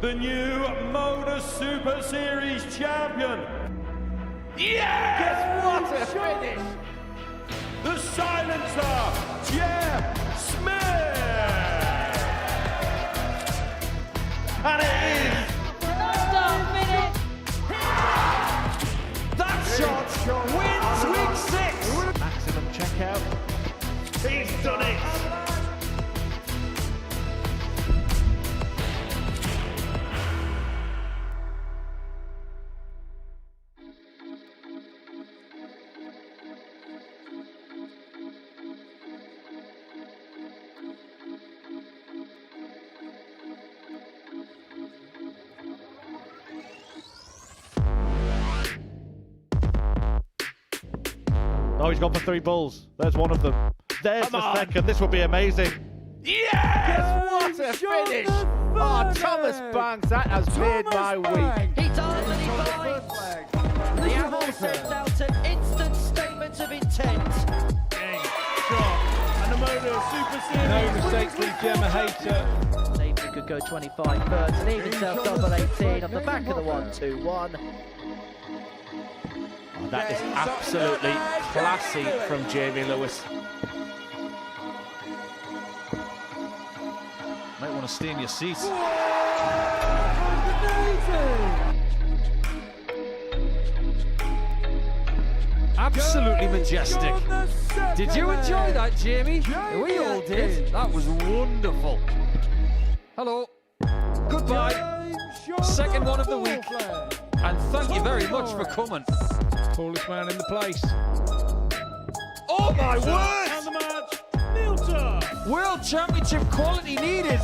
the new Modus Super Series champion. Yes! What a finish! The silencer, Jeff Smith! And it is! That shot wins week 6! Maximum checkout. He's done it! Oh, he's gone for 3 bulls. There's one of them. There's the second. This will be amazing. Yes! What a finish! Oh, Thomas Banks, that has made my week. He does and he finds. The Apple sends out an instant statement of intent. Shot. And the Modus Super Series. No mistake from Gemma Hayter. Nathan could go 25 first and leave himself double 18 on the back of the 1-2-1. Oh, that is absolutely classy from Jamie Lewis. Might want to stay in your seat. Absolutely majestic. Did you enjoy that, Jamie? We all did. That was wonderful. Hello. Goodbye. Second one of the week. And thank you very much for coming. Tallest man in the place. Oh my word! And the match, Milton! World Championship quality needed.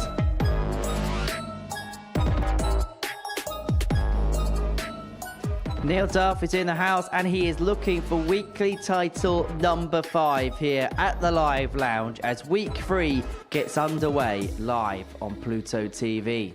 Neil Duff is in the house and he is looking for weekly title number 5 here at the Live Lounge as week 3 gets underway live on Pluto TV.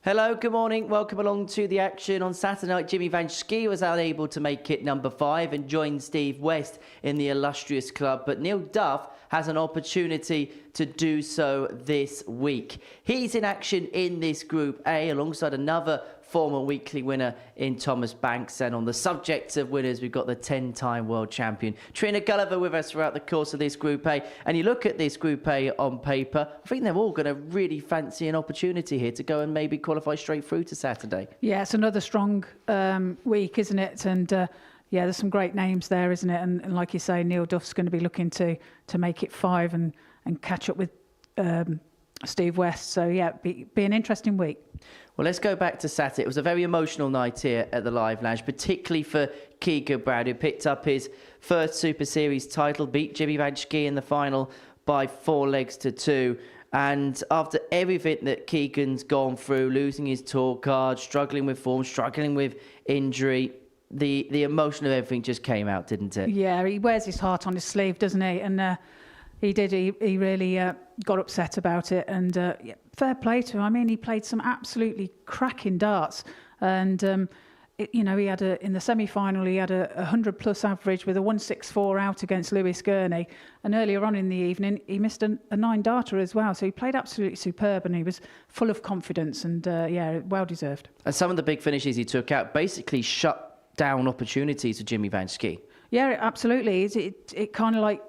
Hello, good morning. Welcome along to the action. On Saturday night, Jimmy Van Scaife was unable to make it number 5 and joined Steve West in the illustrious club. But Neil Duff has an opportunity to do so this week. He's in action in this Group A alongside another former weekly winner in Thomas Banks. And on the subject of winners, we've got the 10-time world champion Trina Gulliver with us throughout the course of this Group A. And you look at this Group A on paper, I think they're all going to really fancy an opportunity here to go and maybe qualify straight through to Saturday. Yeah, it's another strong week, isn't it? And yeah, there's some great names there, isn't it? And like you say, Neil Duff's going to be looking to make it 5 and catch up with Steve West. So yeah, be an interesting week. Well, let's go back to Saturday. It was a very emotional night here at the Live Lounge, particularly for Keegan Browd, who picked up his first Super Series title, beat Jimmy Van Scaife in the final by 4 legs to 2. And after everything that Keegan's gone through, losing his tour card, struggling with form, struggling with injury, the emotion of everything just came out, didn't it? Yeah, he wears his heart on his sleeve, doesn't he? And he did. He really got upset about it. And yeah, fair play to him. I mean, he played some absolutely cracking darts. And, you know, he had in the semi-final, he had a 100-plus average with a 164 out against Lewis Gurney. And earlier on in the evening, he missed a 9-darter as well. So he played absolutely superb and he was full of confidence and, yeah, well-deserved. And some of the big finishes he took out basically shut down opportunities for Jimmy Van Scaife. Yeah, absolutely. It kind of like,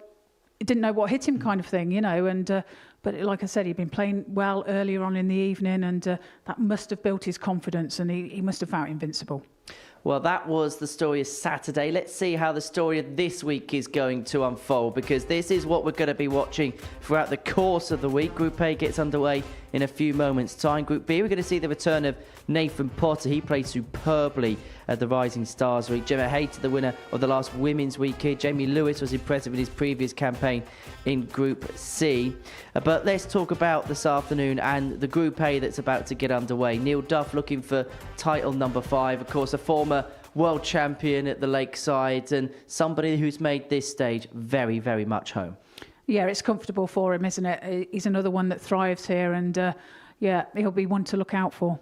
it didn't know what hit him kind of thing, you know, and but like I said, he'd been playing well earlier on in the evening and that must have built his confidence and he must have felt invincible. Well, that was the story of Saturday. Let's see how the story of this week is going to unfold, because this is what we're going to be watching throughout the course of the week. Group A gets underway in a few moments' time. Group B, we're going to see the return of Nathan Potter. He played superbly at the Rising Stars Week. Gemma Hayter, the winner of the last Women's Week here. Jamie Lewis was impressive in his previous campaign in Group C. But let's talk about this afternoon and the Group A that's about to get underway. Neil Duff looking for title number 5. Of course, a former world champion at the Lakeside and somebody who's made this stage very, very much home. Yeah, it's comfortable for him, isn't it? He's another one that thrives here and, yeah, he'll be one to look out for.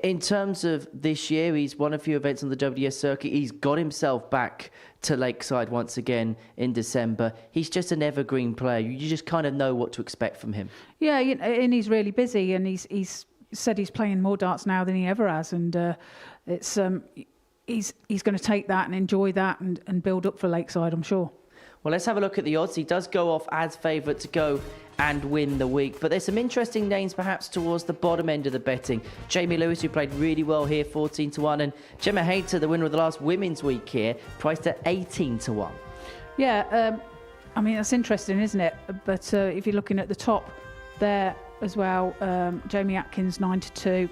In terms of this year, he's won a few events on the WS circuit. He's got himself back to Lakeside once again in December. He's just an evergreen player. You just kind of know what to expect from him. Yeah, and he's really busy, and he's said he's playing more darts now than he ever has, and it's he's going to take that and enjoy that and build up for Lakeside, I'm sure. Well, let's have a look at the odds. He does go off as favourite to go and win the week. But there's some interesting names perhaps towards the bottom end of the betting. Jamie Lewis, who played really well here, 14-1. And Gemma Hayter, the winner of the last Women's Week here, priced at 18-1. Yeah, I mean, that's interesting, isn't it? But if you're looking at the top there as well, Jamie Atkins, 9-2.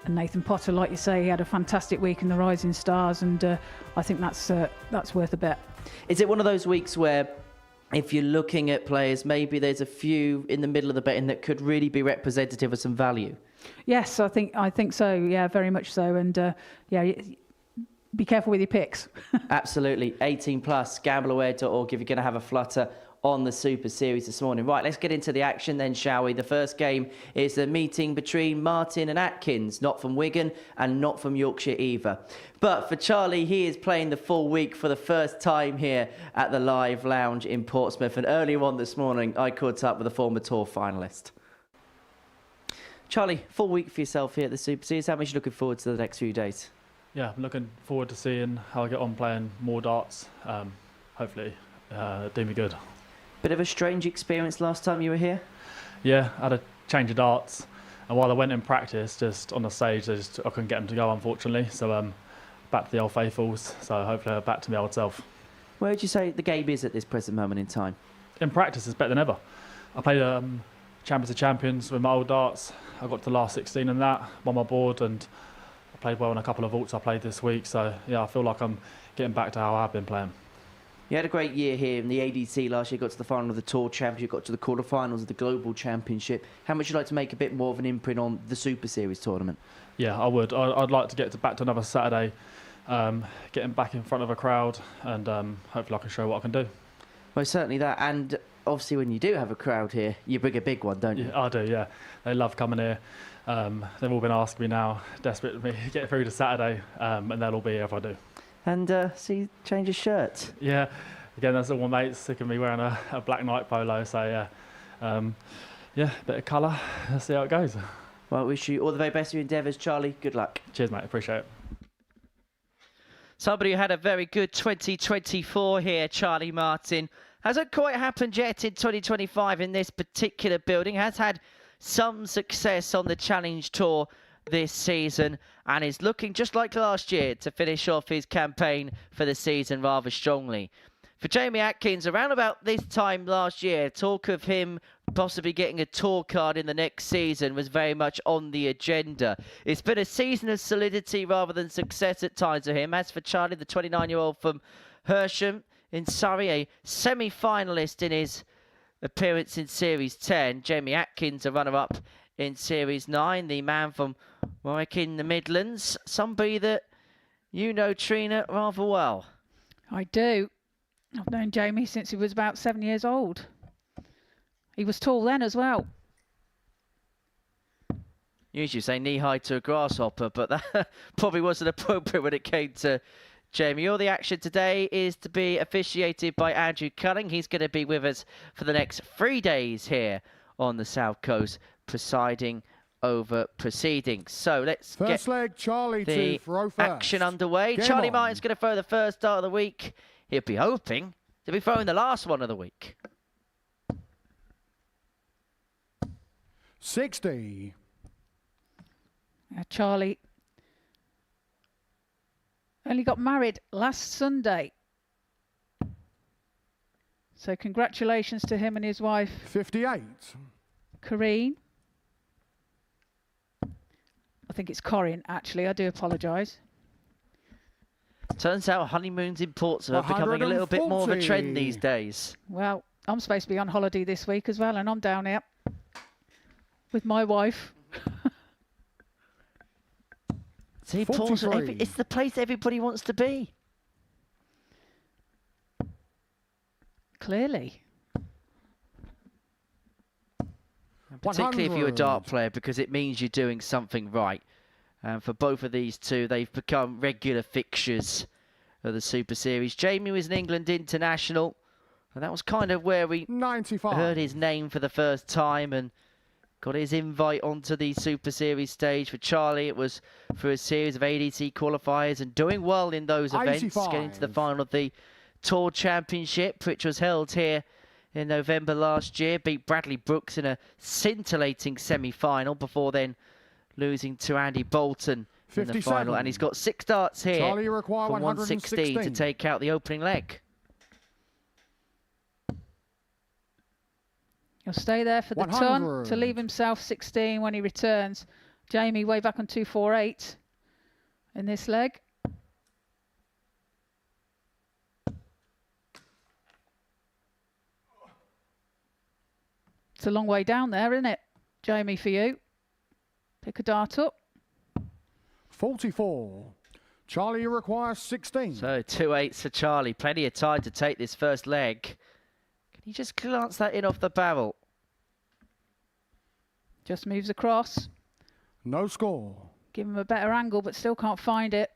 And Nathan Potter, like you say, he had a fantastic week in the Rising Stars. And I think that's worth a bet. Is it one of those weeks where, if you're looking at players, maybe there's a few in the middle of the betting that could really be representative of some value? Yes, I think so. Yeah, very much so. And yeah, be careful with your picks. Absolutely. 18 plus, gambleaware.org if you're going to have a flutter on the Super Series this morning. Right, let's get into the action then, shall we? The first game is the meeting between Martin and Atkins, not from Wigan and not from Yorkshire either. But for Charlie, he is playing the full week for the first time here at the Live Lounge in Portsmouth. And earlier on this morning, I caught up with a former tour finalist. Charlie, full week for yourself here at the Super Series. How much are you looking forward to the next few days? Yeah, I'm looking forward to seeing how I get on playing more darts. Hopefully, do me good. Bit of a strange experience last time you were here? Yeah, I had a change of darts, and while I went in practice, just on the stage, I couldn't get them to go, unfortunately. So back to the old faithfuls. So hopefully, back to my old self. Where would you say the game is at this present moment in time? In practice, it's better than ever. I played Champions of Champions with my old darts. I got to the last 16 in that, won my board, and I played well in a couple of vaults I played this week. So yeah, I feel like I'm getting back to how I've been playing. You had a great year here in the ADC last year, got to the final of the Tour Championship, got to the quarterfinals of the Global Championship. How much would you like to make a bit more of an imprint on the Super Series tournament? Yeah, I would. I'd like to get back to another Saturday, getting back in front of a crowd, and hopefully I can show what I can do. Well, certainly that. And obviously when you do have a crowd here, you bring a big one, don't you? Yeah, I do, yeah. They love coming here. They've all been asking me now, desperate to get through to Saturday, and they'll all be here if I do. And see, change of shirt. Yeah, again, that's all my mates sick of me wearing a black night polo. So yeah, yeah, bit of colour. Let's see how it goes. Well, wish you all the very best of your endeavours, Charlie. Good luck. Cheers, mate. Appreciate it. Somebody who had a very good 2024 here, Charlie Martin. Hasn't quite happened yet in 2025 in this particular building. Has had some success on the Challenge Tour this season and is looking just like last year to finish off his campaign for the season rather strongly. For Jamie Atkins, around about this time last year, talk of him possibly getting a tour card in the next season was very much on the agenda. It's been a season of solidity rather than success at times for him. As for Charlie, the 29-year-old from Hson in Surrey, a semi-finalist in his appearance in Series 10. Jamie Atkins, a runner-up in Series 9, the man from Warwick in the Midlands. Somebody that you know, Trina, rather well. I do. I've known Jamie since he was about 7 years old. He was tall then as well. Usually say knee-high to a grasshopper, but that probably wasn't appropriate when it came to Jamie. All the action today is to be officiated by Andrew Culling. He's going to be with us for the next 3 days here on the South Coast, presiding over proceedings. So let's First get leg, Charlie the to throw first. action underway. Game Charlie on. Martin's going to throw the first dart of the week. He'll be hoping to be throwing the last one of the week. 60. Charlie only got married last Sunday. So congratulations to him and his wife, 58. Corrine. I think it's Corinne, actually. I do apologise. Turns out honeymoons in Portsmouth are becoming a little bit more of a trend these days. Well, I'm supposed to be on holiday this week as well, and I'm down here with my wife. See, 43. Portsmouth, it's the place everybody wants to be. Clearly. Particularly if you're a 100. dart player, because it means you're doing something right. And for both of these two, they've become regular fixtures of the Super Series. Jamie was an England international, and that was kind of where we 95. heard his name for the first time and got his invite onto the Super Series stage. For Charlie, it was for a series of ADC qualifiers and doing well in those events, 85. getting to the final of the Tour Championship, which was held here in November last year. Beat Bradley Brooks in a scintillating semi-final before then losing to Andy Bolton in the 57. final. And he's got 6 darts here Charlie, you require from 116 to take out the opening leg. He'll stay there for the 100. ton to leave himself 16 when he returns. Jamie way back on 248 in this leg. It's a long way down there, isn't it, Jamie, for you? Pick a dart up. 44. Charlie, you require 16. So 2-8s for Charlie. Plenty of time to take this first leg. Can he just glance that in off the barrel? Just moves across. No score. Give him a better angle, but still can't find it.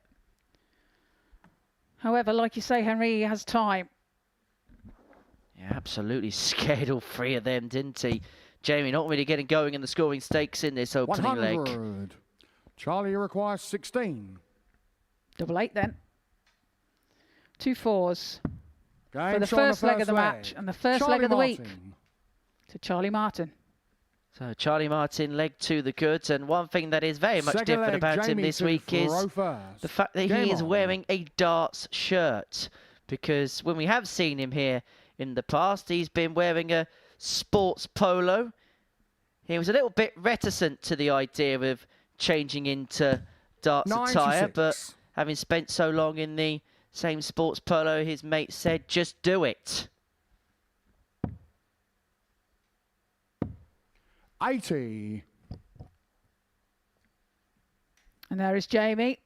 However, like you say, Henry, he has time. Yeah, absolutely scared all 3 of them, didn't he? Jamie not really getting going in the scoring stakes in this opening 100. leg. Charlie, you require 16. Double 8 then. 2 4s Game for the shot on first leg of the match and the first Charlie leg of the week Martin. to Charlie Martin. So Charlie Martin, leg to the good. And one thing that is very much Second different leg, about him Jamie this to week is throw first. the fact that Game he is on. wearing a darts shirt. Because when we have seen him here in the past, he's been wearing a sports polo. He was a little bit reticent to the idea of changing into darts attire, but having spent so long in the same sports polo, his mate said, just do it. 80. And there is Jamie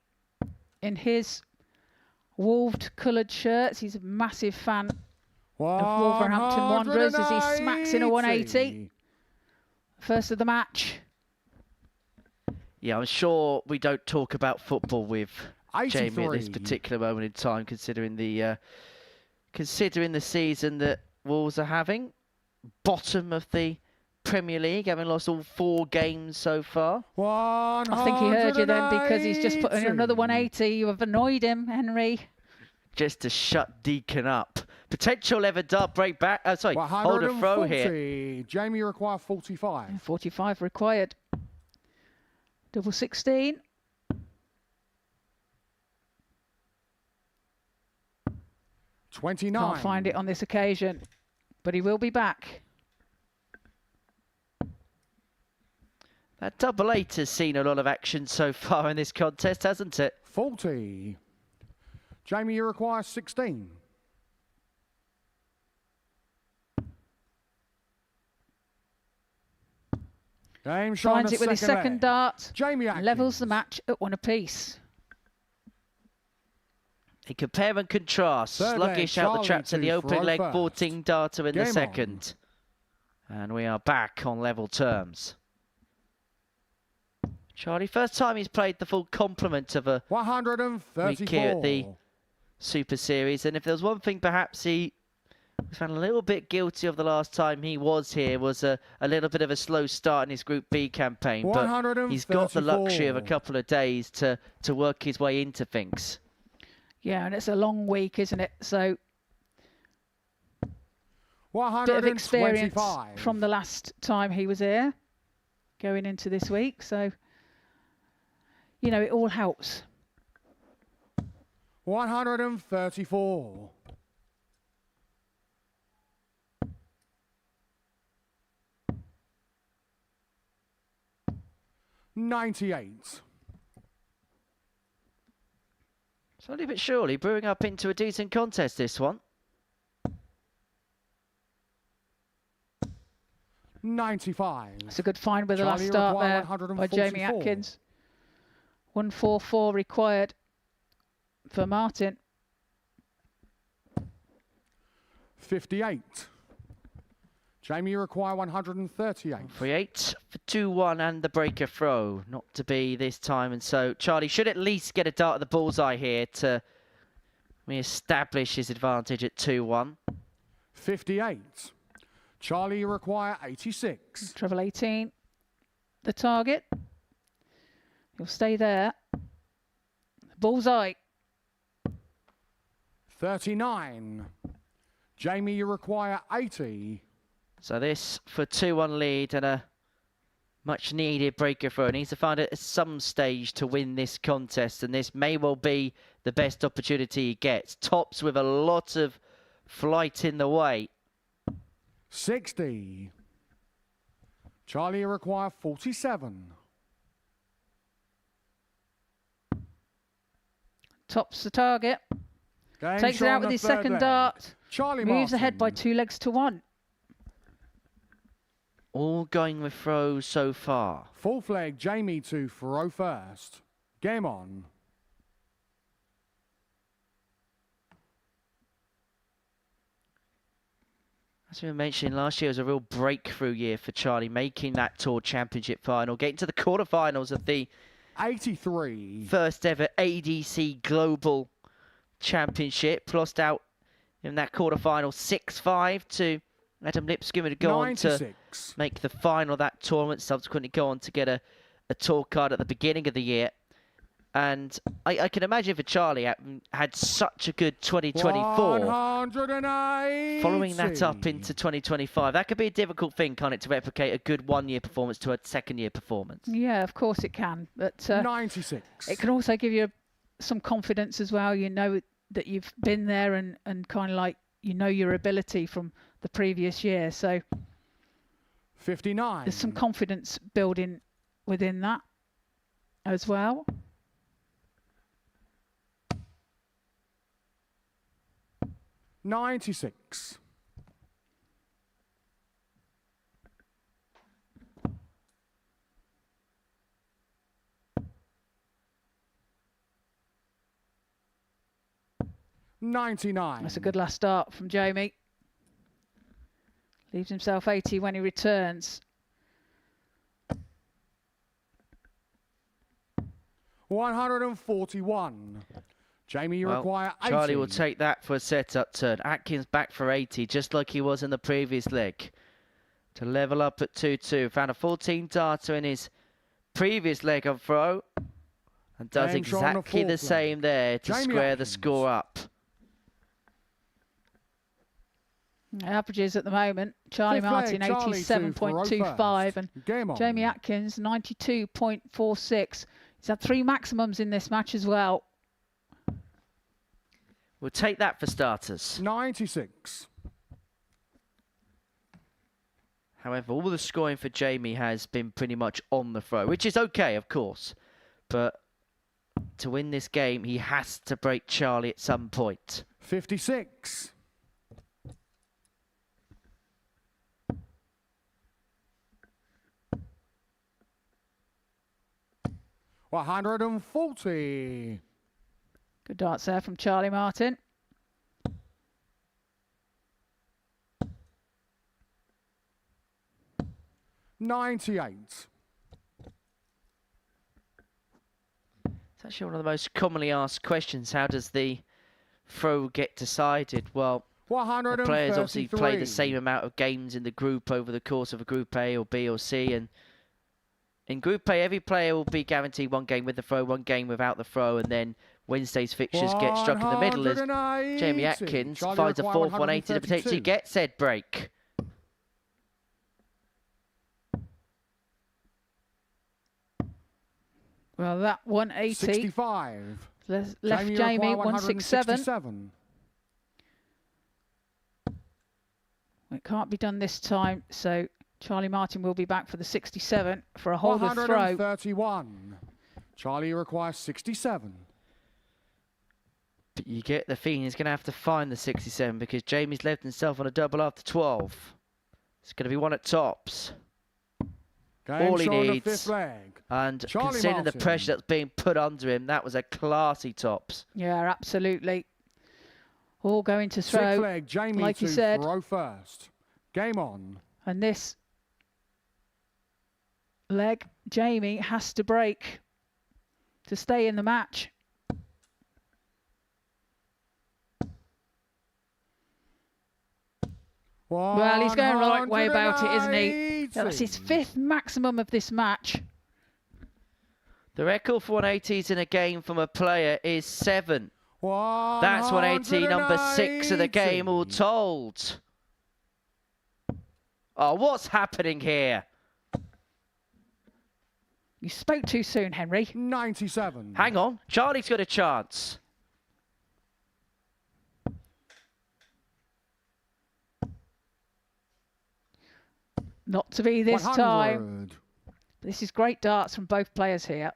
in his wolved coloured shirts. He's a massive fan of Wolverhampton Wanderers as he smacks in a 180. First of the match. Yeah, I'm sure we don't talk about football with 83. Jamie at this particular moment in time, considering the season that Wolves are having. Bottom of the Premier League, having lost all 4 games so far. I think he heard you then because he's just put in another 180. You have annoyed him, Henry. Just to shut Deacon up. Potential ever dart break back. Oh, sorry, hold a throw here. Jamie, you require 45. 45 required. Double 16. $29. Can't find it on this occasion, but he will be back. That double 8 has seen a lot of action so far in this contest, hasn't it? 40. Jamie, you require 16. Game shot Finds it with his second dart. Jamie Atkins. Levels the match at 1 apiece. He compare and contrast. Third Sluggish leg, out the Charlie traps in the to opening throw leg, first. 14 darter in Game the on. second. And we are back on level terms. Charlie, first time he's played the full complement of a 134. week here at the Super Series. And if there was one thing perhaps he was found a little bit guilty of the last time he was here, was a little bit of a slow start in his Group B campaign. But he's got the luxury of a couple of days to work his way into things. Yeah, and it's a long week, isn't it? So, bit of experience 125. from the last time he was here, going into this week. So, you know, it all helps. 134. $98. Slowly but surely brewing up into a decent contest, this one. 95. It's a good find with the last Charlie start require there by Jamie 144. Atkins. 144 required for Martin. 58. Jamie, you require 138. 3-8 for 2-1 and the breaker throw. Not to be this time, and so Charlie should at least get a dart at the bullseye here to re-establish his advantage at 2-1. 58. Charlie, you require 86. Treble 18, the target. He'll stay there. Bullseye. 39. Jamie, you require 80. So this for 2-1 lead and a much needed breaker throw. Needs to find it at some stage to win this contest, and this may well be the best opportunity he gets. Tops with a lot of flight in the way. 60. Charlie, you require 47. Tops the target. Game Takes it out with his second dart. Charlie Moves Martin. ahead by 2 legs to 1. All going with throws so far. Full flag, Jamie to throw first. Game on. As we were mentioning, last year was a real breakthrough year for Charlie, making that Tour Championship final, getting to the quarterfinals of the 83. first ever ADC Global Championship. Lost out in that quarterfinal 6-5 to Adam Lipscomb, to go 96. on to make the final of that tournament, subsequently go on to get a tour card at the beginning of the year. And I can imagine for Charlie, had such a good 2024. 180. Following that up into 2025, that could be a difficult thing, can't it, to replicate a good one-year performance to a second-year performance? Yeah, of course it can. But 96. it can also give you some confidence as well. You know that you've been there and kind of like, you know your ability from the previous year. So 59. there's some confidence building within that as well. 96. $99. That's a good last start from Jamie. Leaves himself 80 when he returns. 141. Jamie, you require 80. Charlie will take that for a setup turn. Atkins back for 80, just like he was in the previous leg. To level up at 2-2. Found a 14 darter in his previous leg of throw. And does Game shot on the exactly the fourth same leg. there to Jamie square the Atkins. score up. Averages at the moment. Charlie Fifth leg, Martin, Charlie 87.25. And Game on. Jamie Atkins, 92.46. He's had 3 maximums in this match as well. We'll take that for starters. 96. However, all the scoring for Jamie has been pretty much on the throw, which is okay, of course. But to win this game, he has to break Charlie at some point. 56. 140. Good darts there from Charlie Martin. $98. It's actually one of the most commonly asked questions. How does the throw get decided? Well, the players obviously play the same amount of games in the group over the course of a Group A or B or C. And in Group A, every player will be guaranteed 1 game with the throw, 1 game without the throw. And then Wednesday's fixtures get struck in the middle as Jamie Atkins finds a 4th 180 to potentially get said break. Well, that 180 65. left Jamie 167. It can't be done this time, so Charlie Martin will be back for the 67 for a hold of throw. 131. Charlie requires 67. But you get the feeling he's going to have to find the 67 because Jamie's left himself on a double after 12. It's going to be one at tops. All he needs. And Charlie considering the Martin. pressure that's being put under him, that was a classy tops. Yeah, absolutely. All going to Sixth throw, leg, Jamie like to you said. throw first. Game on. And this leg, Jamie has to break to stay in the match. Well, he's going the right way about it, isn't he? That's his 5th maximum of this match. The record for 180s in a game from a player is 7. That's 180, number 6 of the game all told. Oh, what's happening here? You spoke too soon, Henry. 97. Hang on, Charlie's got a chance. Not to be this 100. time. This is great darts from both players here.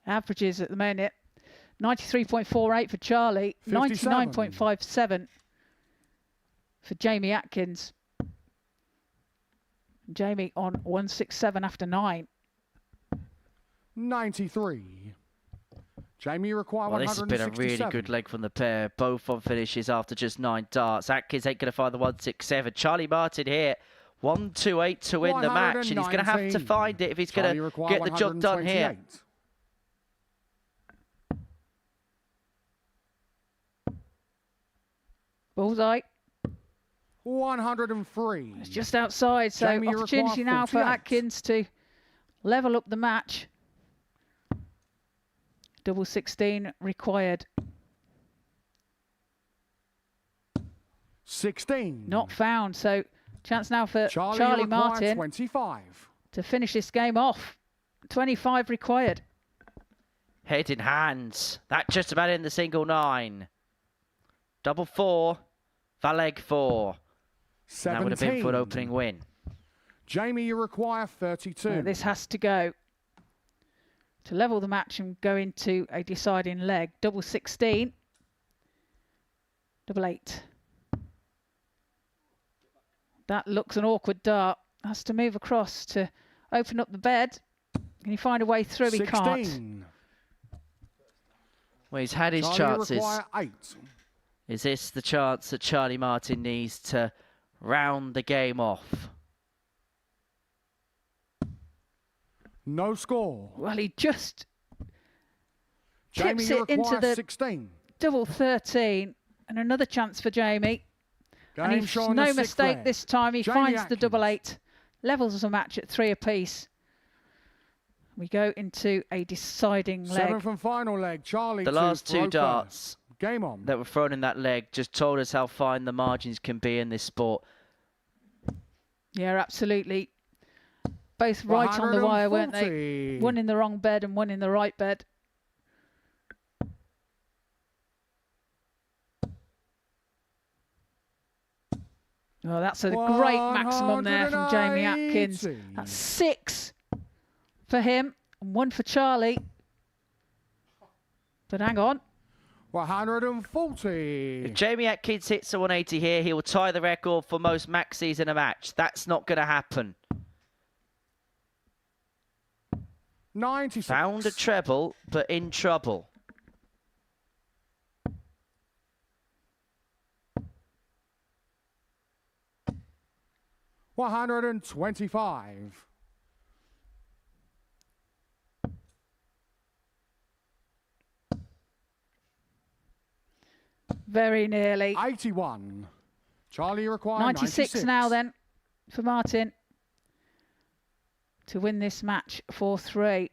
Averages at the minute. 93.48 for Charlie. 99.57 for Jamie Atkins. Jamie on 167 after 9. 93. Jamie require Well, this has been a 167. really good leg from the pair. Both on finishes after just 9 darts. Atkins ain't going to find the 167. Charlie Martin here. 128 to win the match. And he's going to have to find it if he's going to get the job done here. Bullseye. 103. It's just outside, so Jamie opportunity now for 48. Atkins to level up the match. Double 16 required. 16. Not found, so chance now for Charlie Charlie require Martin 25. to finish this game off. 25 required. Head in hands. That just about in the single 9. Double 4. Valeg 4. 17. That would have been for an opening win. Jamie, you require 32. This has to go to level the match and go into a deciding leg. Double 16. Double 8. That looks an awkward dart. Has to move across to open up the bed. Can he find a way through? 16. He can't. Well, he's had his Charlie chances. require 8. Is this the chance that Charlie Martin needs to round the game off? No score. Well, he just Jamie, tips you it into require the 16. double 13. And another chance for Jamie. And Game he's showing no the 6th mistake leg. this time. He Jamie finds the double Atkins. 8. Levels the match at 3 apiece. We go into a deciding leg. 7th and final leg. Charlie. The last 2 darts Game on. that were thrown in that leg just told us how fine the margins can be in this sport. Yeah, absolutely. Both right on the wire, weren't they? 140. One in the wrong bed and one in the right bed. Oh, that's a great maximum there from Jamie Atkins. 180. That's 6 for him and 1 for Charlie. But hang on. 140. If Jamie Atkins hits a 180 here, he will tie the record for most maxis in a match. That's not going to happen. 96. Found a treble, but in trouble. $125. Very nearly. 81. Charlie requires 96 now then for Martin to win this match 4-3.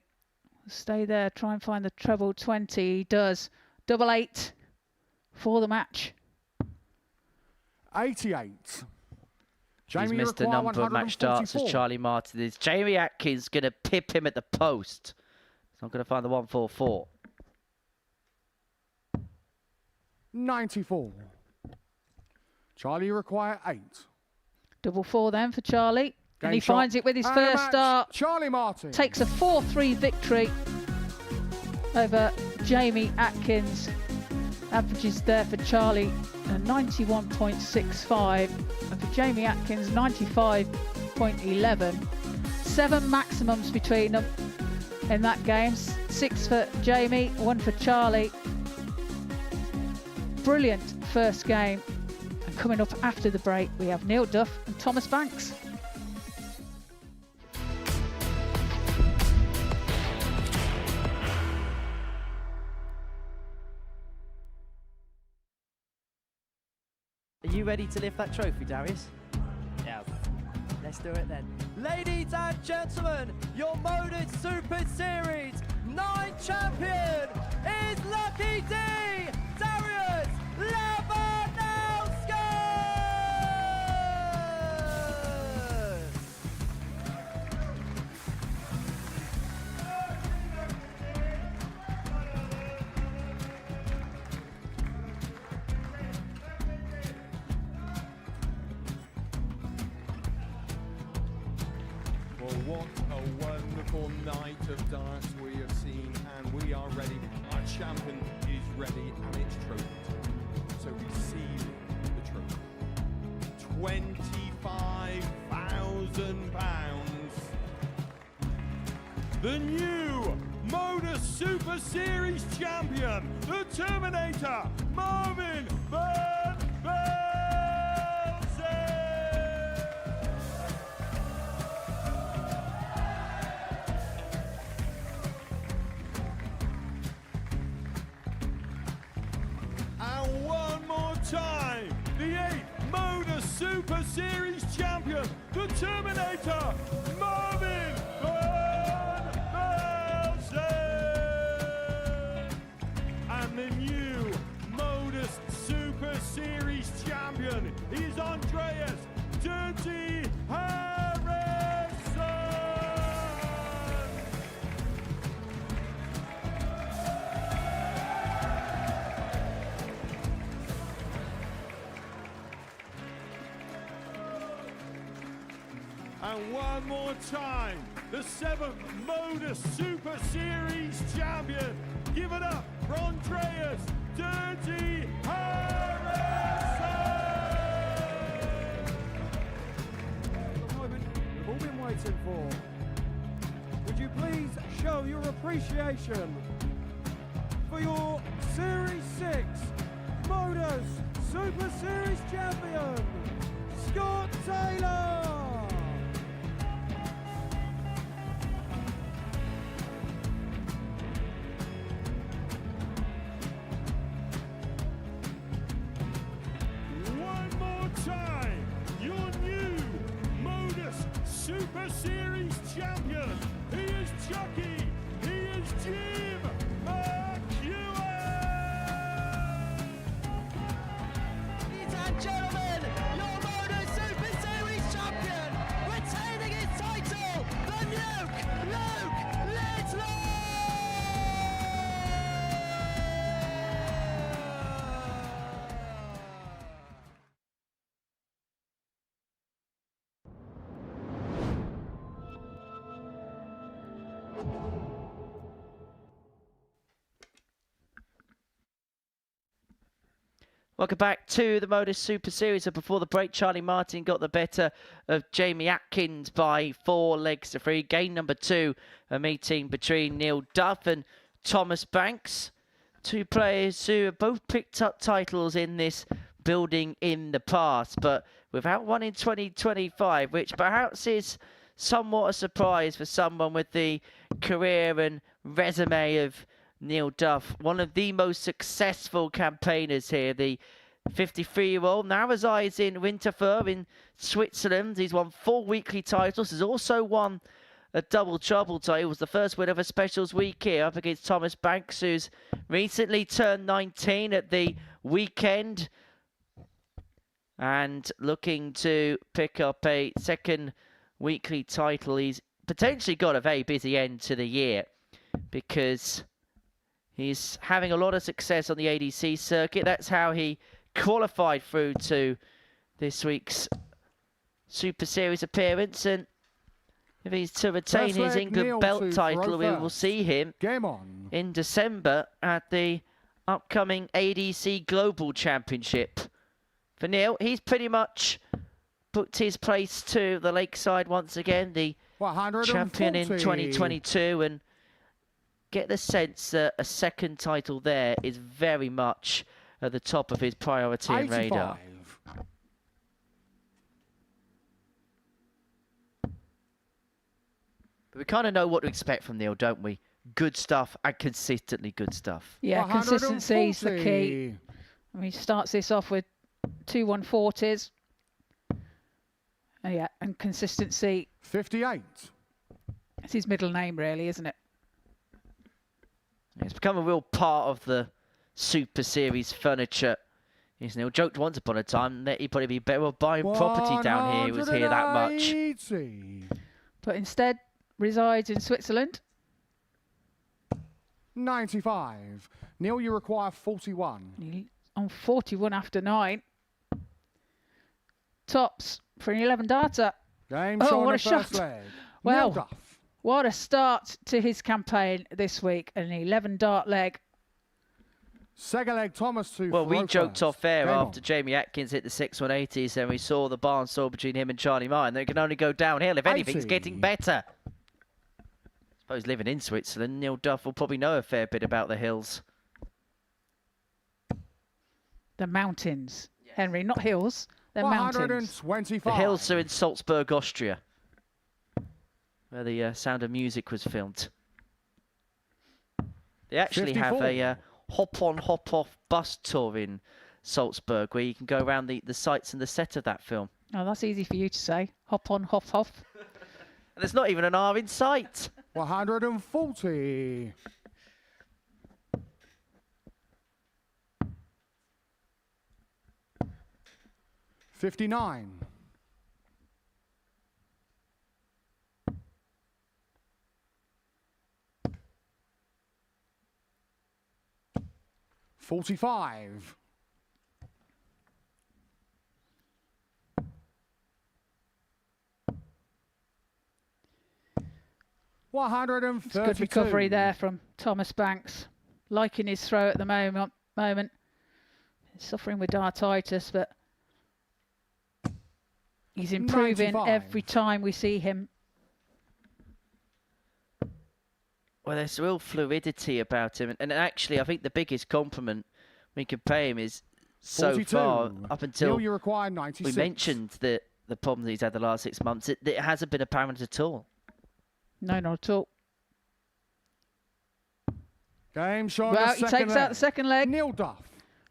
Stay there, try and find the treble 20. He does. Double 8 for the match. 88. He's missed a number of match darts as Charlie Martin is. Jamie Atkins going to pip him at the post. He's not going to find the 144. 94. Charlie require 8. Double 4 then for Charlie. Game And he shot. finds it with his And first match. start. Charlie Martin. Takes a 4-3 victory over Jamie Atkins. Averages there for Charlie 91.65 and for Jamie Atkins 95.11. 7 maximums between them in that game. 6 for Jamie, 1 for Charlie. Brilliant first game coming up after the break, we have Neil Duff and Thomas Banks. Are you ready to lift that trophy, Darius? Yes. Let's do it then. Ladies and gentlemen, your Modus Super Series 9 champion is Lucky D, Darius Lebanowski! Well, what a wonderful night of darts we have seen, and we are ready. Our champion is ready, and it's trophy time. So receiving the trophy, £25,000. The new Modus Super Series champion, the Terminator, Marvin Van Velzen. And one more time, the 8th Modus Super Series champion, the Terminator, Marvin Van Velzen. And the new Modus Super Series champion is Andreas Dirty Harrison. And one more time, the 7th Modus Super Series champion. Give it up for Andreas Dirty Harrison! The moment we've all been waiting for. Would you please show your appreciation for your Series 6 Modus Super Series champion, Scott Taylor! One more time, your new Modus Super Series champion. He is Chucky. He is Jim McEwen. Ladies and gentlemen, your Modus Super Series champion, retaining his title, the Luke Littler! Welcome back to the Modus Super Series. So before the break, Charlie Martin got the better of Jamie Atkins by 4 legs to 3. Game number 2, a meeting between Neil Duff and Thomas Banks. 2 players who have both picked up titles in this building in the past, but without one in 2025, which perhaps is somewhat a surprise for someone with the career and resume of Neil Duff, one of the most successful campaigners here. The 53-year-old now resides in Winterthur in Switzerland. He's won 4 weekly titles. He's also won a double trouble title. He was the first win of a specials week here up against Thomas Banks, who's recently turned 19 at the weekend and looking to pick up a second weekly title. He's potentially got a very busy end to the year because he's having a lot of success on the ADC circuit. That's how he qualified through to this week's Super Series appearance. And if he's to retain his England belt title, we will see him in December at the upcoming ADC Global Championship. For Neil, he's pretty much booked his place to the Lakeside once again, the champion in 2022, and get the sense that a second title there is very much at the top of his priority and radar. We kind of know what to expect from Neil, don't we? Good stuff and consistently good stuff. Yeah, consistency is the key. I mean, he starts this off with 2 140s. Yeah, and consistency. 58. It's his middle name, really, isn't it? It's become a real part of the Super Series furniture. Neil joked once upon a time that he'd probably be better off buying property down here. He was here that much. But instead resides in Switzerland. 95. Neil, you require 41. On 41 after 9. Tops for an 11 darter. Game oh, shot what a first shot. leg. Well, Neil Duff. what a start to his campaign this week. An 11 dart leg. Second leg, Thomas to Well, we joked off air Game after on. Jamie Atkins hit the 6-180s and we saw the barn soul between him and Charlie Martin. They can only go downhill. If anything's 80. getting better. I suppose living in Switzerland, Neil Duff will probably know a fair bit about the hills. The mountains. Yes. Henry, not hills. They're mountains. 125. The hills are in Salzburg, Austria, where the Sound of Music was filmed. They actually 54. have a hop-on, hop-off bus tour in Salzburg where you can go around the sites and the set of that film. Oh, that's easy for you to say. Hop on, hop off. And there's not even an R in sight. 140. $59. 45. 132. Good recovery there from Thomas Banks. Liking his throw at the moment. He's suffering with dartitis, but he's improving 95. every time we see him. Well, there's real fluidity about him. And actually, I think the biggest compliment we can pay him is so 42. far, up until Neil, you require 96. we mentioned the problems that he's had the last 6 months, it hasn't been apparent at all. No, not at all. Game shot. Well, he takes out the second leg. Neil Duff.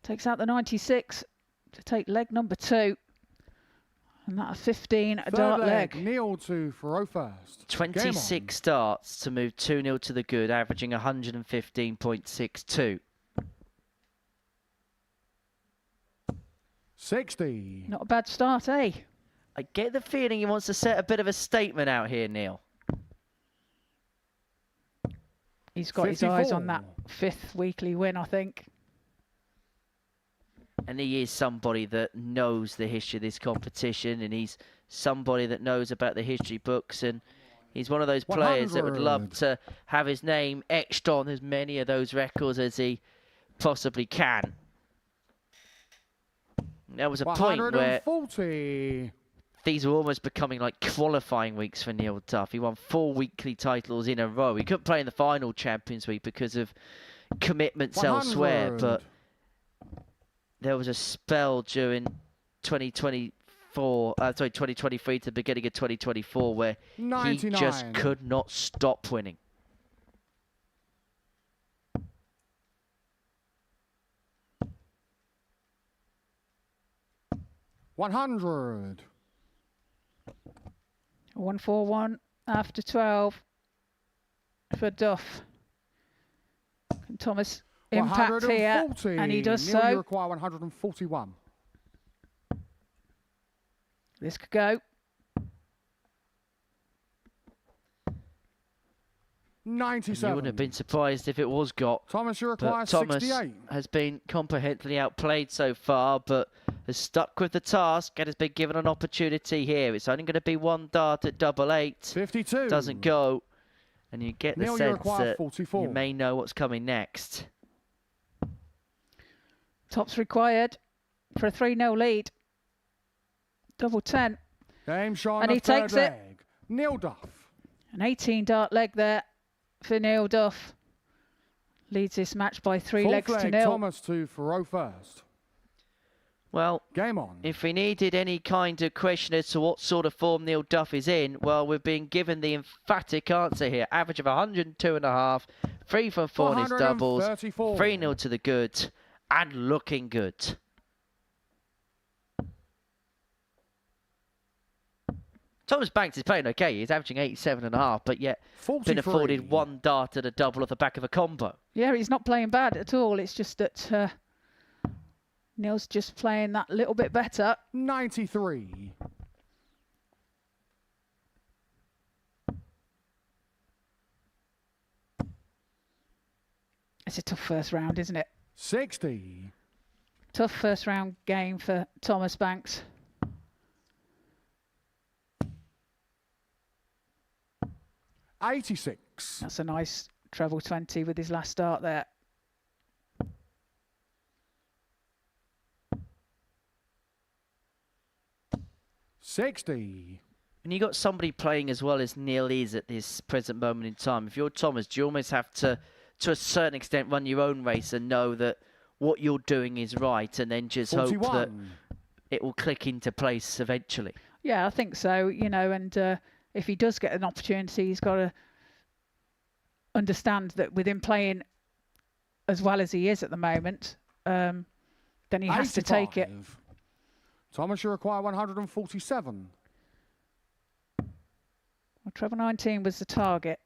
Takes out the 96 to take leg number 2. And that a 15 Third dart leg. Neil to Faro first. 26 starts to move 2-0 to the good, averaging 115.62. 60. Not a bad start, eh? I get the feeling he wants to set a bit of a statement out here, Neil. He's got 54. his eyes on that 5th weekly win, I think. And he is somebody that knows the history of this competition, and he's somebody that knows about the history books, and he's one of those players that would love to have his name etched on as many of those records as he possibly can. There was a point where these were almost becoming like qualifying weeks for Neil Duff. He won 4 weekly titles in a row. He couldn't play in the final Champions Week because of commitments elsewhere, but there was a spell during 2023 to the beginning of 2024 where 99. he just could not stop winning. $100. 141 after 12 for Duff. Can Thomas impact here? And he does Neil, so. you require 141. This could go. 97. You wouldn't have been surprised if it was got. Thomas, you require But Thomas 68. has been comprehensively outplayed so far, but has stuck with the task and has been given an opportunity here. It's only going to be 1 dart at 88. 52. Doesn't go. And you get the Neil, you sense require that 44. you may know what's coming next. Tops required for a 3-0 lead. Double 10. Game shot. And he takes it. leg. Neil Duff. An 18 dart leg there for Neil Duff. Leads this match by 3 legs to 0. Thomas to Faro first. Well, Game on. if we needed any kind of question as to what sort of form Neil Duff is in, well, we've been given the emphatic answer here. Average of 102.5, 3 from 4 in his doubles, 3-0 to the good, and looking good. Thomas Banks is playing okay. He's averaging 87.5, but yet 43. been afforded 1 dart and a double off the back of a combo. Yeah, he's not playing bad at all. It's just that Neil's just playing that little bit better. 93. It's a tough first round, isn't it? 60. Tough first round game for Thomas Banks. 86. That's a nice treble 20 with his last start there. $60. When you got somebody playing as well as Neil is at this present moment in time, if you're Thomas, do you almost have to a certain extent, run your own race and know that what you're doing is right, and then just 41. hope that it will click into place eventually? Yeah, I think so, you know, and if he does get an opportunity, he's got to understand that with him playing as well as he is at the moment, then he has to take it. Thomas, you require 147. Well, treble 19 was the target.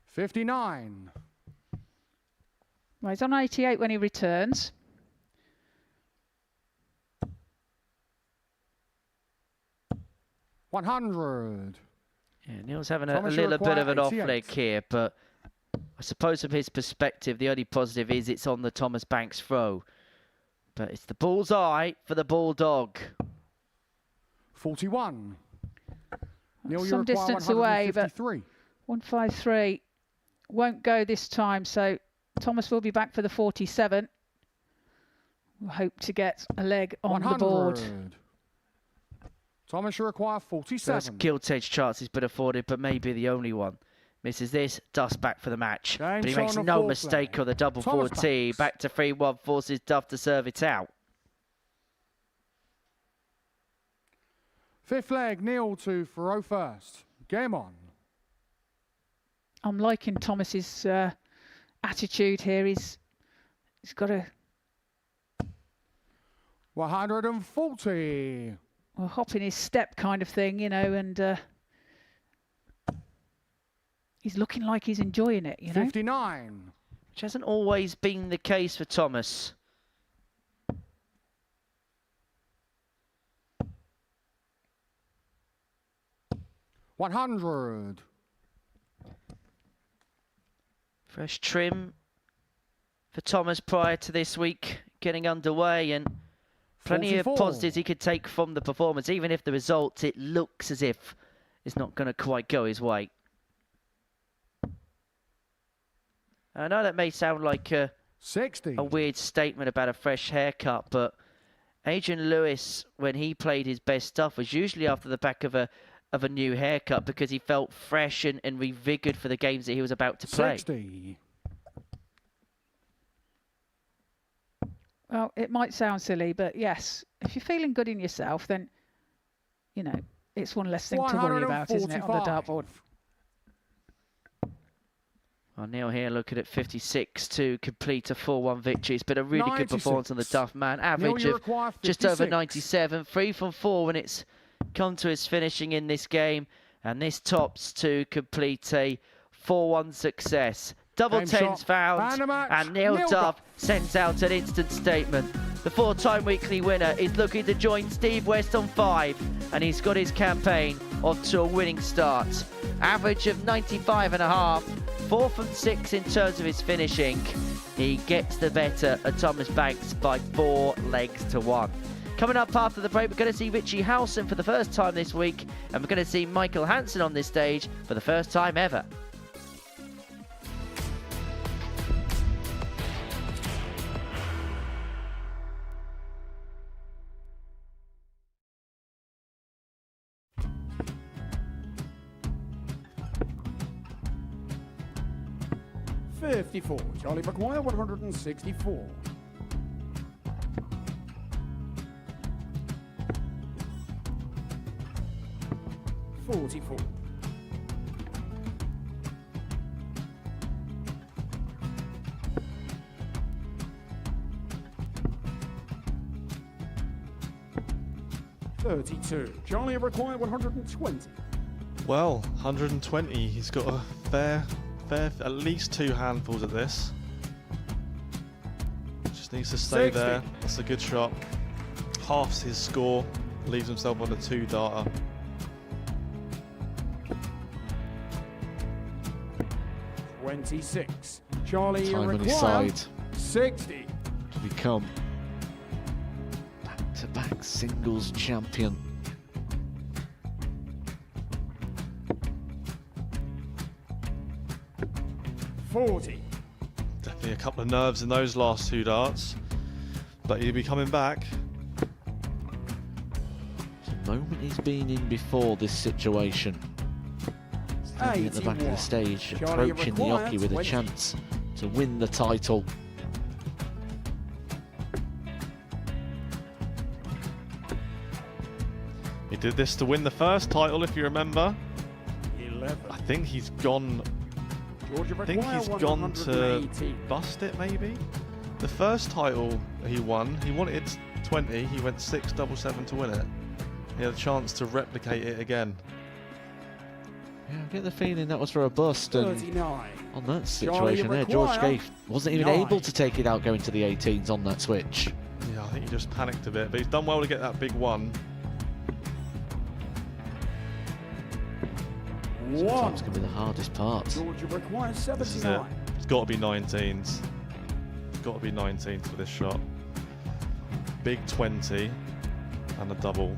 59. Well, he's on 88 when he returns. $100. Yeah, Neil's having a little bit of an off leg here, but I suppose from his perspective, the only positive is it's on the Thomas Banks throw. But it's the bullseye for the Bulldog. 41. Neil, Some distance away, but 153. 153 won't go this time, so Thomas will be back for the 47. We'll hope to get a leg on 100. the board. Thomas, you require 47. First gilt edge chance he's been afforded, but maybe the only one. Misses this, Duff's back for the match. But he makes no mistake on the double 4T. Back to 3-1, forces Duff to serve it out. Fifth leg, Neil to throw first. Game on. I'm liking Thomas's attitude here. He's got a 140. well, hop in his step kind of thing, you know, and he's looking like he's enjoying it, you know. 59. Which hasn't always been the case for Thomas. $100. Fresh trim for Thomas prior to this week getting underway, and plenty 44. of positives he could take from the performance, even if the result, it looks as if it's not going to quite go his way. I know that may sound like a 60. weird statement about a fresh haircut, but Adrian Lewis, when he played his best stuff, was usually after the back of a new haircut because he felt fresh and revigored for the games that he was about to play. 60. Well, it might sound silly, but yes, if you're feeling good in yourself, then, you know, it's one less thing to worry about, isn't it, on the dartboard? Well, Neil here looking at 56 to complete a 4-1 victory. It's been a really 96. good performance on the Duff man. Average Neil, of just over 97. 3 from 4 when it's come to his finishing in this game. And this tops to complete a 4-1 success. Double Game tens shot. found, and Neil Duff sends out an instant statement. The 4-time weekly winner is looking to join Steve West on 5, and he's got his campaign off to a winning start. Average of 95.5, 4 from 6 in terms of his finishing. He gets the better of Thomas Banks by 4 legs to 1. Coming up after the break, we're going to see Richie Howson for the first time this week, and we're going to see Michael Hansen on this stage for the first time ever. $54. Charlie McGuire, 164. 44. Charlie require 120. Well, 120. He's got a fair, at least 2 handfuls at this. Just needs to stay 60. there. That's a good shot. Halves his score. Leaves himself on a 2-darter. $26. Charlie Time on his require side 60. to become back-to-back singles champion. $40. Definitely a couple of nerves in those last 2 darts. But he'll be coming back. The moment he's been in before this situation. Standing at the back of the stage, Charlie approaching the require Oki with a 20. chance to win the title. He did this to win the first title, if you remember. 11. I think he's gone. Georgia I think require he's gone to 180. bust it, maybe. The first title he won, he wanted 20. He went 6-7-7 to win it. He had a chance to replicate it again. Yeah, I get the feeling that was for a bust, and 39. on that situation there, George Scaife wasn't even 9. able to take it out going to the 18s on that switch. Yeah, I think he just panicked a bit, but he's done well to get that big one. Sometimes can be the hardest part. Georgia requires This is it. 79. It's got to be 19s. It's got to be 19s for this shot. Big 20 and a double.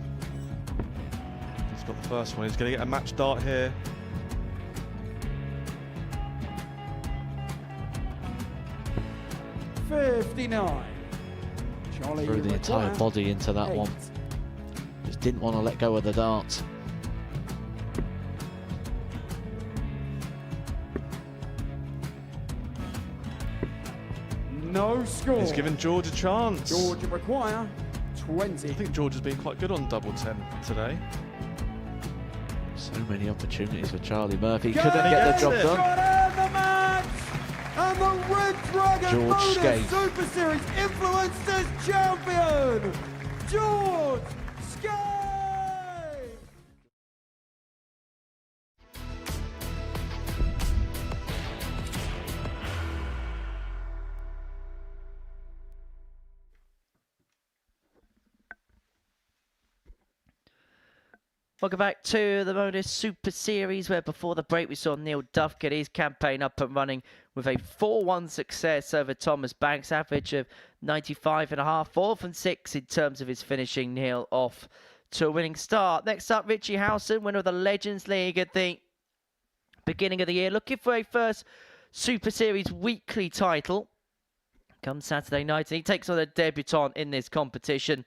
He's got the first one. He's going to get a match dart here. $59. Charlie Threw the entire require body into that 8. one. Just didn't want to let go of the dart. No score. He's given George a chance. Georgia require 20. I think George has been quite good on double 10 today. So many opportunities for Charlie Murphy. Go Couldn't get the job it. done. Got in the match! And the Red Dragon George Modus Scaife. Super Series Influencers Champion, George Scaife! Welcome back to the Modus Super Series, where before the break we saw Neil Duff get his campaign up and running with a 4-1 success over Thomas Banks, average of 95.5, 4 from 6 in terms of his finishing. Neil off to a winning start. Next up, Richie Howson, winner of the Legends League at the beginning of the year, looking for a first Super Series weekly title. Comes Saturday night, and he takes on a debutant in this competition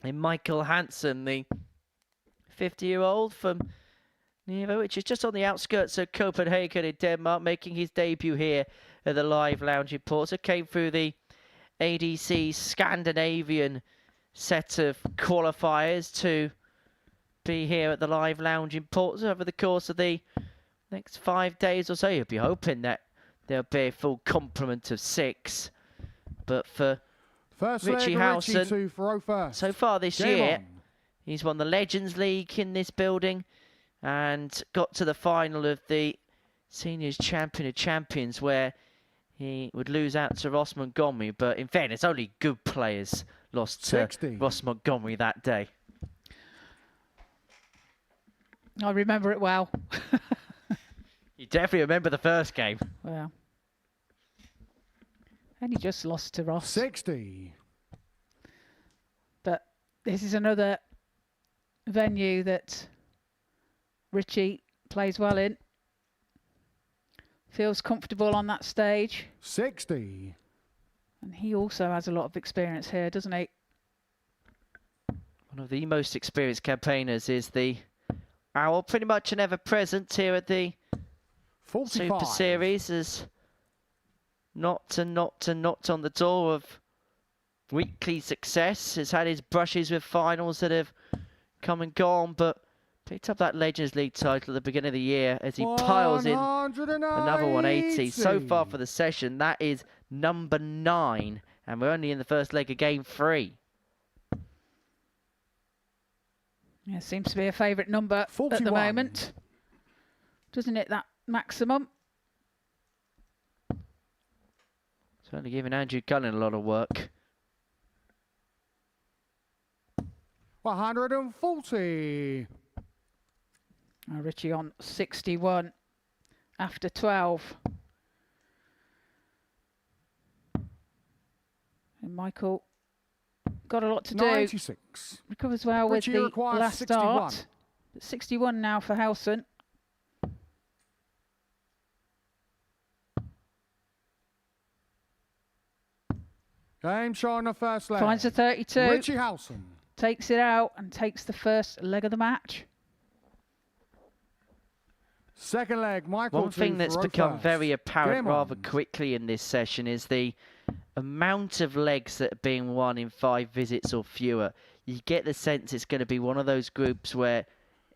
in Michael Hansen, the 50-year-old from Niva, which is just on the outskirts of Copenhagen in Denmark, making his debut here at the Live Lounge in Porto. Came through the ADC Scandinavian set of qualifiers to be here at the Live Lounge in Porto over the course of the next 5 days or so. You'll be hoping that there'll be a full complement of 6. But for First Richie leg, Howson, Richie to throw first. so far this Game year, on. he's won the Legends League in this building and got to the final of the Seniors Champion of Champions, where he would lose out to Ross Montgomery. But in fairness, only good players lost to 60. Ross Montgomery that day. I remember it well. You definitely remember the first game. Well, and he just lost to Ross. 60. But this is another venue that Richie plays well in. Feels comfortable on that stage. 60. And he also has a lot of experience here, doesn't he? One of the most experienced campaigners is the Owl, pretty much an ever-present here at the 45. Super Series, has knocked and knocked and knocked on the door of weekly success. Has had his brushes with finals that have come and gone, but Picked up that Legends League title at the beginning of the year as he piles in another 180. So far for the session, that is number 9. And we're only in the first leg of game 3. Yeah, seems to be a favourite number 41. at the moment. Doesn't it, that maximum? Certainly giving Andrew Cullen a lot of work. 140. Richie on 61 after 12. And Michael got a lot to do. 96. Recovers well Richie with the requires last 61. start. 61 now for Howson. Game show on the first leg. Finds a 32. Richie Howson. Takes it out and takes the first leg of the match. Second leg, Michael. One thing that's become first. very apparent Game rather on. quickly in this session is the amount of legs that are being won in 5 visits or fewer. You get the sense it's going to be one of those groups where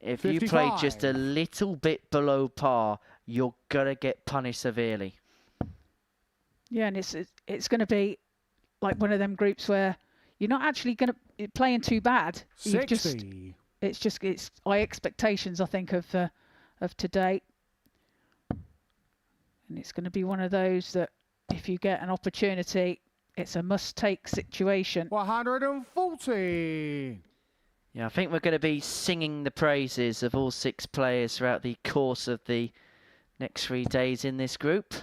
if you play just a 55. little bit below par, you're going to get punished severely. Yeah, and it's going to be like one of them groups where you're not actually going to playing too bad. You've 60. It's high expectations, I think, of today, and it's going to be one of those that if you get an opportunity, it's a must-take situation. 140. Yeah, I think we're going to be singing the praises of all 6 players throughout the course of the next 3 days in this group.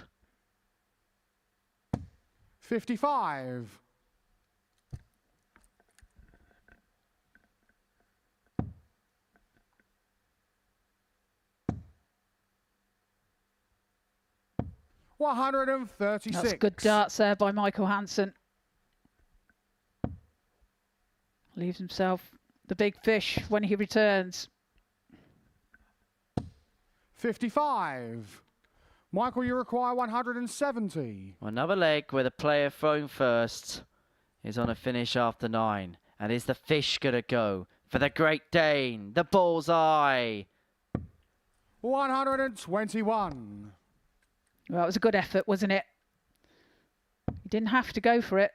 55. $136. That's good darts there by Michael Hansen. Leaves himself the big fish when he returns. 55. Michael, you require 170. Another leg where the player thrown first is on a finish after 9. And is the fish going to go for the Great Dane, the bullseye? 121. Well, that was a good effort, wasn't it? He didn't have to go for it,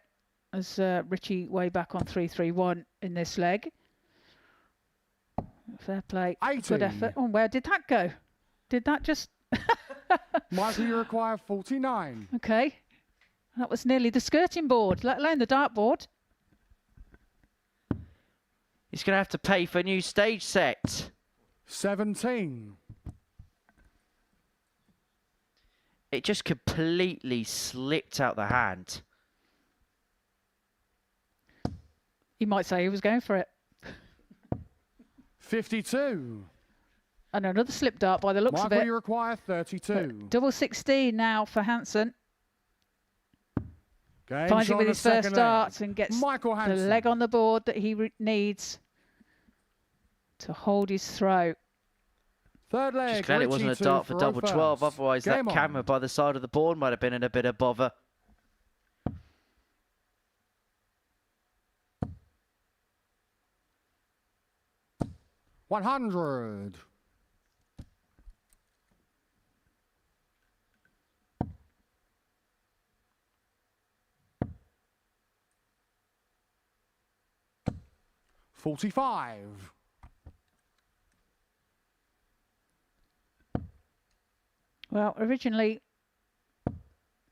as Richie way back on 3-3-1 in this leg. Fair play. 80. Good effort. Oh, where did that go? Did that just... Michael, you require 49. Okay. That was nearly the skirting board, let alone the dartboard. He's going to have to pay for a new stage set. 17. It just completely slipped out the hand. You might say he was going for it. 52. And another slip dart by the looks Michael, of it. you require 32. Double 16 now for Hansen. Game Finds it shot with on his the first second dart leg. and gets Michael the Hansen. leg on the board that he needs to hold his throw. Third leg. Just glad it wasn't a Richie dart to for double first. 12. Otherwise, Game that on. camera by the side of the board might have been in a bit of bother. $100. $45. Well, originally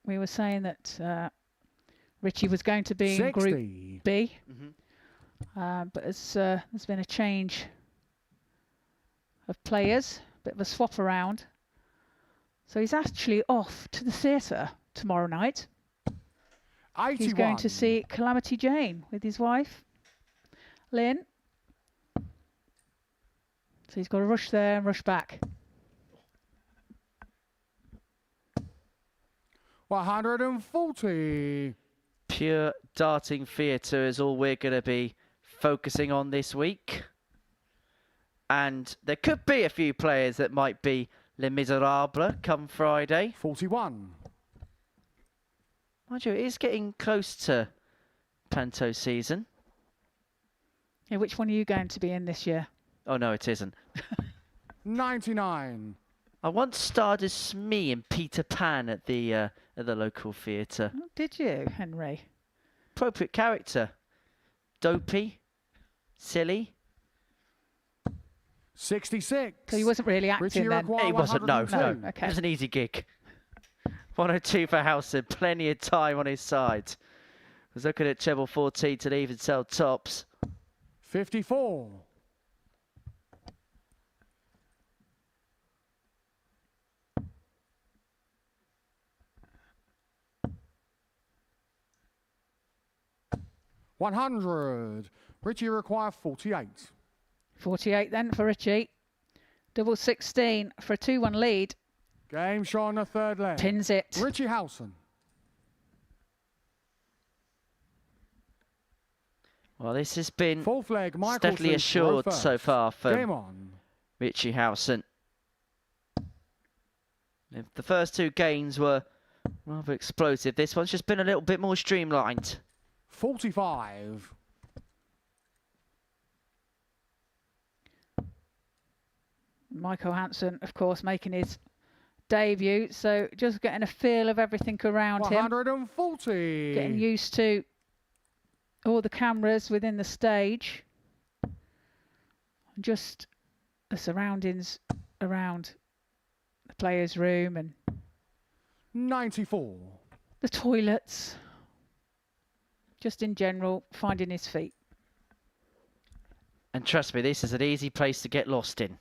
we were saying that Richie was going to be in 60. Group B, but there's been a change of players, a bit of a swap around. So he's actually off to the theatre tomorrow night. 81. He's going to see Calamity Jane with his wife, Lynn. So he's got to rush there and rush back. 140. Pure darting theatre is all we're going to be focusing on this week. And there could be a few players that might be Les Miserables come Friday. 41. Mind you, it is getting close to Panto season. Yeah, which one are you going to be in this year? Oh, no, it isn't. 99. I once starred as Smee in Peter Pan at the local theatre. Oh, did you, Henry? Appropriate character. Dopey. Silly. 66. So he wasn't really acting Richie then? require It wasn't, no. 102. Okay. It was an easy gig. 102 for Howson. Plenty of time on his side. Was looking at treble 14 to even sell tops. 54. $100. Richie require 48. 48 then for Richie. Double 16 for a 2-1 lead. Game shot on the third leg. Pins it. Richie Howson. Well, this has been Fourth leg, Michael steadily assured so far for Game on. Richie Howson. If the first two games were rather explosive, this one's just been a little bit more streamlined. 45. Michael Hansen, of course, making his debut. So just getting a feel of everything around him. 140. Getting used to all the cameras within the stage. Just the surroundings around the players' room and 94. the toilets. Just in general, finding his feet. And trust me, this is an easy place to get lost in.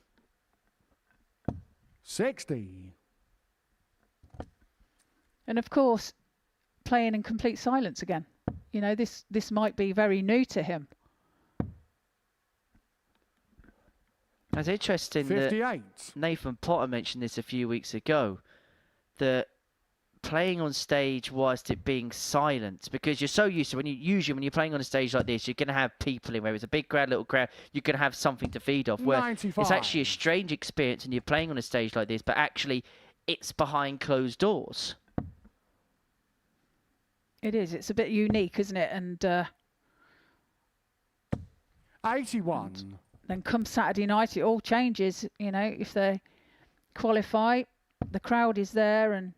60. And of course, playing in complete silence again. You know, this might be very new to him. It's interesting 58. that Nathan Potter mentioned this a few weeks ago, that playing on stage whilst it being silent, because you're so used to when you're playing on a stage like this, you're going to have people in, where it's a big crowd, little crowd, you're going to have something to feed off, where 95. it's actually a strange experience when you're playing on a stage like this, but actually it's behind closed doors. It is. It's a bit unique, isn't it? And 81. then come Saturday night, it all changes. You know, if they qualify, the crowd is there, and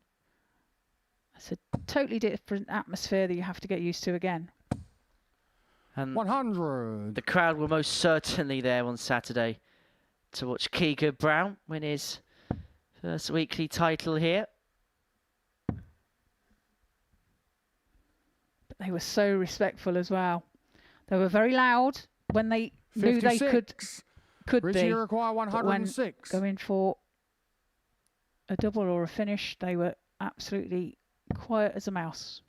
it's a totally different atmosphere that you have to get used to again. And 100. the crowd were most certainly there on Saturday to watch Keegan Brown win his first weekly title here. But they were so respectful as well. They were very loud when they 56. knew they could Richie be. require But when 106. going for a double or a finish, they were absolutely quiet as a mouse.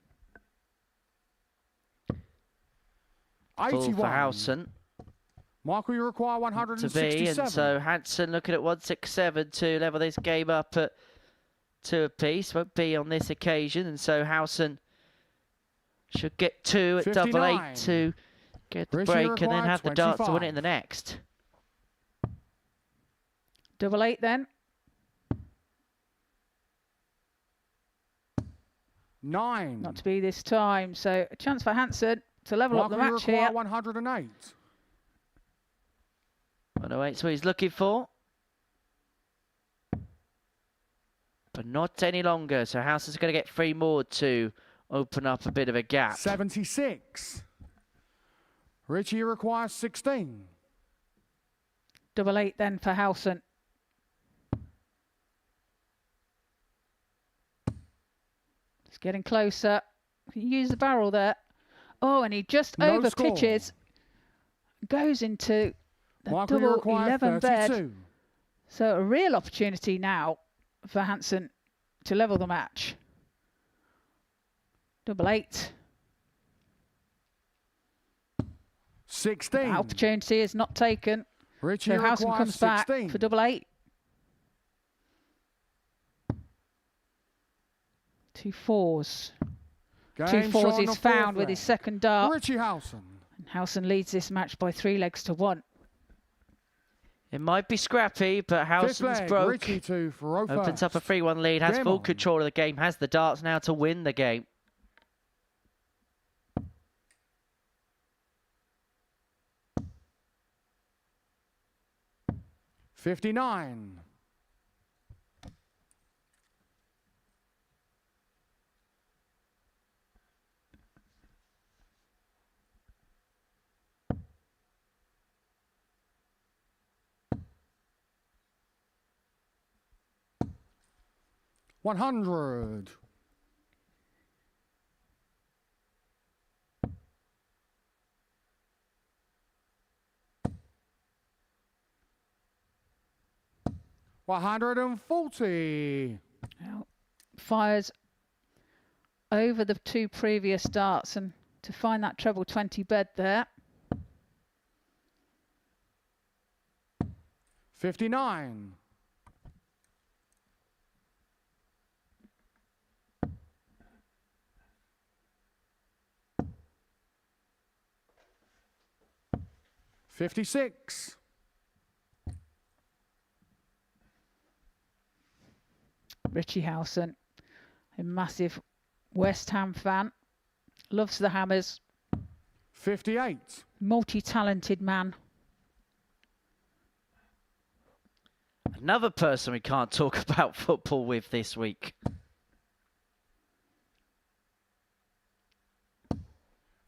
Full 81. for Howson Michael, you require to 167. be, and so Hansen looking at 167 to level this game up at 2 apiece. Won't be on this occasion, and so Howson should get 2 at 59. double 8 to get the Richie break, and then required have the darts to win it in 25. the next. Double 8 then. 9. Not to be this time. So a chance for Hansen to level up the Michael, you match require here. 108. 108's what he's looking for. But not any longer, so Howson's going to get 3 more to open up a bit of a gap. 76. Richie requires 16. Double 8 then for Howson. It's getting closer. Can you use the barrel there? Oh, and he just No over score. pitches. Goes into the Michael, you double require 11 bed. 32. So a real opportunity now for Hansen to level the match. Double 8. 16. The opportunity is not taken. Richie So Howson requires comes back 16. for double 8. 2 4s. Game 2 shot 4s on is the found fourth with his leg. second dart. Richie Howson. And Howson leads this match by 3 legs to 1. It might be scrappy, but Fifth Howson's leg, broke. Richie to Faro Opens up a first. 3-1 lead, has Game full on. control of the game, has the darts now to win the game. 59. $100. $140. Well, fires over the 2 previous darts, and to find that treble 20 bed there. 59. $56. Richie Howson, a massive West Ham fan, loves the Hammers. 58. Multi-talented man. Another person we can't talk about football with this week.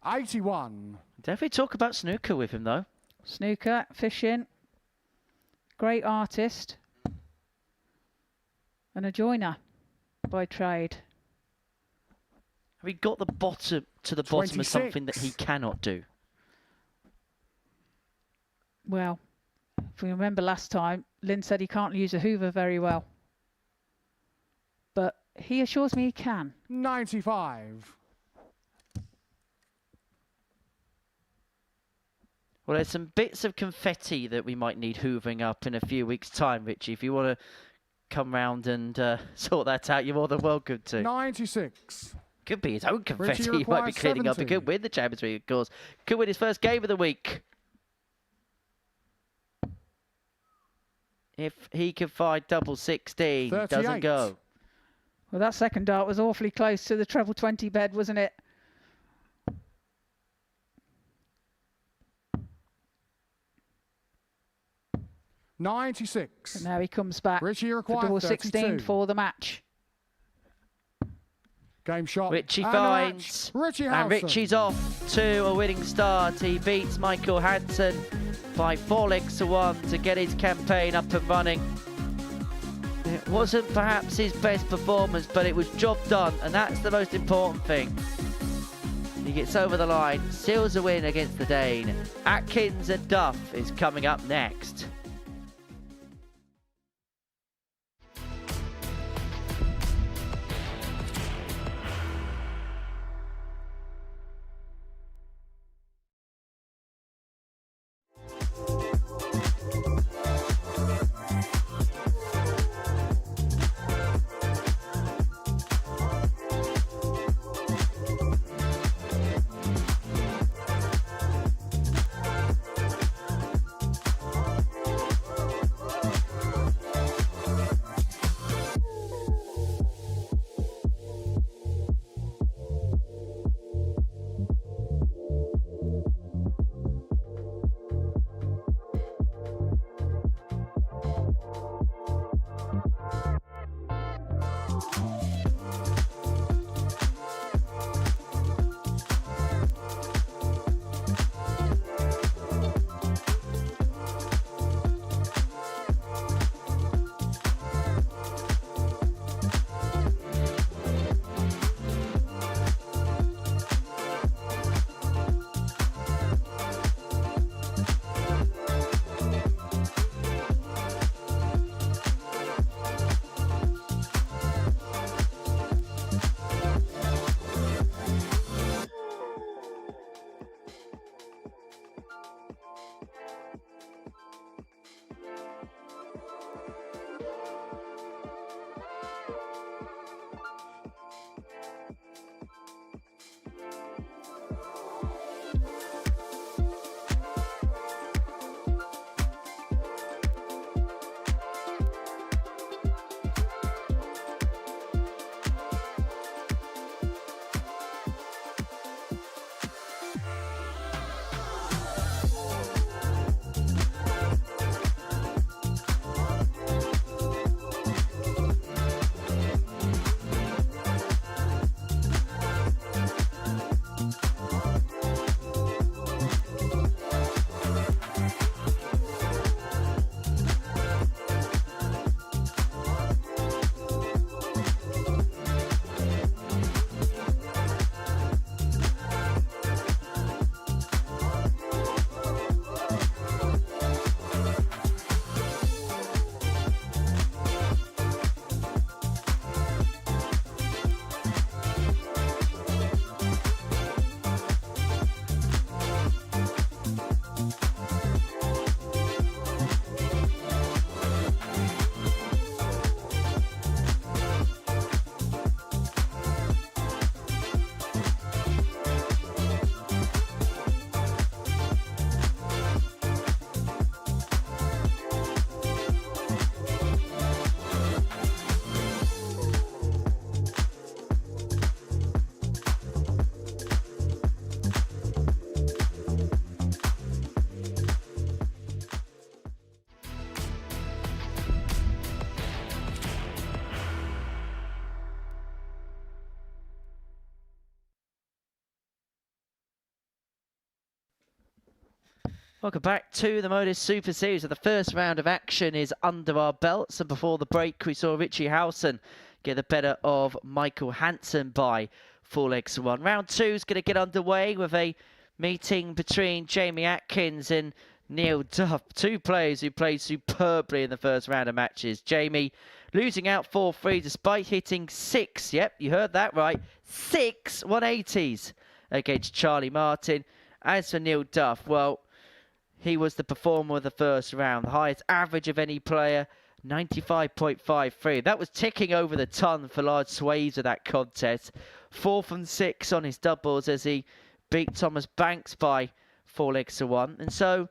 81. Definitely talk about snooker with him, though. Snooker, fishing, great artist, and a joiner by trade. Have we got the bottom to the bottom of 26. something that he cannot do? Well, if we remember last time, Lynn said he can't use a hoover very well. But he assures me he can. 95. Well, there's some bits of confetti that we might need hoovering up in a few weeks' time, Richie. If you want to come round and sort that out, you're more than welcome to. 96. Could be his own confetti Richie he might be requires cleaning up. He 70. could win the Champions League, of course. Could win his first game of the week. If he can find double 16, doesn't 38. go. Well, that second dart was awfully close to the treble 20 bed, wasn't it? $96. And now he comes back Richie for required double 32. 16 for the match. Game shot. Richie and finds, a match. Richie and Howson. Richie's off to a winning start. He beats Michael Hansen by 4 legs to 1 to get his campaign up and running. It wasn't perhaps his best performance, but it was job done, and that's the most important thing. He gets over the line, seals a win against the Dane. Atkins and Duff is coming up next. Welcome back to the Modus Super Series. So the first round of action is under our belts, and before the break we saw Richie Howson get the better of Michael Hansen by 4 legs to 1. Round 2 is going to get underway with a meeting between Jamie Atkins and Neil Duff, two players who played superbly in the first round of matches. Jamie losing out 4-3 despite hitting 6, yep, you heard that right, 6 180s against Charlie Martin. As for Neil Duff, well, he was the performer of the first round, the highest average of any player, 95.53. That was ticking over the ton for large swathes of that contest. 4 from 6 on his doubles as he beat Thomas Banks by 4 legs to 1. And so,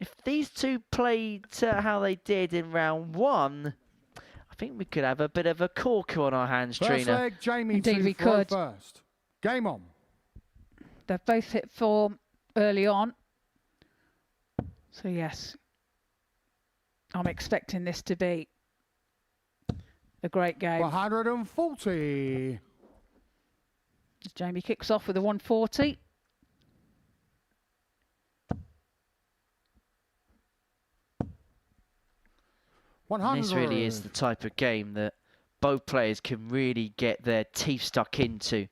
if these two played how they did in round 1, I think we could have a bit of a corker on our hands, First Trina. leg, Jamie Indeed, we to throw could. first. Game on. They've both hit form early on. So yes, I'm expecting this to be a great game. 140. As Jamie kicks off with a 140. And this really is the type of game that both players can really get their teeth stuck into.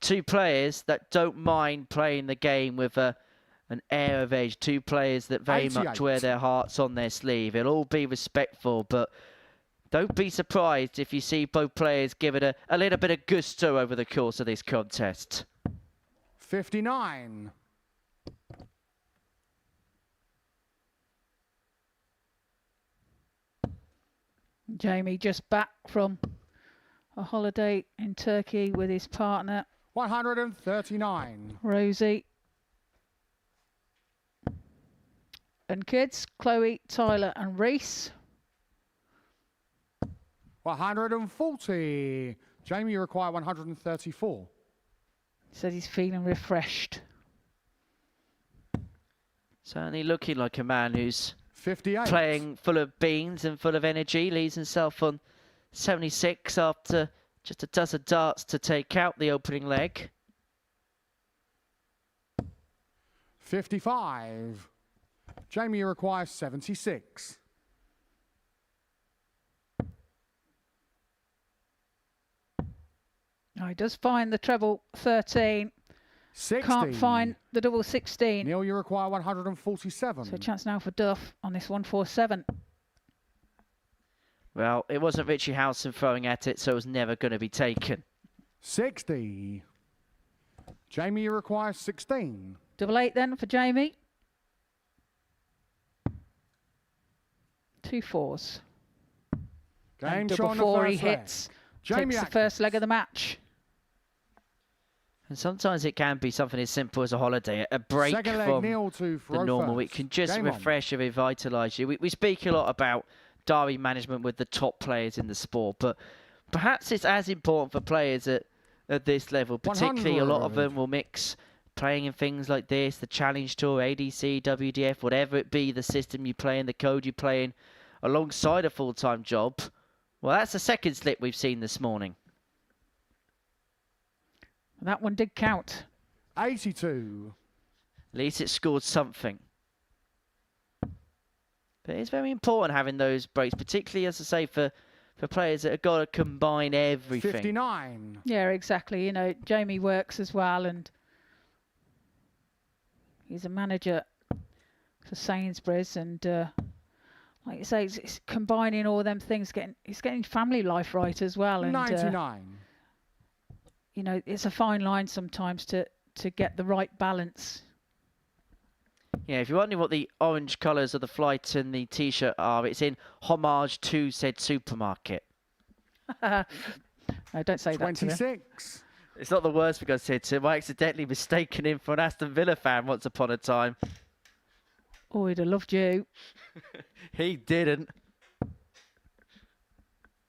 Two players that don't mind playing the game with an air of edge. Two players that very much wear their hearts on their sleeve. It'll all be respectful, but don't be surprised if you see both players give it a little bit of gusto over the course of this contest. 59. Jamie just back from a holiday in Turkey with his partner 139. Rosie and kids Chloe, Tyler and Reese. 140. Jamie, you require 134. Said he's feeling refreshed. Certainly looking like a man who's 58. playing full of beans and full of energy. Leaves himself on 76 after just a dozen darts to take out the opening leg. 55. Jamie, you require 76. Oh, he does find the treble 13. 60. Can't find the double 16. Neil, you require 147. So a chance now for Duff on this 147. Well, it wasn't Richie Howson throwing at it, so it was never going to be taken. 60. Jamie, you require 16. Double 8 then for Jamie. 2 4s. Game And show double on the 4 he first leg. hits. Jamie Takes the Atkins. first leg of the match. And sometimes it can be something as simple as a holiday, a break Second leg, from Neil to the normal. first. It can just Game on. refresh and revitalise you. We speak a lot about diary management with the top players in the sport, but perhaps it's as important for players at this level. Particularly, a lot of 100. them will mix playing in things like this, the Challenge Tour, ADC, WDF, whatever it be, the system you play in, the code you play in, alongside a full-time job. Well, that's the second slip we've seen this morning. That one did count. 82. At least it scored something. But it's very important having those breaks, particularly, as I say, for players that have got to combine everything. 59. Yeah, exactly. You know, Jamie works as well, and he's a manager for Sainsbury's, and like you say, it's combining all them things. He's getting family life right as well. And 99. you know, it's a fine line sometimes to get the right balance. Yeah, if you're wondering what the orange colours of the flight and the T-shirt are, it's in homage to said supermarket. No, don't say that to him. 26. It's not the worst thing I said to him. I accidentally mistaken him for an Aston Villa fan once upon a time. Oh, he'd have loved you. He didn't.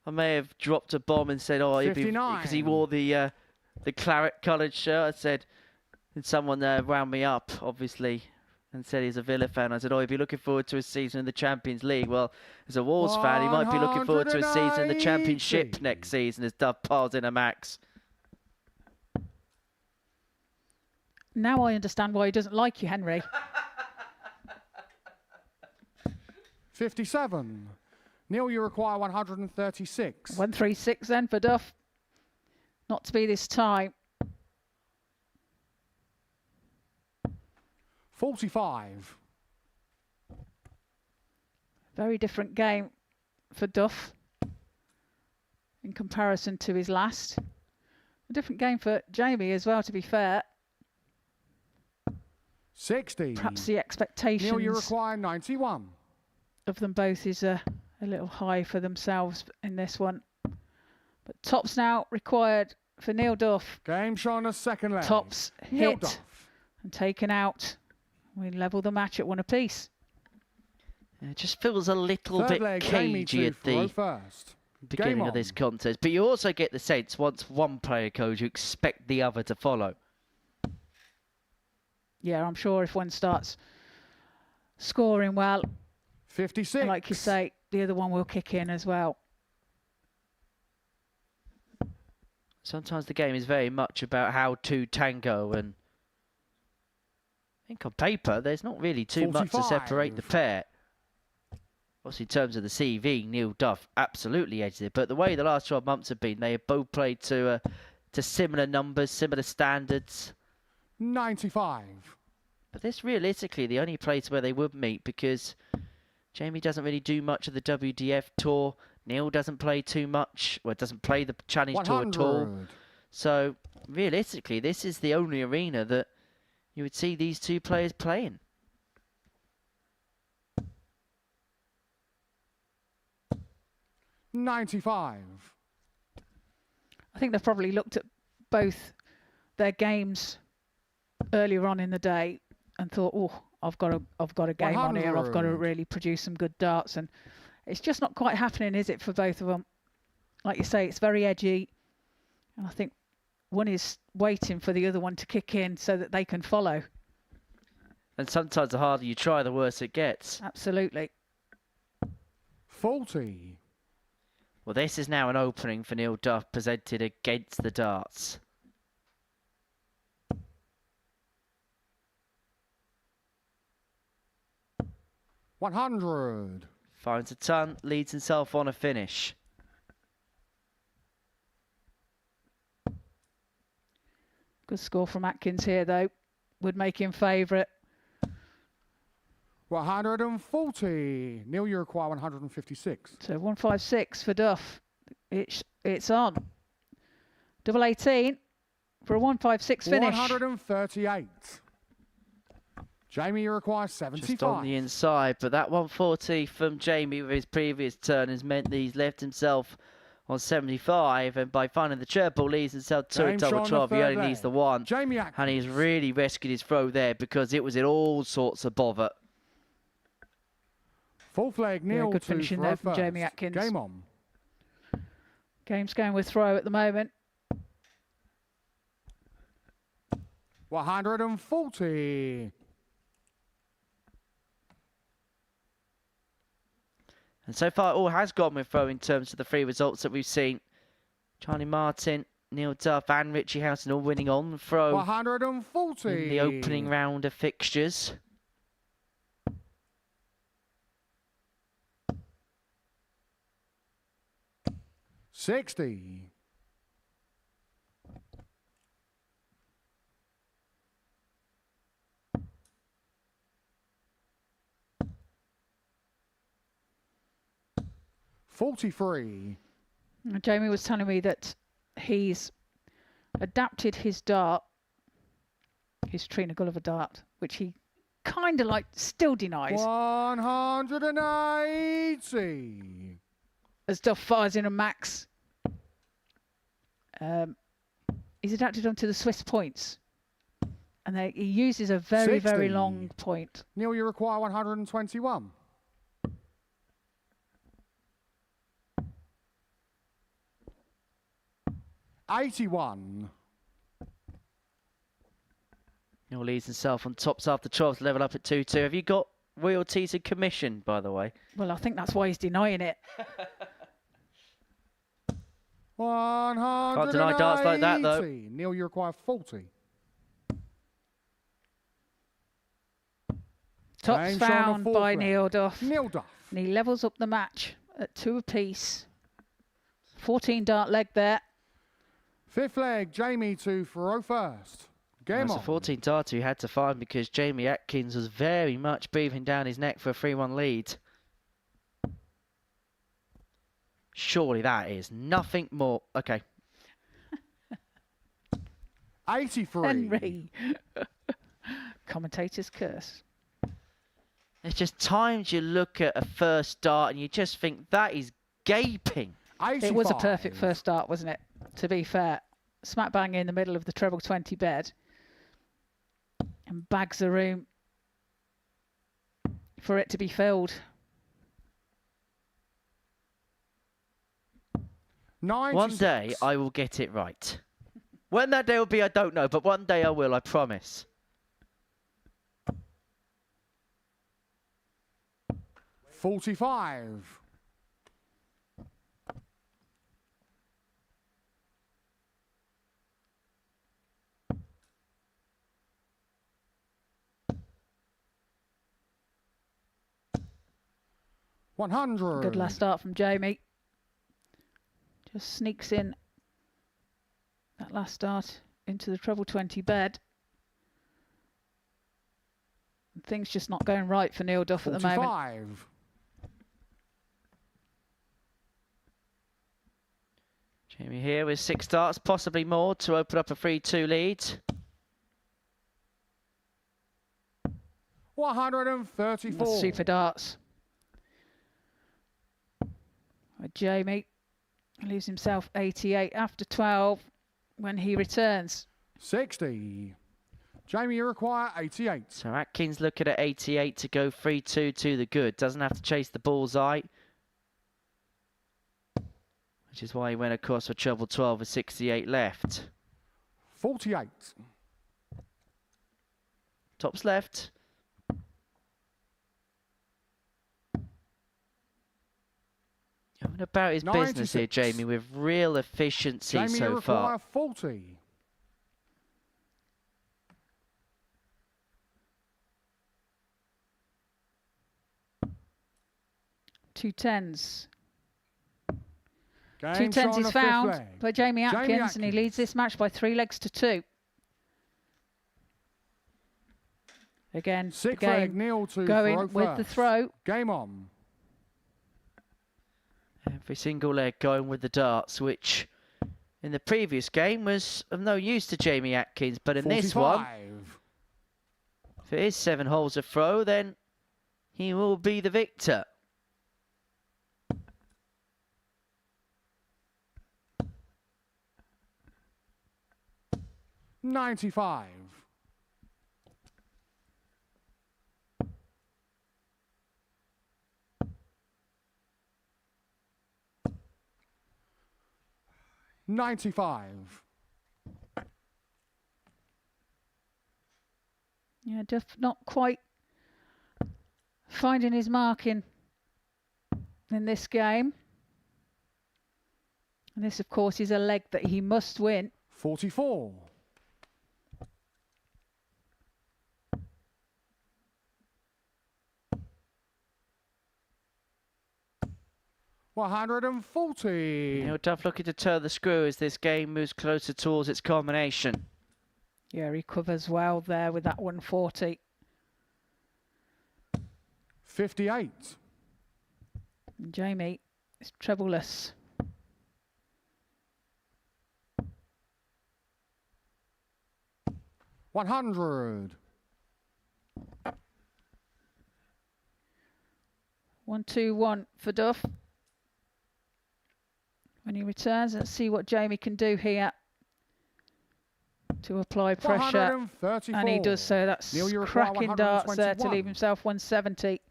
I may have dropped a bomb and said, "Oh, because he wore the claret-coloured shirt." I said, and someone wound me up, obviously, and said he's a Villa fan. I said, "Oh, he'd be looking forward to a season in the Champions League." Well, as a Wolves fan, he might be looking forward to a season in the Championship next season as Duff piles in a max. Now I understand why he doesn't like you, Henry. 57. Neil, you require 136. 136 then for Duff. Not to be this time. 45. Very different game for Duff in comparison to his last. A different game for Jamie as well, to be fair. 60. Perhaps the expectations Neil, you require 91. of them both is a little high for themselves in this one. But tops now required for Neil Duff. Game shot on the second leg. Tops Neil hit Duff. and taken out. We level the match at 1 apiece. It just feels a little Third bit leg, Jamie cagey at the first. beginning of this contest. But you also get the sense once one player goes, you expect the other to follow. Yeah, I'm sure if one starts scoring well, 56. like you say, the other one will kick in as well. Sometimes the game is very much about how to tango, and I think on paper there's not really too much to separate the pair. Obviously, in terms of the CV, Neil Duff absolutely edged it, but the way the last 12 months have been, they have both played to similar numbers, similar standards. 95. But this realistically the only place where they would meet, because Jamie doesn't really do much of the WDF tour. Neil doesn't play too much, or doesn't play the Challenge 100. Tour at all. So realistically, this is the only arena that you would see these two players playing. $95. I think they've probably looked at both their games earlier on in the day and thought, oh, I've got a game on here. I've got to really produce some good darts, and it's just not quite happening, is it, for both of them? Like you say, it's very edgy, and I think one is waiting for the other one to kick in so that they can follow. And sometimes the harder you try, the worse it gets. Absolutely. 40. Well, this is now an opening for Neil Duff presented against the darts. $100. Finds a ton, leads himself on a finish. Good score from Atkins here, though. Would make him favourite. 140. Neil, you require 156. So 156 for Duff. It's on. Double 18 for a 156 finish. 138. Jamie, you require 75. Just on the inside, but that 140 from Jamie with his previous turn has meant that he's left himself on 75, and by finding the triple, leaves himself two at double 12. He only needs the one. Jamie Atkins. And he's really rescued his throw there because it was in all sorts of bother. Fourth leg, Neil. Yeah, good finishing there from Jamie Atkins. Game on. Game's going with throw at the moment. 140. And so far, it all has gone with throw in terms of the three results that we've seen. Charlie Martin, Neil Duff and Richie Howson all winning on throw 140. in the opening round of fixtures. $60. $43. Jamie was telling me that he's adapted his dart, his Trina Gulliver dart, which he kind of like still denies. 180. As Duff fires in a max. He's adapted onto the Swiss points. And he uses a very, 60. very long point. Neil, you require 121. $81. Neil leaves himself on tops after 12 to level up at 2-2. Have you got royalties and commission, by the way? Well, I think that's why he's denying it. 180. Can't deny darts like that, though. Neil, you require 40. Tops James on the found fourth by leg. Neil Duff. Neil Duff. And he levels up the match at 2 apiece. 14 dart leg there. 5th leg, Jamie to throw first. Game That's on. a 14 dart he had to find because Jamie Atkins was very much breathing down his neck for a 3-1 lead. Surely that is nothing more. Okay. 83. Henry. Commentator's curse. There's just times you look at a first dart and you just think that is gaping. 85. It was a perfect first dart, wasn't it? To be fair. Smack bang in the middle of the treble 20 bed. And bags the room for it to be filled. 96. One day I will get it right. When that day will be, I don't know, but one day I will, I promise. $45. $100. Good last start from Jamie. Just sneaks in that last start into the treble 20 bed. And things just not going right for Neil Duff at the moment. 45. Jamie here with 6 darts, possibly more, to open up a 3-2 lead. 134. Super darts. Jamie leaves himself 88 after 12 when he returns. 60. Jamie, you require 88. So Atkins looking at 88 to go 3-2 to the good. Doesn't have to chase the bullseye. Which is why he went across for treble 12 with 68 left. 48. Tops left. Going about his business here, 96. Jamie, with real efficiency Jamie, you so require far. 40. Two tens. Game 2 tens shot on is the found 5th leg. by Jamie Atkins, and he Atkins. leads this match by 3 legs to 2. Again, the 6th leg, game Neil to going throw with the first. throw. Game on. Every single leg going with the darts, which in the previous game was of no use to Jamie Atkins. But in 45. this one, if it is 7 holes of throw, then he will be the victor. $95. $95. Yeah, Duff not quite finding his mark in this game. And this, of course, is a leg that he must win. 44. $140. Neil Duff looking to turn the screw as this game moves closer towards its culmination. Yeah, he covers well there with that 140. 58. And Jamie is trebleless. $100. 1-2-1 for Duff. When he returns, let's see what Jamie can do here to apply pressure. 134. And he does so. That's Neil, you require cracking darts there to 121. leave himself 170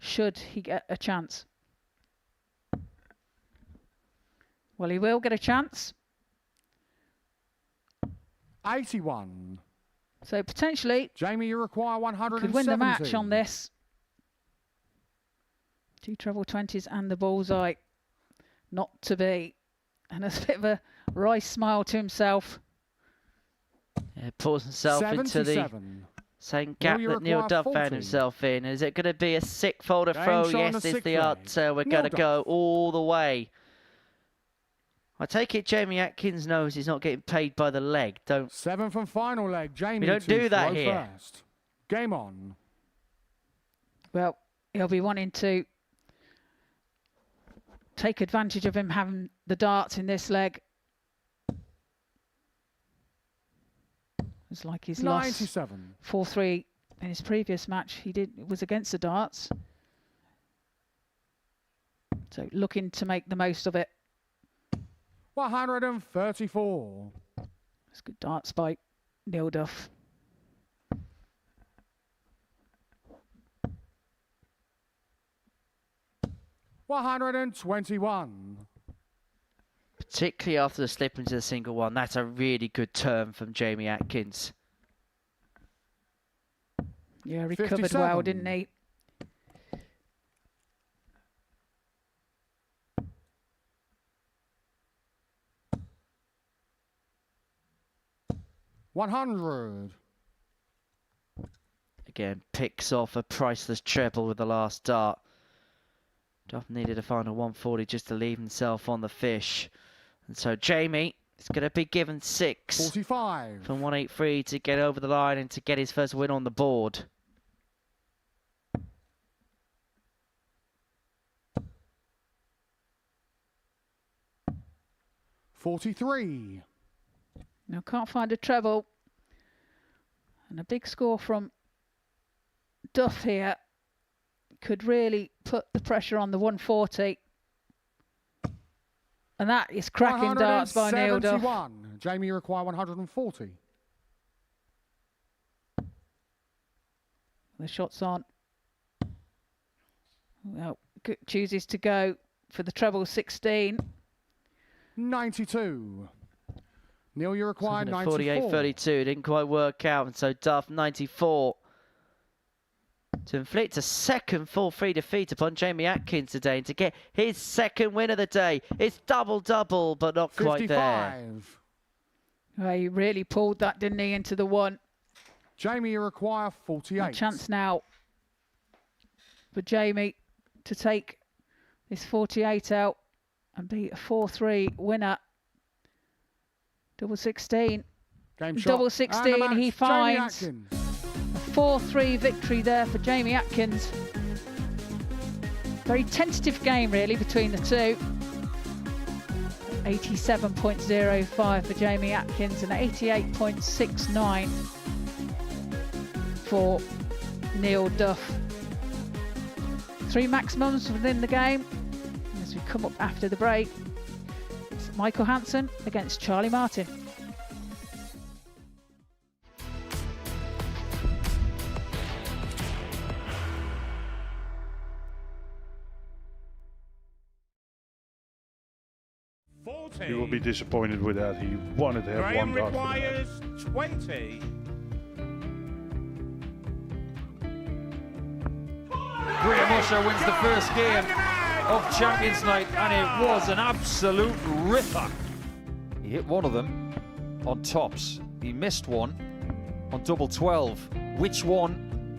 should he get a chance. Well, he will get a chance. 81. So potentially Jamie, you require 170. could win the match on this. 2 treble 20s and the bullseye. Not to be. And a bit of a wry smile to himself. Yeah, pours himself into the 77. Same gap you that Neil require Duff 40. found himself in. Is it going to be a sick folder Game throw? shot on Yes, the is sixth the leg. answer. We're Neil going to Duff. go all the way. I take it Jamie Atkins knows he's not getting paid by the leg. Don't. 7th and final leg. Jamie We don't 2 do that throw here. first. Game on. Well, he'll be wanting to take advantage of him having the darts in this leg. It's like he's lost 97. 4-3 in his previous match. It was against the darts. So looking to make the most of it. 134. It's good darts by Neil Duff. $121. Particularly after the slip into the single one. That's a really good turn from Jamie Atkins. Yeah, recovered well, 57. didn't he? $100. Again, picks off a priceless treble with the last dart. Duff needed a final 140 just to leave himself on the fish. And so Jamie is going to be given 6 45. from 183 to get over the line and to get his first win on the board. $43. Now can't find a treble. And a big score from Duff here could really put the pressure on the 140. And that is cracking darts by Neil Duff. 171. Jamie, you require 140. The shot's on. Well, chooses to go for the treble 16. 92. Neil, you require 94. 48-32, didn't quite work out, and so Duff 94 to inflict a second 4-3 defeat upon Jamie Atkins today and to get his second win of the day. It's double-double, but not quite there. 55. Well, he really pulled that, didn't he, into the one. Jamie, you require 48. A chance now for Jamie to take this 48 out and be a 4-3 winner. Double 16. Game shot. Double And the 16, match, he Jamie finds Atkins. a 4-3 victory there for Jamie Atkins. Very tentative game, really, between the two. 87.05 for Jamie Atkins and 88.69 for Neil Duff. 3 maximums within the game. As we come up after the break, it's Michael Hansen against Charlie Martin. He will be disappointed with that. He wanted to have Graham one dart. requires 20. Graham Usher wins the first game of Champions Night, and it was an absolute ripper. He hit one of them on tops. He missed one on double 12. Which one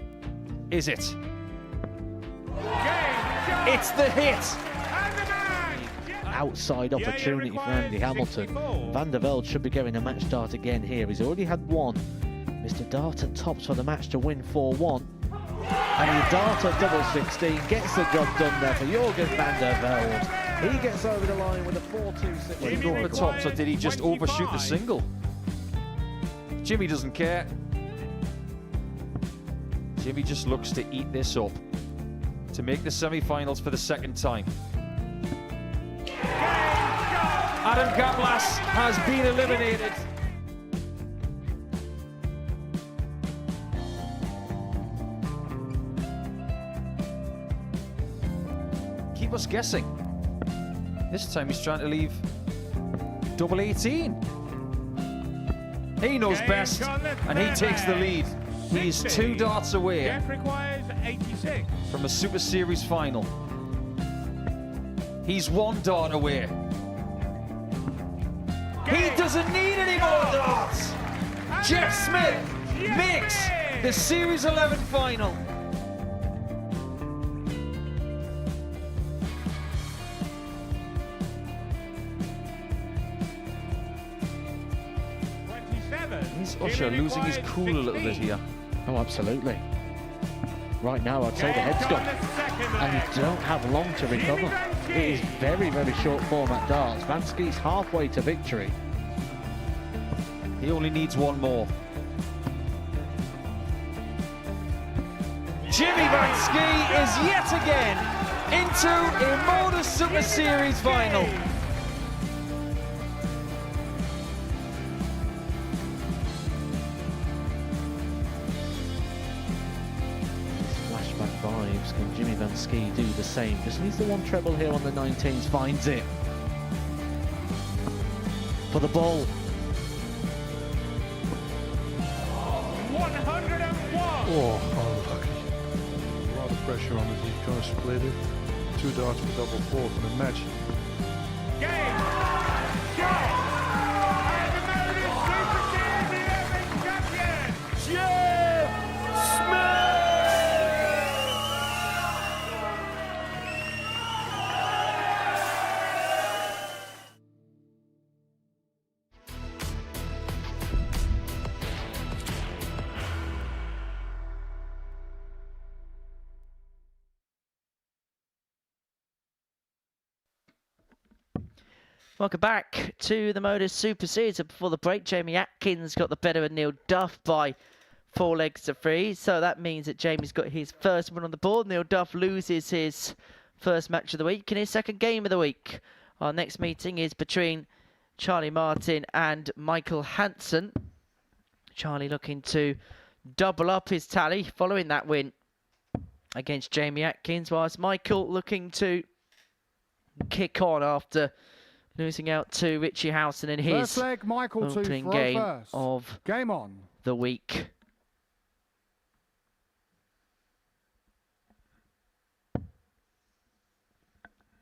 is it? It's the hit. Outside opportunity for Andy Hamilton. Van der Velde should be getting a match start again here. He's already had one. Mr. Dart at tops for the match to win 4-1. And he dart at double 16, gets the job done there for Jurgen van der Velde. He gets over the line with a 4-2-6. Did he go for tops, or did he just overshoot the single? Jimmy doesn't care. Jimmy just looks to eat this up to make the semi-finals for the second time. Adam Gablas has been eliminated. Keep us guessing. This time he's trying to leave double 18. He knows best, and he takes the lead. He's 2 darts away Jeff requires 86. from a Super Series final. He's 1 dart away. He doesn't need any more darts. Jeff Smith makes The Series 11 final. Is Usher losing his cool a little bit here? Oh, absolutely. Right now, I'd say the head's gone, and you don't have long to recover. It is very, very short form at darts. Van Skee's halfway to victory. He only needs one more. Jimmy Van Ski is yet again into a Modus Super Series final. Flashback vibes. Can Jimmy Van Ski do the same? Just needs the one treble here on the 19s. Finds it. For the ball. 101. Oh, unlucky. A lot of pressure on it. He's going to split it. 2 darts for double four for the match. Game. Shot. And the Modus Super Series 11 champion, Jeff Smith. Welcome back to the Modus Super Series. Before the break, Jamie Atkins got the better of Neil Duff by 4 legs to 3. So that means that Jamie's got his first win on the board. Neil Duff loses his first match of the week and his second game of the week. Our next meeting is between Charlie Martin and Michael Hansen. Charlie looking to double up his tally following that win against Jamie Atkins, whilst Michael looking to kick on after losing out to Richie Howson in his First leg, Michael opening to game first. of Game on. the week.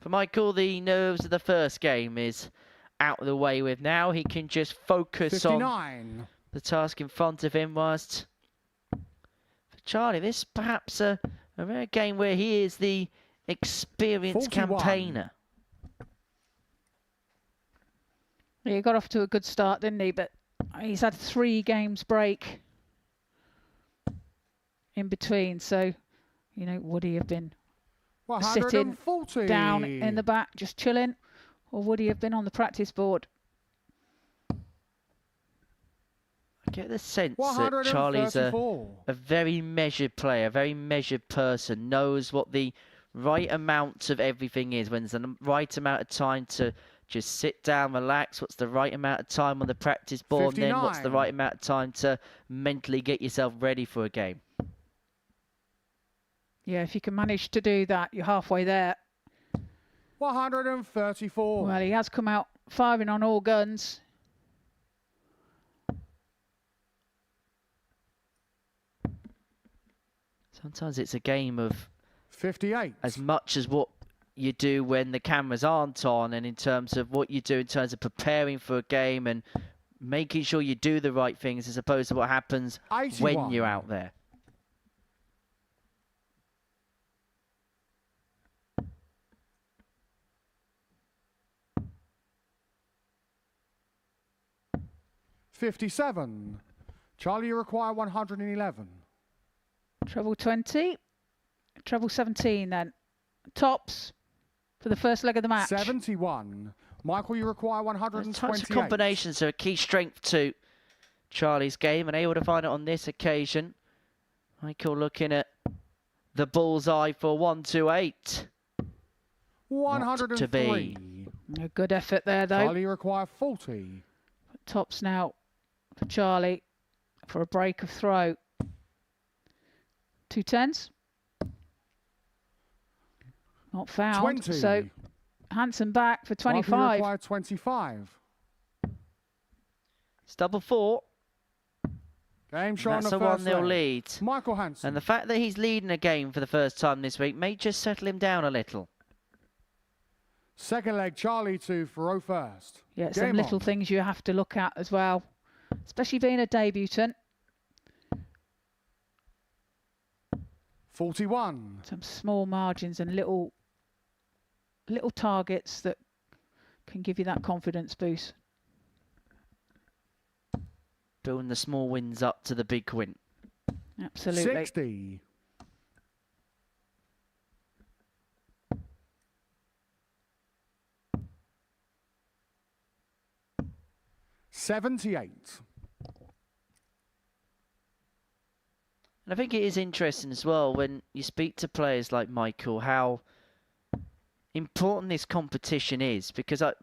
For Michael, the nerves of the first game is out of the way with now. He can just focus 59. on the task in front of him, whilst for Charlie, this perhaps a rare game where he is the experienced 41. campaigner. He got off to a good start, didn't he? But he's had 3 games break in between. So, you know, would he have been sitting 140. down in the back, just chilling? Or would he have been on the practice board? I get the sense that Charlie's a very measured player, a very measured person, knows what the right amount of everything is, when's the right amount of time to just sit down, relax, what's the right amount of time on the practice board, 59. and then what's the right amount of time to mentally get yourself ready for a game. Yeah, if you can manage to do that, you're halfway there. 134. Well, he has come out firing on all guns. Sometimes it's a game of 58. as much as what you do when the cameras aren't on, and in terms of what you do in terms of preparing for a game and making sure you do the right things as opposed to what happens 81. when you're out there. $57. Charlie, you require 111. Treble 20. Treble 17 then. Tops for the first leg of the match. 71. Michael, you require Those 128. types of combinations are a key strength to Charlie's game, and able to find it on this occasion. Michael looking at the bullseye for 128. 103. To be. A good effort there, though. Charlie, you require 40. Tops now for Charlie for a break of throw. 2 10s. Not found. 20. So Hansen back for Michael, you 25. require 25. It's double 4. Game shot on That's the a first 1-0 leg. lead. Michael Hansen. And the fact that he's leading a game for the first time this week may just settle him down a little. Second leg, Charlie to Faro first. Yeah, Game some little on. things you have to look at as well, especially being a debutant. 41. Some small margins and little targets that can give you that confidence boost. Building the small wins up to the big win. Absolutely. 60. 78. And I think it is interesting as well when you speak to players like Michael, how important this competition is. Because I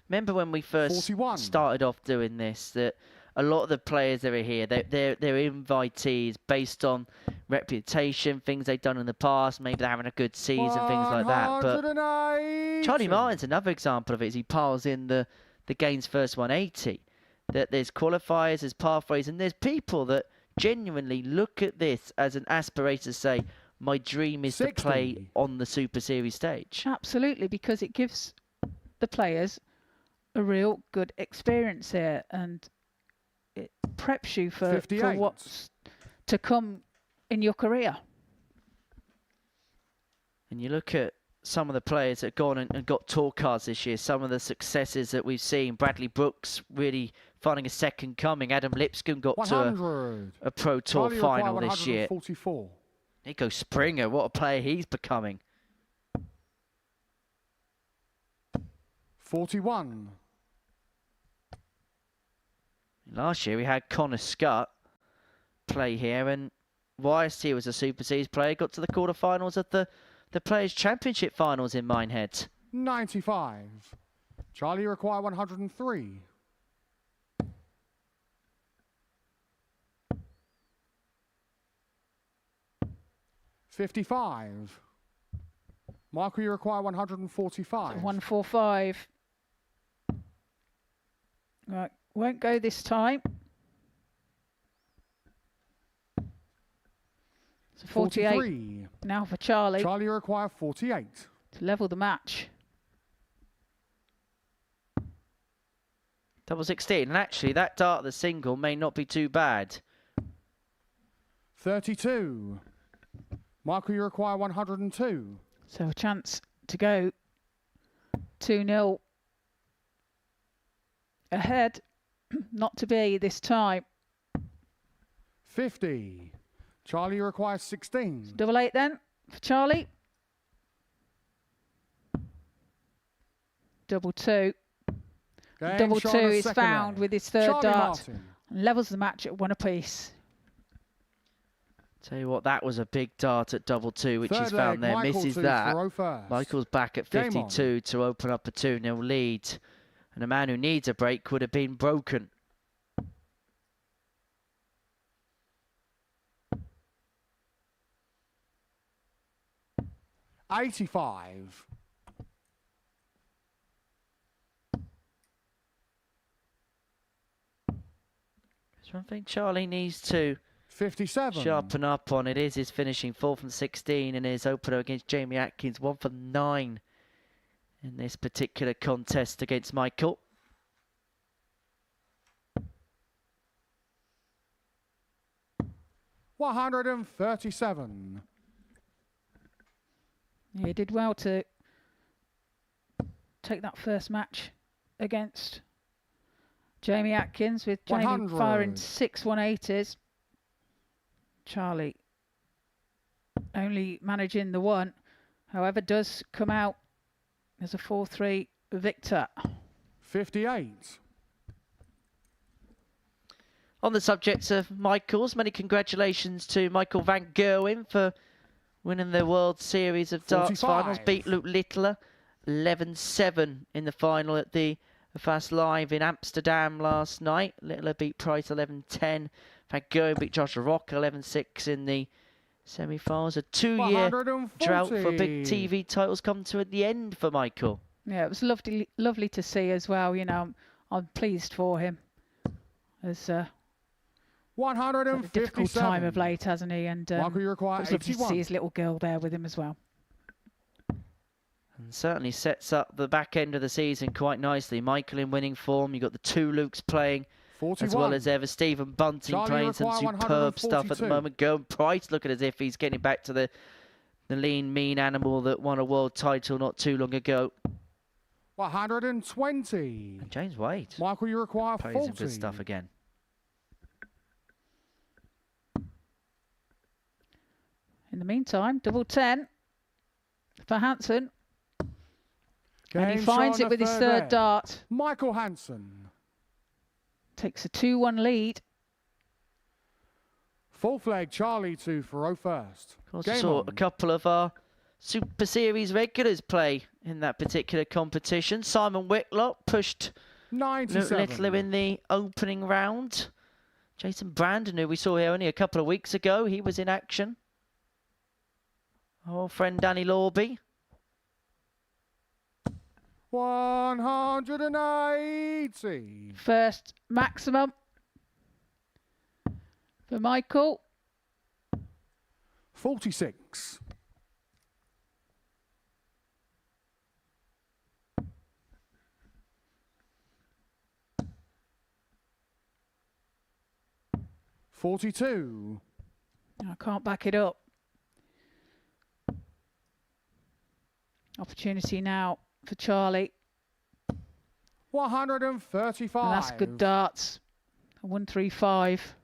remember when we first 41. started off doing this, that a lot of the players that are here, they're invitees based on reputation, things they've done in the past, maybe they're having a good season, things like that. But 180. Charlie Martin's another example of it, as he piles in the game's first 180. That there's qualifiers, there's pathways, and there's people that genuinely look at this as an aspiration to say, my dream is 60. to play on the Super Series stage. Absolutely, because it gives the players a real good experience here, and it preps you for 58. what's to come in your career. And you look at some of the players that have gone and got tour cards this year, some of the successes that we've seen. Bradley Brooks really finding a second coming. Adam Lipscomb got 100. to a Pro Tour Charlie final require this year. 144. Nico Springer, what a player he's becoming. 41. Last year we had Connor Scott play here, and whilst he was a Super Series player, got to the quarterfinals of the Players' Championship finals in Minehead. 95. Charlie require 103. 55. Michael, you require 145. 145. Right, won't go this time. So 48 43. now for Charlie Charlie require 48. to level the match. Double 16, and actually that dart, the single, may not be too bad. 32. Michael, you require 102. So a chance to go 2-0 ahead. Not to be this time. 50. Charlie requires 16. Double 8 then for Charlie. Double 2. Game Double shot 2 on the is second found leg. with his third Charlie dart. Martin. And levels the match at 1 apiece. Tell you what, that was a big dart at double 2, which Third he's found leg, there. Michael Misses to that. throw first. Michael's back at Game 52 to open up a 2-0 lead. And a man who needs a break would have been broken. $85. There's one thing Charlie needs to 57. sharpen up on. It is his finishing 4 from 16 and his opener against Jamie Atkins, 1 for 9 in this particular contest against Michael. $137. Yeah, he did well to take that first match against Jamie Atkins, with Jamie 100. firing 6 180s. Charlie only managing the 1, however, does come out as a 4-3 victor. 58. On the subject of Michaels, many congratulations to Michael van Gerwen for winning the World Series of Darts 45. finals. Beat Luke Littler 11-7 in the final at the Fast Live in Amsterdam last night. Littler beat Price 11-10. Van Gerwen beat Joshua Rock 11-6 in the semi-finals. A 2-year 140. drought for big TV titles come to at the end for Michael. Yeah, it was lovely to see as well. You know, I'm pleased for him. As had a 157. difficult time of late, hasn't he? And Michael, you require it was lovely to 81. see his little girl there with him as well. And certainly sets up the back end of the season quite nicely. Michael in winning form. You've got the 2 Lukes playing as well as ever. Stephen Bunting Charlie playing some require superb stuff at the 142. moment. Gordon Price looking as if he's getting back to the lean, mean animal that won a world title not too long ago. 120. And James Wade Michael, you require plays 40. some good stuff again. In the meantime, double 10 for Hansen. And he Game finds shot it on with the his third third red. dart. Michael Hansen. Takes a 2-1 lead. Full flag Charlie to Faro first. Also Game saw on. a couple of our Super Series regulars play in that particular competition. Simon Whitlock pushed 97. Littler in the opening round. Jason Brandon, who we saw here only a couple of weeks ago, he was in action. Our old friend Danny Lorby. 180. First maximum for Michael. 46. $42. I can't back it up. Opportunity now for Charlie. 135. And that's good darts. 135.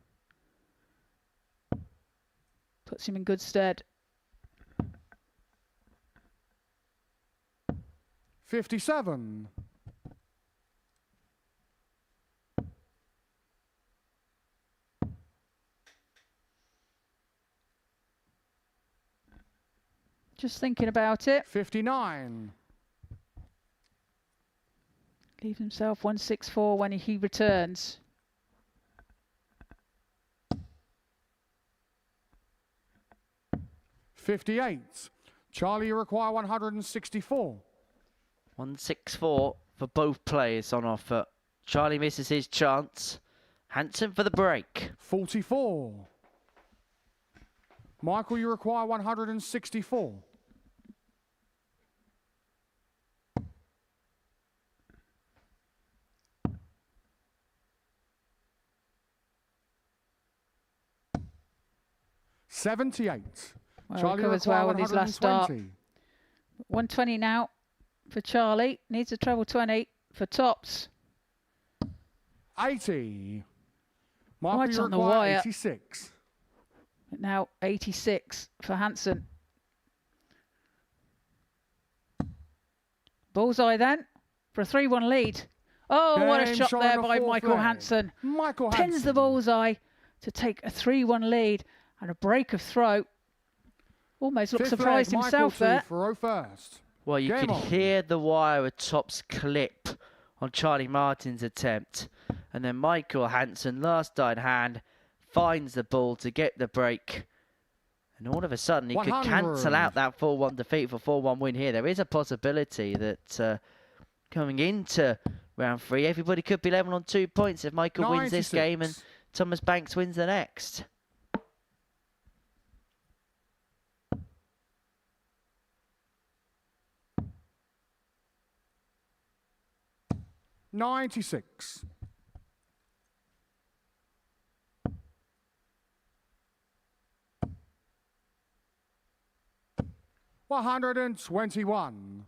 Puts him in good stead. 57. Just thinking about it. 59. Leaves himself 164 when he returns. $58. Charlie, you require 164. 164 for both players on offer. Charlie misses his chance. Hansen for the break. 44. Michael, you require 164. $78. Well, Charlie recovers require well with his last start. 120. 120 now for Charlie. Needs a treble 20 for tops. 80. Michael, Right you on the require wire. 86. Now 86 for Hansen. Bullseye then for a 3-1 lead. Oh, what a Game shot shot there on the by fourth Michael leg. Hansen. Michael Pins Hansen. the bullseye to take a 3-1 lead and a break of throw. Almost looked Fifth surprised leg, himself Michael there. to Faro first. Well, you Game could on. hear the wire at Top's clip on Charlie Martin's attempt. And then Michael Hansen, last dart in hand, finds the ball to get the break. And all of a sudden, he could 100. cancel out that 4-1 defeat for 4-1 win here. There is a possibility that coming into round 3, everybody could be level on 2 points if Michael wins this 96. game and Thomas Banks wins the next. $96. $121.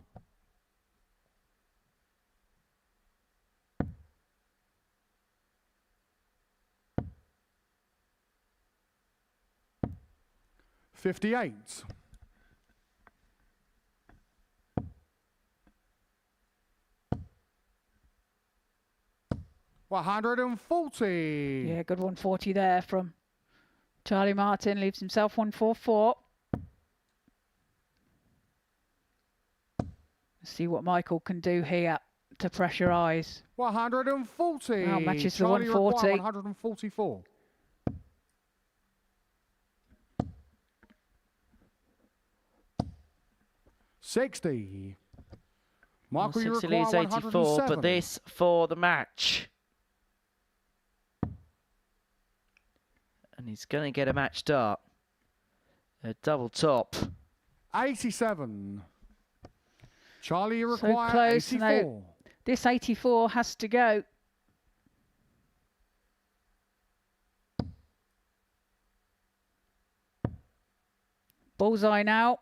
$58. $140. Yeah, good 140 there from Charlie Martin. Leaves himself 144. Let's see what Michael can do here to pressurise. 140. Well, matches the Charlie require 140. 144. $60. Michael, you 60 require leads 84, 107. but this for the match. And he's going to get a match start. A double top. 87. Charlie, you So require close. 84. Now, this 84 has to go. Bullseye now.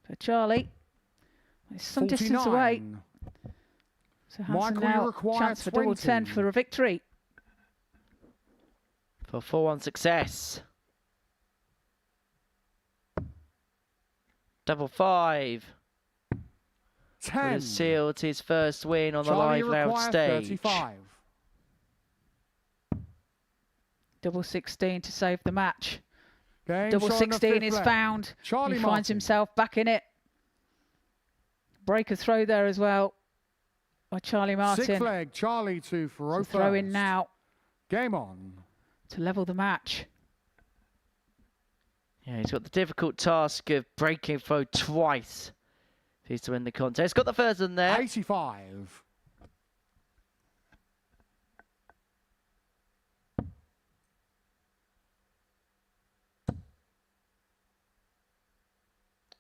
For Charlie. It's some distance away. So Hansen now chance for double 10 for a victory. For 4-1 success. Double 5. 10. Has sealed his first win on the live loud stage. 35. Double 16 to save the match. Game Double shot on the 16 fifth is leg. found. Charlie He Martin. finds himself back in it. Breaker throw there as well by Charlie Martin. Sixth leg, Charlie to Faro Throw in first. now Game on. to level the match. Yeah, he's got the difficult task of breaking throw twice if he's to win the contest. Got the first one there. 85.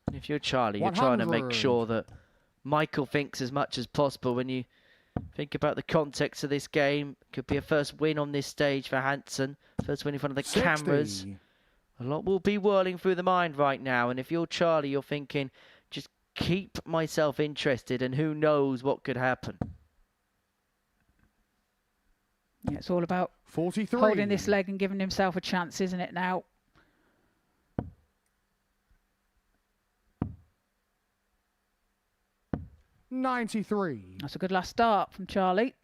And if you're Charlie, you're trying to make 100. sure that Michael thinks as much as possible when you think about the context of this game. Could be a first win on this stage for Hansen. First win in front of the 60. cameras. A lot will be whirling through the mind right now. And if you're Charlie, you're thinking, just keep myself interested and who knows what could happen. Yeah, it's all about 43. holding this leg and giving himself a chance, isn't it now? $93. That's a good last start from Charlie.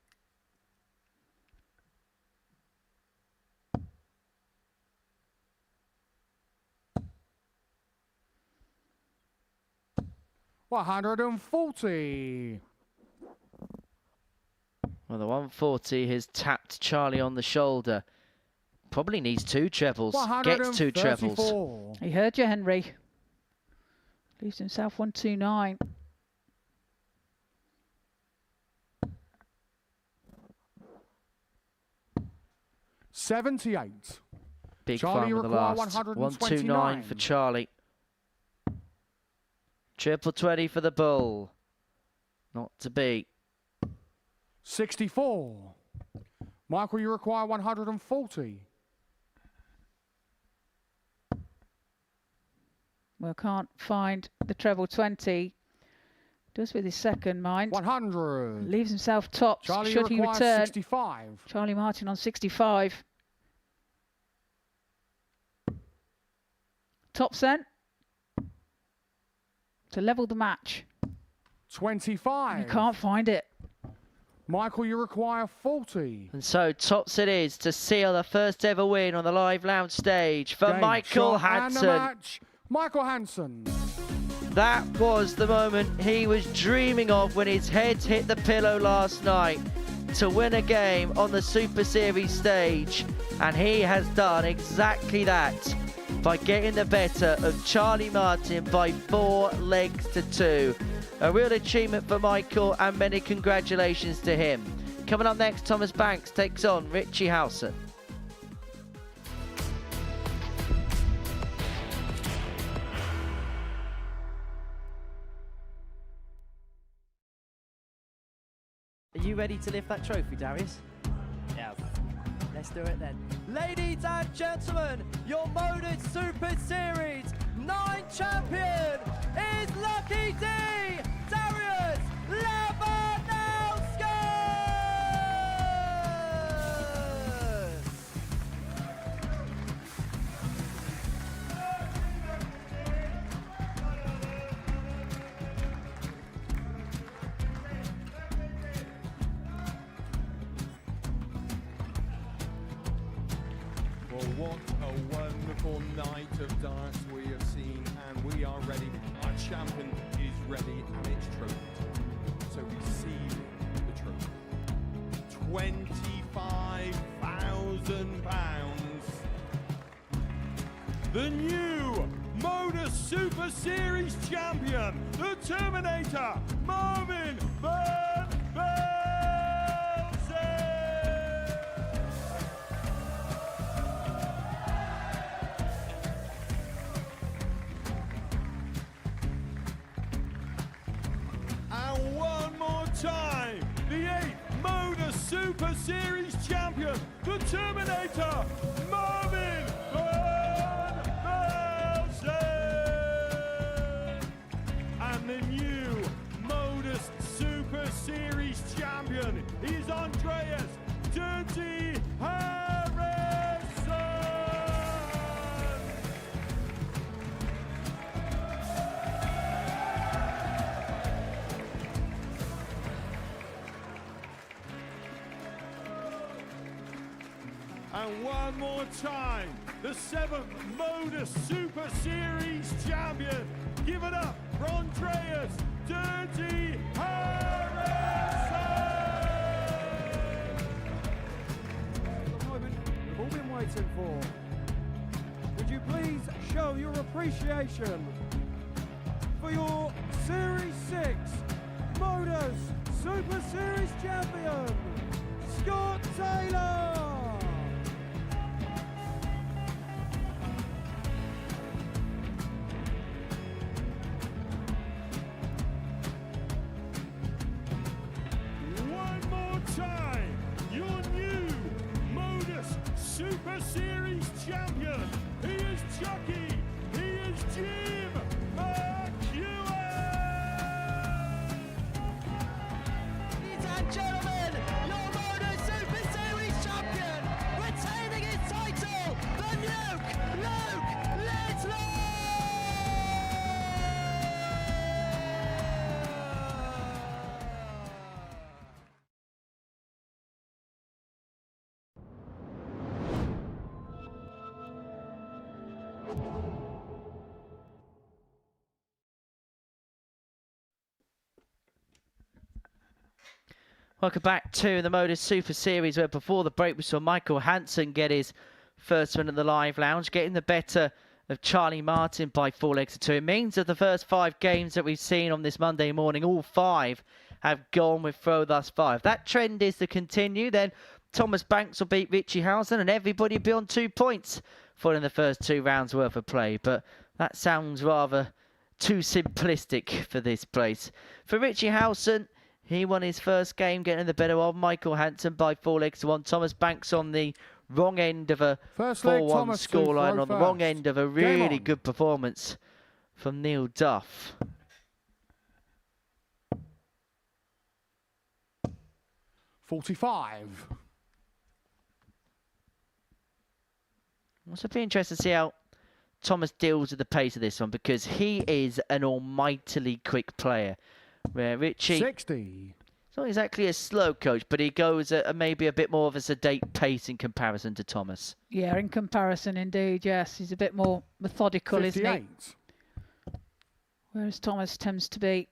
$140. Well, the 140 has tapped Charlie on the shoulder. Probably needs 2 trebles. Gets 2 trebles. $134. He heard you, Henry. Leaves himself 129. $78. Big Charlie fun with the require last. 129. 129 for Charlie. Triple 20 for the bull. Not to beat. 64. Michael, you require 140. Well, can't find the treble 20. Does with his second mind. 100. Leaves himself tops. Charlie, Should you he require return? 65. Charlie Martin on 65. Top cent to level the match. 25. You can't find it. Michael, you require 40. And so tops it is to seal the first ever win on the live lounge stage for Game Michael shot and the Hansen. match, Michael Hansen. That was the moment he was dreaming of when his head hit the pillow last night to win a game on the Super Series stage. And he has done exactly that by getting the better of Charlie Martin by 4 legs to 2. A real achievement for Michael and many congratulations to him. Coming up next, Thomas Banks takes on Richie Howson. Are you ready to lift that trophy, Darius? Yes. Let's do it then. Ladies and gentlemen, your Modus Super Series 9 champion is Lucky D, Darius Labanowski! Well, what a wonderful night of darts we have seen, and we are ready. Our champion is ready, and it's trophy time. So receive the trophy. £25,000. The new Modus Super Series champion, the Terminator, Marvin Van Velzen. And one more time, the 8th Modus Super Series champion, the Terminator, Marvin Van Velzen. And one more time, the 7th Modus Super Series champion. Give it up for Andreas Dirty Harrison! The moment we've all been waiting for. Would you please show your appreciation for your Series 6 Modus Super Series champion, Scott Taylor! One more time, your new Modus Super Series champion. He is Chucky. He is Jim McEwen. Ladies and gentlemen, your Modus Super Series champion, retaining his title, the Nuke, Luke Littler! Welcome back to the Modus Super Series, where before the break we saw Michael Hansen get his first win at the live lounge, getting the better of Charlie Martin by 4 legs to 2. It means that the first 5 games that we've seen on this Monday morning, all 5 have gone with throw thus far. If that trend is to continue, then Thomas Banks will beat Richie Howson and everybody will be on 2 points following the first 2 rounds worth of play. But that sounds rather too simplistic for this place. For Richie Howson, he won his first game, getting the better of Michael Hansen by 4 legs to 1. Thomas Banks on the wrong end of a 4-1 scoreline, on the wrong end of a really good performance from Neil Duff. $45. Also be interested to see how Thomas deals with the pace of this one, because he is an almightily quick player. Where Richie, 60. It's not exactly a slow coach, but he goes at maybe a bit more of a sedate pace in comparison to Thomas. Yeah, in comparison, indeed, yes. He's a bit more methodical, 58. isn't he? Whereas Thomas tends to be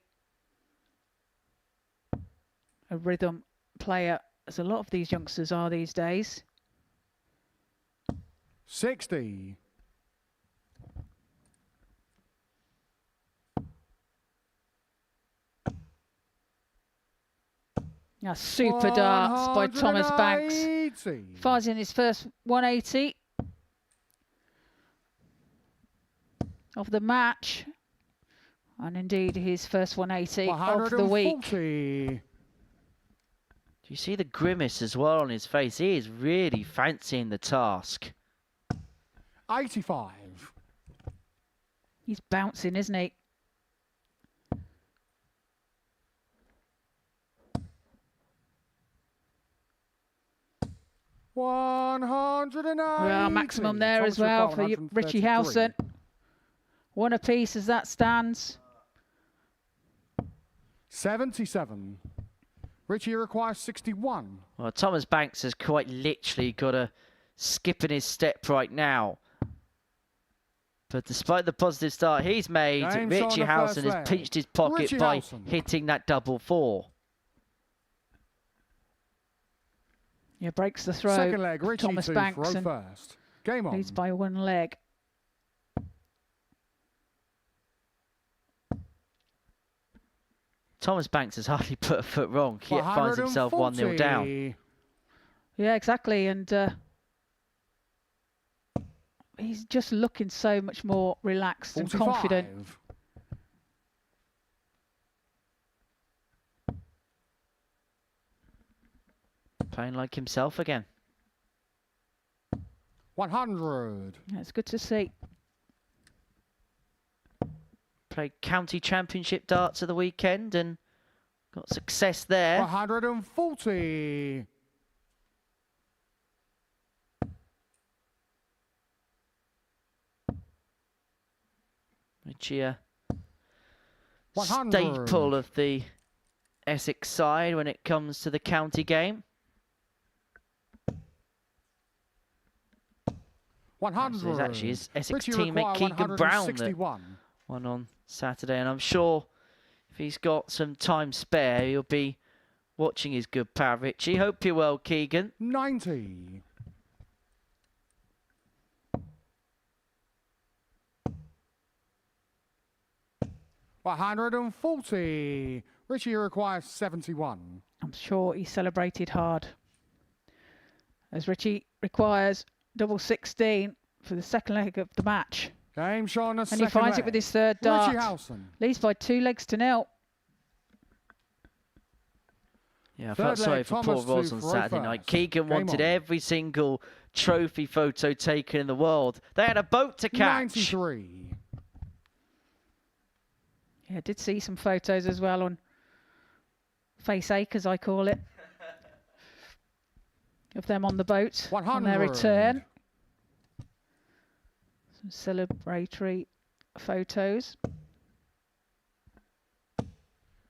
a rhythm player, as a lot of these youngsters are these days. 60. Now, super darts by Thomas Banks. Fires in his first 180 of the match. And indeed, his first 180 of the week. Do you see the grimace as well on his face? He is really fancying the task. 85. He's bouncing, isn't he? Well, maximum there as well for Richie Howson. 1 apiece as that stands. 77. Richie requires 61. Well, Thomas Banks has quite literally got a skip in his step right now. But despite the positive start he's made, Richie Howson has pinched his pocket by hitting that double 4. Yeah, breaks the throw. Second leg, Richie Thomas Banks and first. Game on. leads by 1 leg. Thomas Banks has hardly put a foot wrong. He finds himself 1-0 down. Yeah, exactly. And he's just looking so much more relaxed 45. and confident. Playing like himself again. 100. Yeah, it's good to see. Played county championship darts at the weekend and got success there. 140. Which staple of the Essex side when it comes to the county game. 100. There's actually his Essex Richie teammate require Keegan Brown that 161. won on Saturday, and I'm sure if he's got some time spare, he'll be watching his good pal Richie. Hope you're well, Keegan. 90. $140. Richie requires 71. I'm sure he celebrated hard. As Richie requires double 16 for the second leg of the match. Game shot on the And second he finds leg. it with his third dart. Richie Howson. Leads by 2 legs to 0. Yeah, I Third felt sorry leg, for Thomas poor Roz to on throw Saturday night. first. Keegan Game wanted on. every single trophy photo taken in the world. They had a boat to catch. 93. Yeah, I did see some photos as well on Face Ache, as I call it, of them on the boat on their 100. return. Some celebratory photos.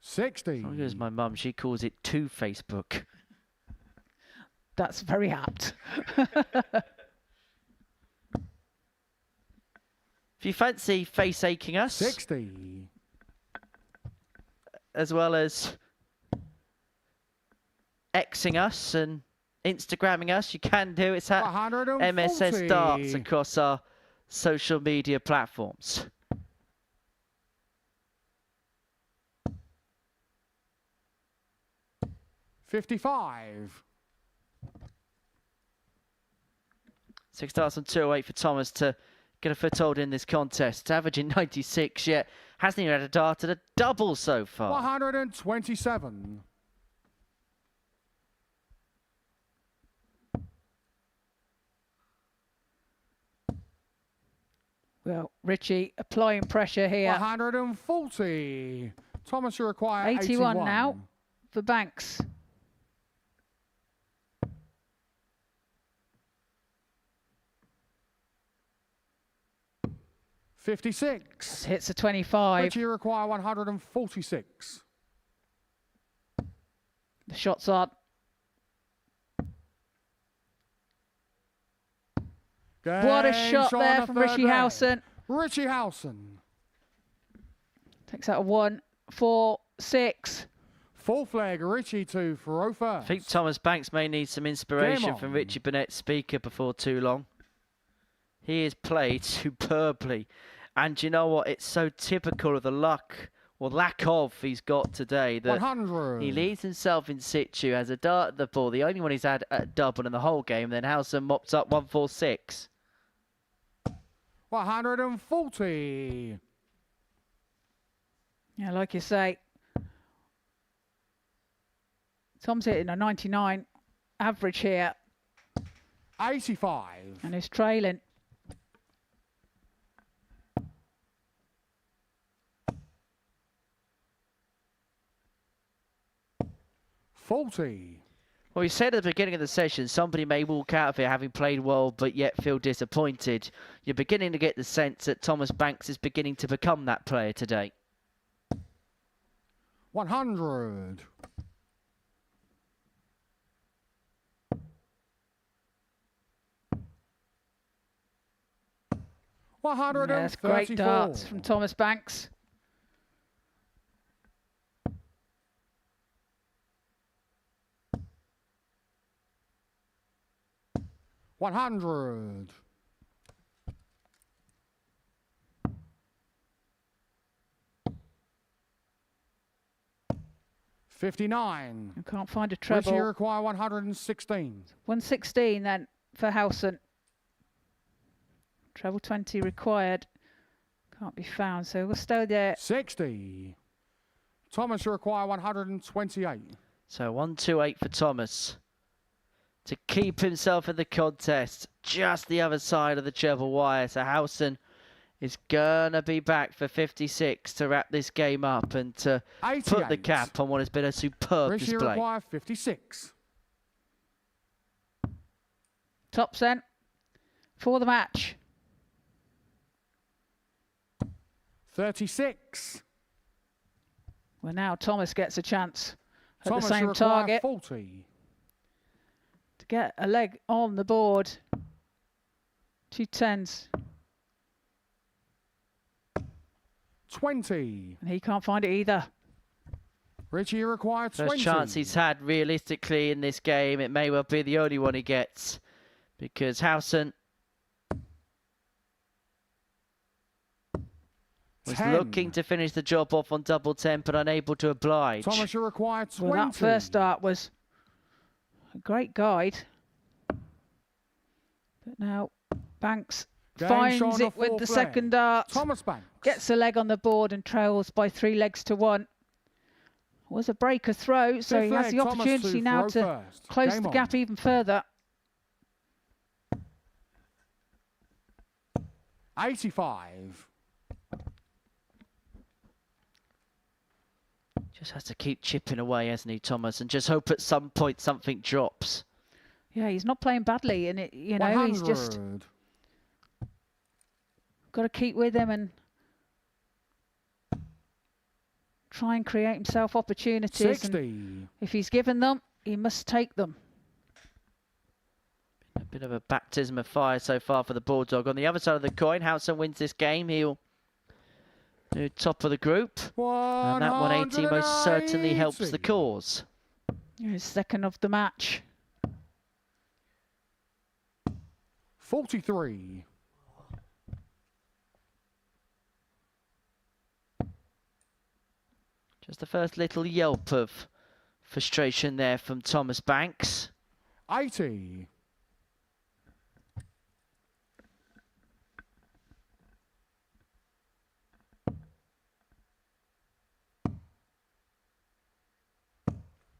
60. Here's my mum. She calls it two Facebook. That's very apt. If you fancy face aching us, 60. as well as Xing us and Instagramming us, you can do. It's at 140. MSS Darts across our social media platforms. $55. 6 darts on 208 for Thomas to get a foothold in this contest. Averaging 96, yet hasn't even had a dart at a double so far. 127. Well, Richie applying pressure here. 140. Thomas, you require 81 81 now for Banks. $56. Hits a 25. Richie, you require 146. The shots are what a shot there from Richie Howson. Richie Howson. Takes out a 1, 4, 6. Full flag, Richie to throw first. I think Thomas Banks may need some inspiration Game from on. Richie Burnett's speaker before too long. He has played superbly. And you know what? It's so typical of the luck, or lack of, he's got today. That 100. he leaves himself in situ, has a dart at the ball, the only one he's had at double in the whole game. Then Howson mops up 146. 140. Yeah, like you say, Tom's hitting a 99 average here 85. and he's trailing. $40. Well, we said at the beginning of the session, somebody may walk out of here having played well, but yet feel disappointed. You're beginning to get the sense that Thomas Banks is beginning to become that player today. 100. Yes, great darts from Thomas Banks. $100. $59. I can't find a treble. Richie, you require 116. 116 then for Howson. Treble 20 required. Can't be found, so we'll stay there. 60. Thomas, you require 128. So 128 for Thomas to keep himself in the contest, just the other side of the treble wire. So Howson is gonna be back for 56 to wrap this game up and to put the 88. cap on what has been a superb Richie, you display. require 56. Tops then for the match. 36. Well, now Thomas gets a chance at Thomas, the you same require target 40. to get a leg on the board. Two 10s. 20. And he can't find it either. Richie required 20. First chance he's had realistically in this game. It may well be the only one he gets because Howson was 10. looking to finish the job off on double 10 but unable to oblige. Thomas, you required 20. Well, that first start was a great guide. But now Banks finds it with the second dart. Thomas Banks gets a leg on the board and trails by 3 legs to 1. Was a breaker throw, so he has the opportunity now to close the gap even further. 85. Just has to keep chipping away, hasn't he, Thomas, and just hope at some point something drops. Yeah, he's not playing badly, and you know, he's just got to keep with him and try and create himself opportunities. 60. And if he's given them, he must take them. A bit of a baptism of fire so far for the Bulldog. On the other side of the coin, Howson wins this game. He'll do top of the group. And that 180 most certainly helps the cause. Here's second of the match. 43. Just the first little yelp of frustration there from Thomas Banks. 80.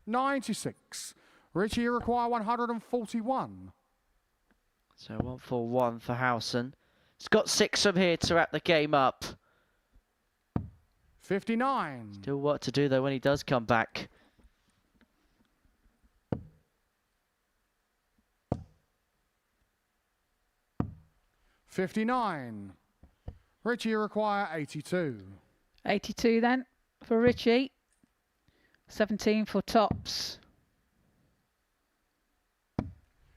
$96. Richie, you require 141. So 141 for Howson. He's got 6 from here to wrap the game up. 59. Still what to do though when he does come back. $59. Richie, you require 82. 82 then for Richie. 17 for Tops.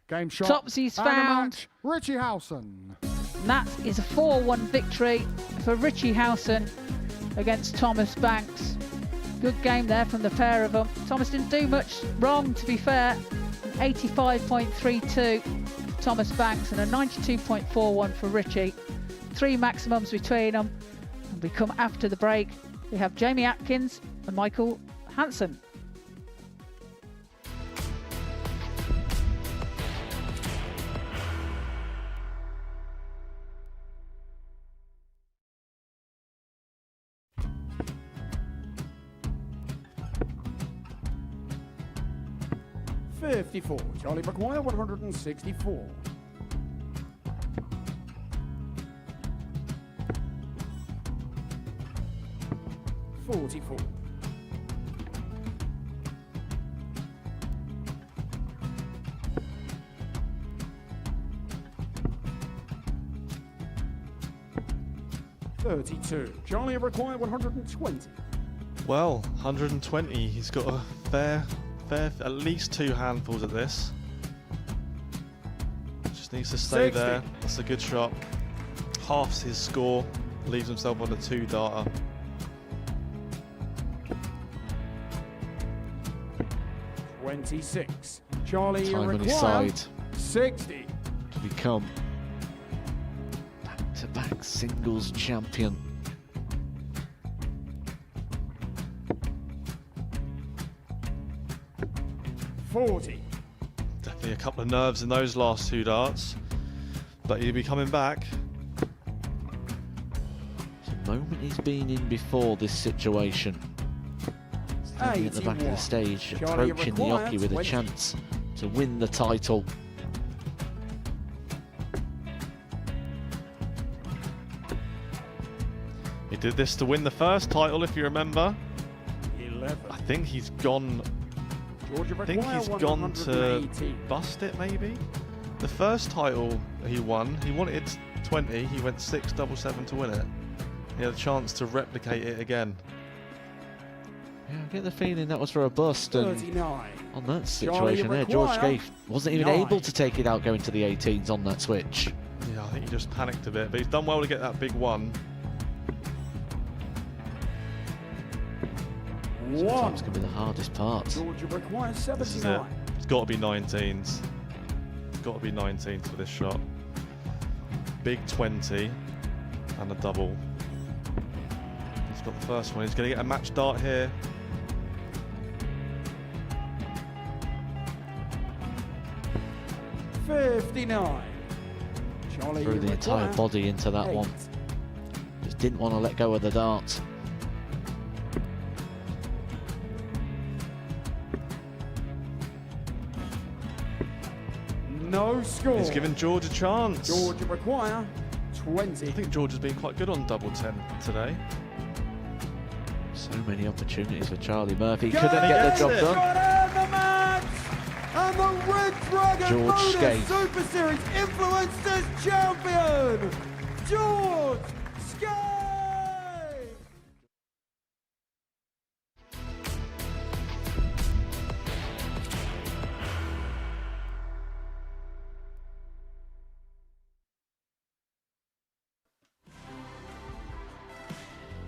Game shot. Tops he's found. Richie Howson. And that is a 4-1 victory for Richie Howson against Thomas Banks. Good game there from the pair of them. Thomas didn't do much wrong, to be fair. An 85.32 for Thomas Banks and a 92.41 for Richie. 3 maximums between them. And we come after the break. We have Jamie Atkins and Michael Hansen. $54. Charlie McGuire, 164. $44. $32. Charlie required 120. Well, 120. He's got a fair, at least 2 handfuls at this. Just needs to stay 60. there. That's a good shot. Halves his score. Leaves himself on a 2-darter. $26. Charlie Time on his required side 60. to become back-to-back singles champion. $40. Definitely a couple of nerves in those last 2 darts. But he'll be coming back. It's a moment he's been in before this situation. Standing at the back of the stage, Charlie approaching the required Oki with a 20. chance to win the title. He did this to win the first title, if you remember. 11. I think he's gone. Georgia I think he's gone to bust it, maybe. The first title he won, he wanted 20. He went 6-7-7 to win it. He had a chance to replicate it again. Yeah, I get the feeling that was for a bust, and 39. on that situation there, George Scaife wasn't even 9. able to take it out going to the 18s on that switch. Yeah, I think he just panicked a bit, but he's done well to get that big one. Sometimes can be the hardest part. Georgia requires This is it. 79. It's got to be 19s. It's got to be 19s for this shot. Big 20 and a double. He's got the first one. He's going to get a match dart here. $59. Charlie, Threw you the entire require body into that 8. one. Just didn't want to let go of the dart. No score. He's given George a chance. Georgia require 20. I think George has been quite good on double 10 today. So many opportunities for Charlie Murphy. Go Couldn't get the job done. Got out the match! And the Red Dragon George Modus Scaife. Super Series Influencers Champion, George Scaife!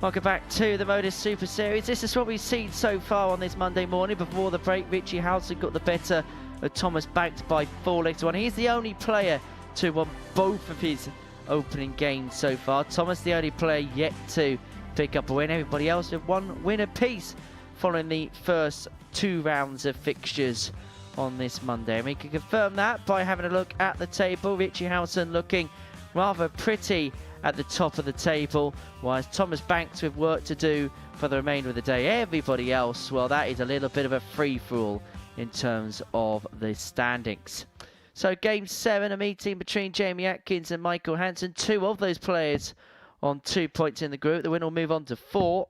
Welcome back to the Modus Super Series. This is what we've seen so far on this Monday morning. Before the break, Howson got the better of Thomas Banks by 4-1. He's the only player to win both of his opening games so far. Thomas, the only player yet to pick up a win. Everybody else with one win apiece following the first 2 rounds of fixtures on this Monday. And we can confirm that by having a look at the table. Howson looking rather pretty at the top of the table, whilst Thomas Banks with work to do for the remainder of the day. Everybody else, well, that is a little bit of a free-for-all in terms of the standings. So game 7, a meeting between Jamie Atkins and Michael Hansen. 2 of those players on 2 points in the group. The winner will move on to 4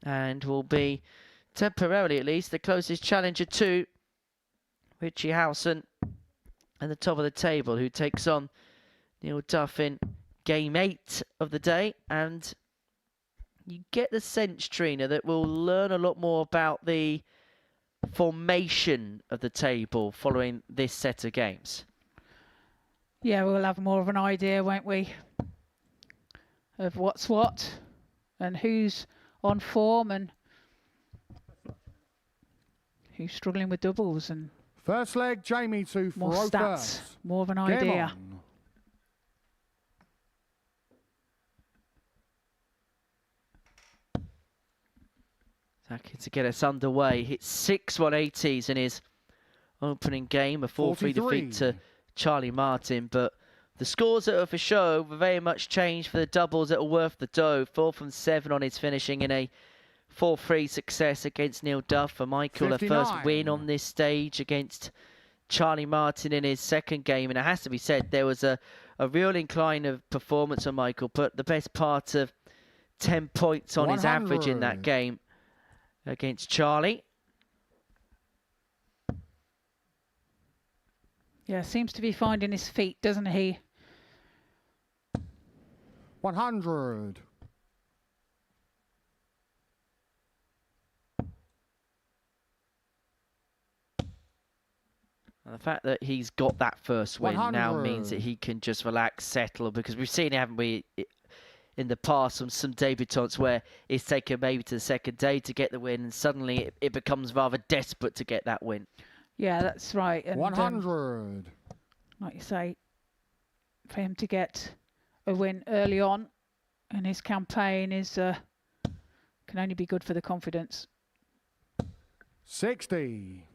and will be, temporarily at least, the closest challenger to Howson at the top of the table, who takes on Neil Duff in game 8 of the day. And you get the sense, Trina, that we'll learn a lot more about the formation of the table following this set of games. Yeah, we'll have more of an idea, won't we, of what's what and who's on form and who's struggling with doubles, and First leg, Jamie to more Faro stats, first. more of an Game idea. on. Atkins to get us underway. Hit 6 180s in his opening game, a 4-3 defeat to Charlie Martin. But the scores that are for show were very much changed for the doubles that are worth the dough. 4 from 7 on his finishing in a 4-3 success against Neil Duff. For Michael, a first win on this stage against Charlie Martin in his second game. And it has to be said, there was a real incline of performance on Michael, but the best part of 10 points on his average in that game against Charlie. Yeah, seems to be finding his feet, doesn't he? 100. And the fact that he's got that first win now 100. means that he can just relax, settle, because we've seen, haven't we, in the past, some debutants where it's taken maybe to the second day to get the win, and suddenly it becomes rather desperate to get that win. Yeah, that's right. And, 100. like you say, for him to get a win early on in his campaign is can only be good for the confidence. 60.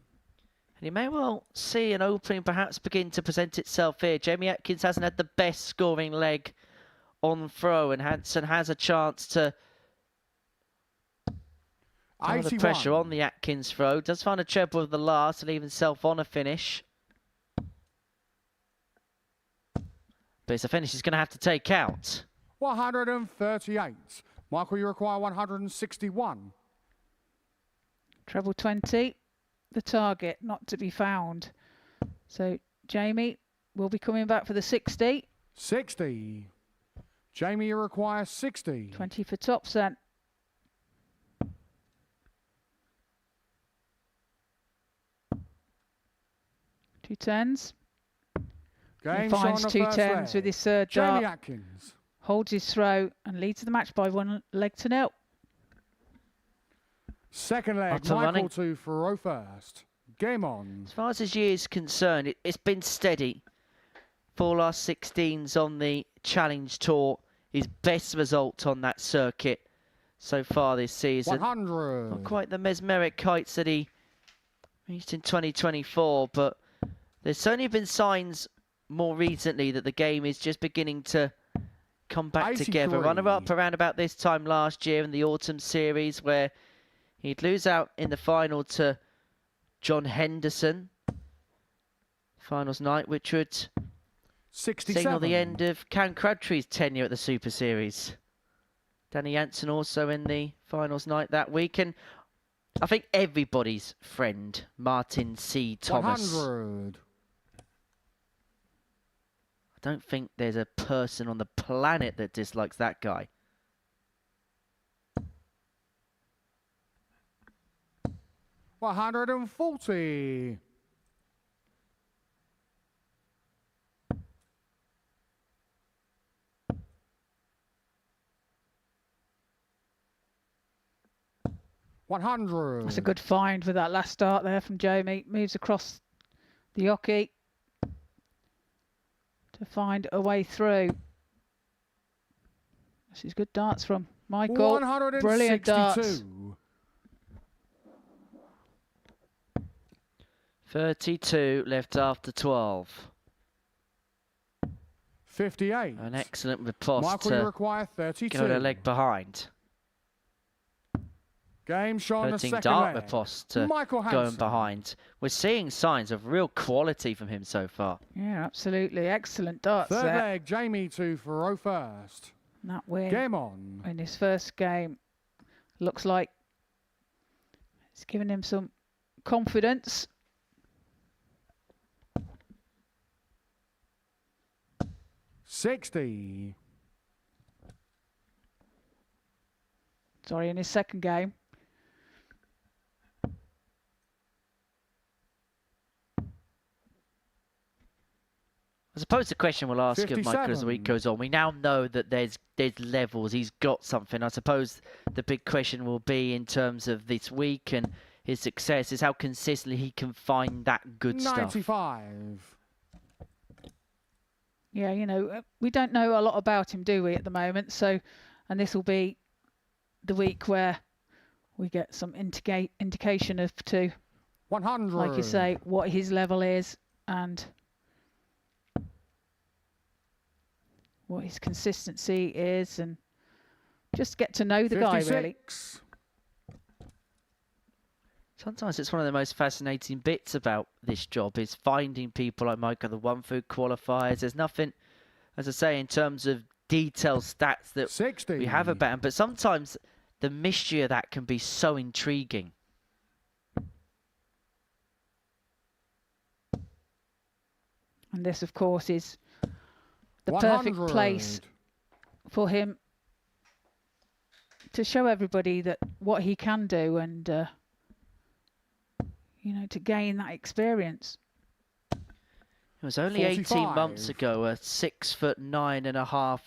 And you may well see an opening perhaps begin to present itself here. Jamie Atkins hasn't had the best scoring leg on throw, and Hansen has a chance to put the pressure on the Atkins throw. Does find a treble with the last and even self on a finish. But it's a finish he's going to have to take out. 138. Michael, you require 161. Treble 20, the target, not to be found. So Jamie will be coming back for the 60. 60. Jamie, you require 60. 20 for tops then. Two tens. Game finds shot two on the first tens leg. with his third Jamie dart. Atkins. Holds his throw and leads the match by 1-0. Second leg, Up and Michael running. to Furrow first. Game on. As far as this year is concerned, it's been steady. 4 last 16s on the Challenge Tour. His best result on that circuit so far this season. 100. Not quite the mesmeric heights that he reached in 2024, but there's certainly been signs more recently that the game is just beginning to come back together. 83. Runner-up around about this time last year in the Autumn Series, where he'd lose out in the final to John Henderson. Finals night, which would 67. signal the end of Cam Crabtree's tenure at the Super Series. Danny Hansen also in the finals night that week. And I think everybody's friend, Martin C. Thomas. 100. I don't think there's a person on the planet that dislikes that guy. $140. $100. That's a good find with that last start there from Jamie. Moves across the hockey to find a way through. This is good darts from Michael. Brilliant darts. 32 left after 12. 58. An excellent riposte Michael, you to require 32. go a leg behind. Game shot on the Hurting second dart leg. riposte to Michael going Hansen. behind. We're seeing signs of real quality from him so far. Yeah, absolutely. Excellent darts Third there. leg, Jamie to Furrow first. And that win Game on. in his first game looks like it's given him some confidence. $60. Sorry, in his second game. I suppose the question we'll ask of Michael as the week 57. goes on, we now know that there's levels, he's got something. I suppose the big question will be in terms of this week and his success is how consistently he can find that good stuff. 95. Yeah, you know, we don't know a lot about him, do we, at the moment? So, and this will be the week where we get some indication of to, 100. like you say, what his level is and what his consistency is, and just get to know the guy, really. 56. Sometimes it's one of the most fascinating bits about this job is finding people like Michael, the one through qualifiers. There's nothing, as I say, in terms of detailed stats that 60. we have about him, but sometimes the mystery of that can be so intriguing. And this, of course, is the 100. perfect place for him to show everybody that what he can do and, you know, to gain that experience. It was only 18 months 45. ago a 6'9.5"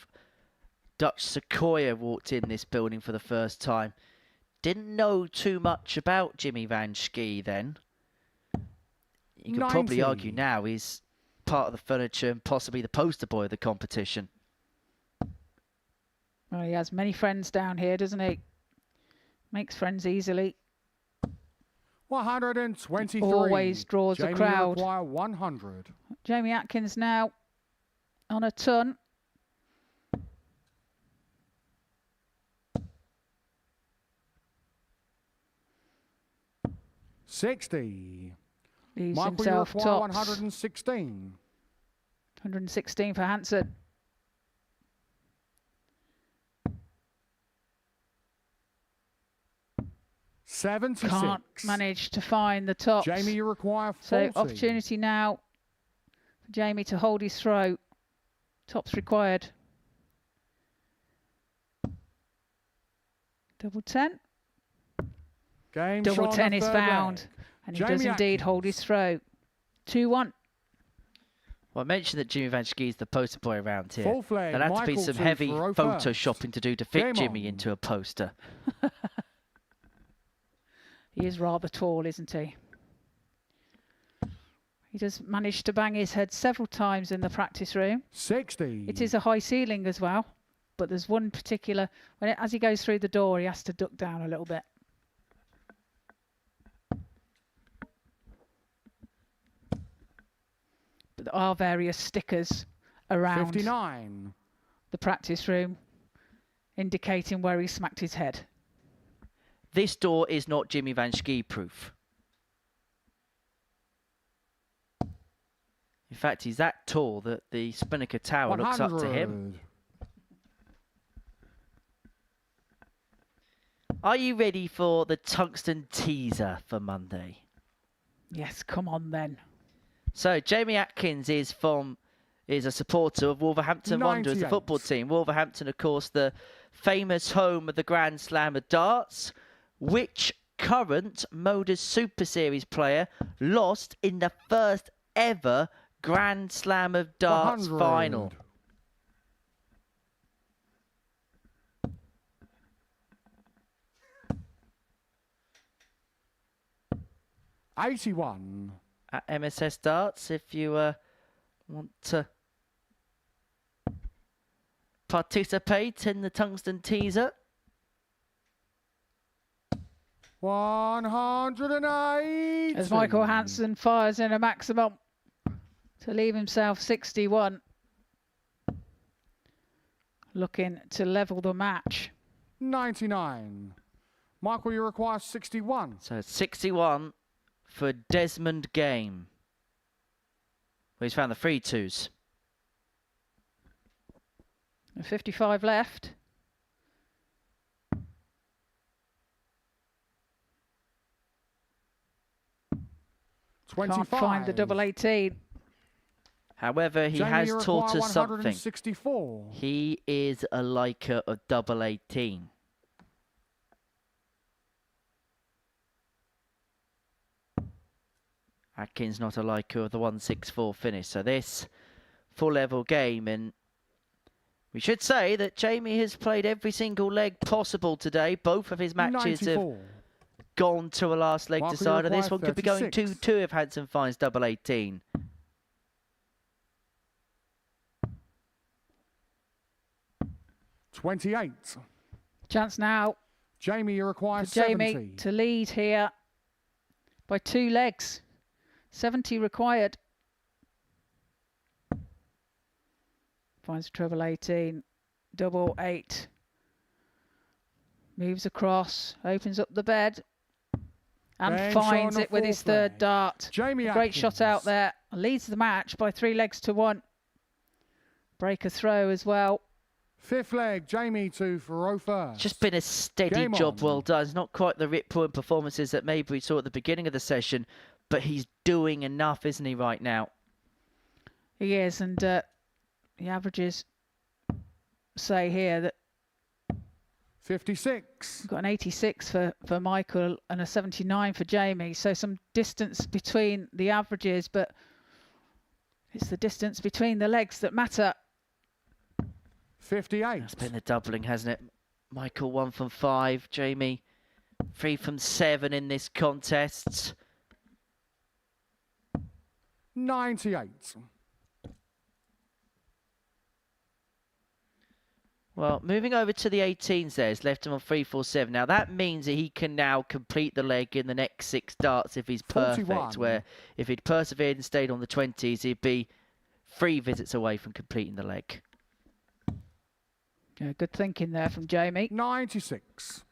Dutch Sequoia walked in this building for the first time. Didn't know too much about Jimmy Van Schie then. You could probably 90. argue now he's part of the furniture and possibly the poster boy of the competition. Well, he has many friends down here, doesn't he? Makes friends easily. 123. Always draws Jamie, a crowd. You require 100. Jamie Atkins now on a ton. $60. Leaves Michael, you himself require tops. 116. 116 for Hansen. $76. Can't manage to find the tops. Jamie, you require 40. So opportunity now for Jamie to hold his throw. Tops required. Double 10. Game Double shot 10 on the is third found. leg. And he Jamie does indeed Atkins. hold his throw. 2-1. Well, I mentioned that Jimmy Van Schie is the poster boy around here. Full flag, There'll have to be Michael some to heavy Thoreau photoshopping to do to fit Game Jimmy on. into a poster. He is rather tall, isn't he? He does manage to bang his head several times in the practice room. 60. It is a high ceiling as well, but there's one particular, as he goes through the door, he has to duck down a little bit. But there are various stickers around 59. the practice room indicating where he smacked his head. This door is not Jimmy Van Schie proof. In fact, he's that tall that the Spinnaker Tower looks up to him. 100. Are you ready for the tungsten teaser for Monday? Yes, come on then. So Jamie Atkins is a supporter of Wolverhampton Wanderers, the 98. football team. Wolverhampton, of course, the famous home of the Grand Slam of darts. Which current Modus Super Series player lost in the first ever Grand Slam of darts 100. final? $81. At MSS Darts, if you want to participate in the tungsten teaser. 108. As Michael Hansen fires in a maximum to leave himself 61. Looking to level the match. 99. Michael, you require 61. So 61 for Desmond Game. Well, he's found the free twos. 55 left. Can't find the double 18. However, he Jamie, has you taught require us something. 164. He is a liker of double 18. Atkins not a liker of the 164 finish. So this full level game, and we should say that Jamie has played every single leg possible today. Both of his matches 94. have gone to a last leg Michael, you decider. This require one could be going 36. 2-2 if Hansen finds double 18. $28. Chance now Jamie, you require for Jamie 70. to lead here by 2 legs. 70 required. Finds treble 18. Double 8. Moves across. Opens up the bed. And Bench finds on it with the his full third flag. dart. Jamie A great Atkins. shot out there. Leads the match by 3 legs to 1. Break a throw as well. 5th leg, Jamie to Thoreau first. Just been a steady Game job, on. well done. It's not quite the rip-roaring performances that maybe we saw at the beginning of the session, but he's doing enough, isn't he, right now? He is, and the averages say here that 56. we've got an 86 for Michael and a 79 for Jamie. So some distance between the averages, but it's the distance between the legs that matter. 58. It's been the doubling, hasn't it? Michael 1 from 5, Jamie 3 from 7 in this contest. 98. Well, moving over to the 18s there, he's left him on 3-4-7. Now that means that he can now complete the leg in the next 6 darts if he's perfect. 41. Where if he'd persevered and stayed on the 20s, he'd be 3 visits away from completing the leg. Yeah, good thinking there from Jamie. 96.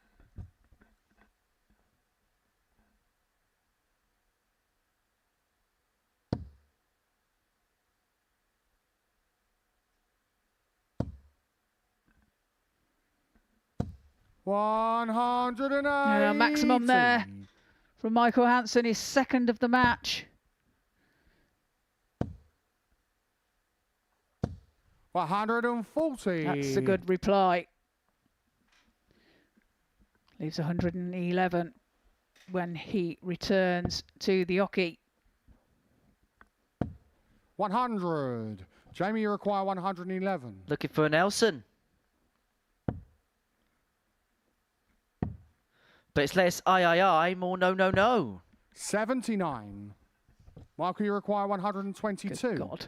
$180. Maximum there from Michael Hansen, his second of the match. 140. That's a good reply. Leaves 111 when he returns to the hockey. 100. Jamie, you require 111. Looking for an Hson. But it's less I, more no. 79. Michael, you require 122. Good God.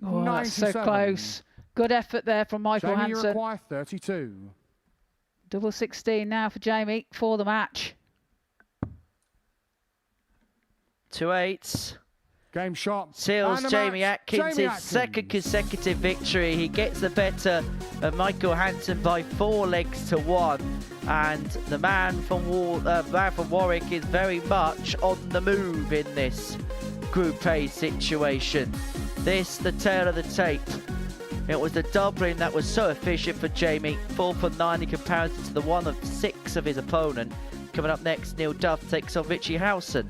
Oh, that's so 97. close. Good effort there from Michael Jamie, you Hansen. require 32. Double 16 now for Jamie for the match. 2 8s. Game shot. Seals And the Jamie match, Atkins Jamie his Atkins. second consecutive victory. He gets the better of Michael Hansen by 4 legs to 1. And the man from Warwick is very much on the move in this Group A situation. This, the tail of the tape. It was the doubling that was so efficient for Jamie. 4 for 9 in comparison to the 1 of 6 of his opponent. Coming up next, Neil Duff takes on Richie Howson.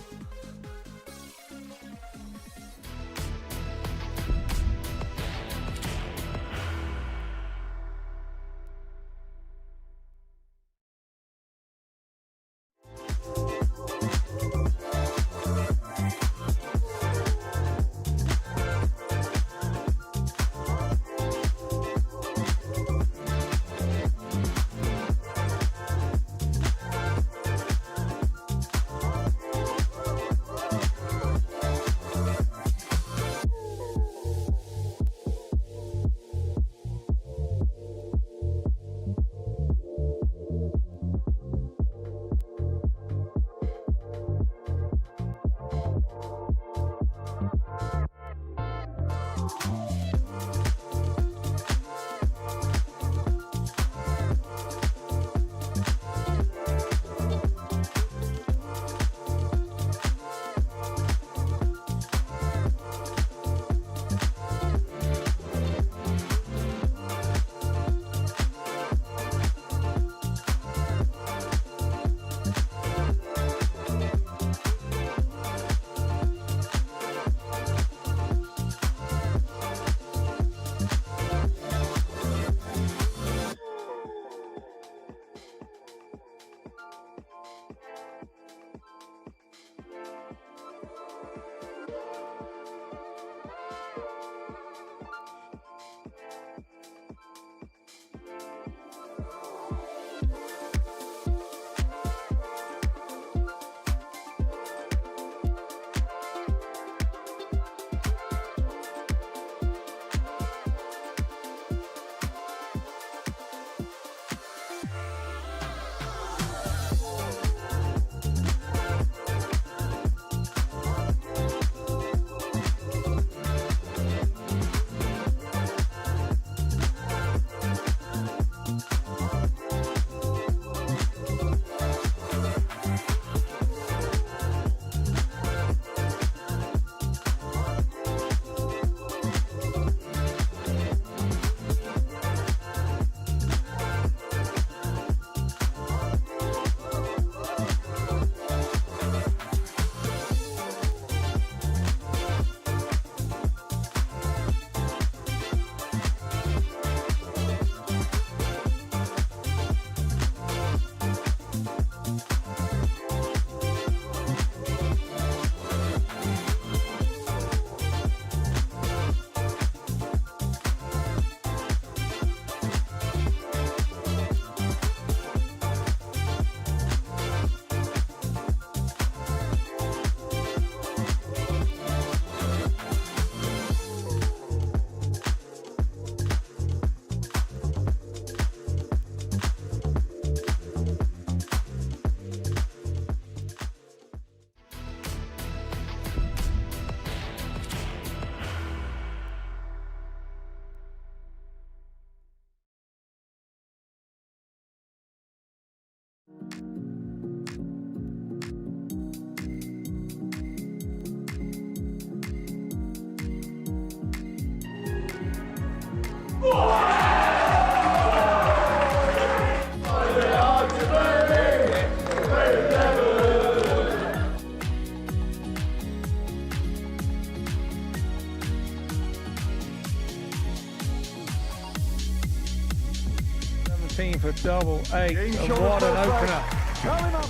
17 for double 8. And what an opener. Coming up.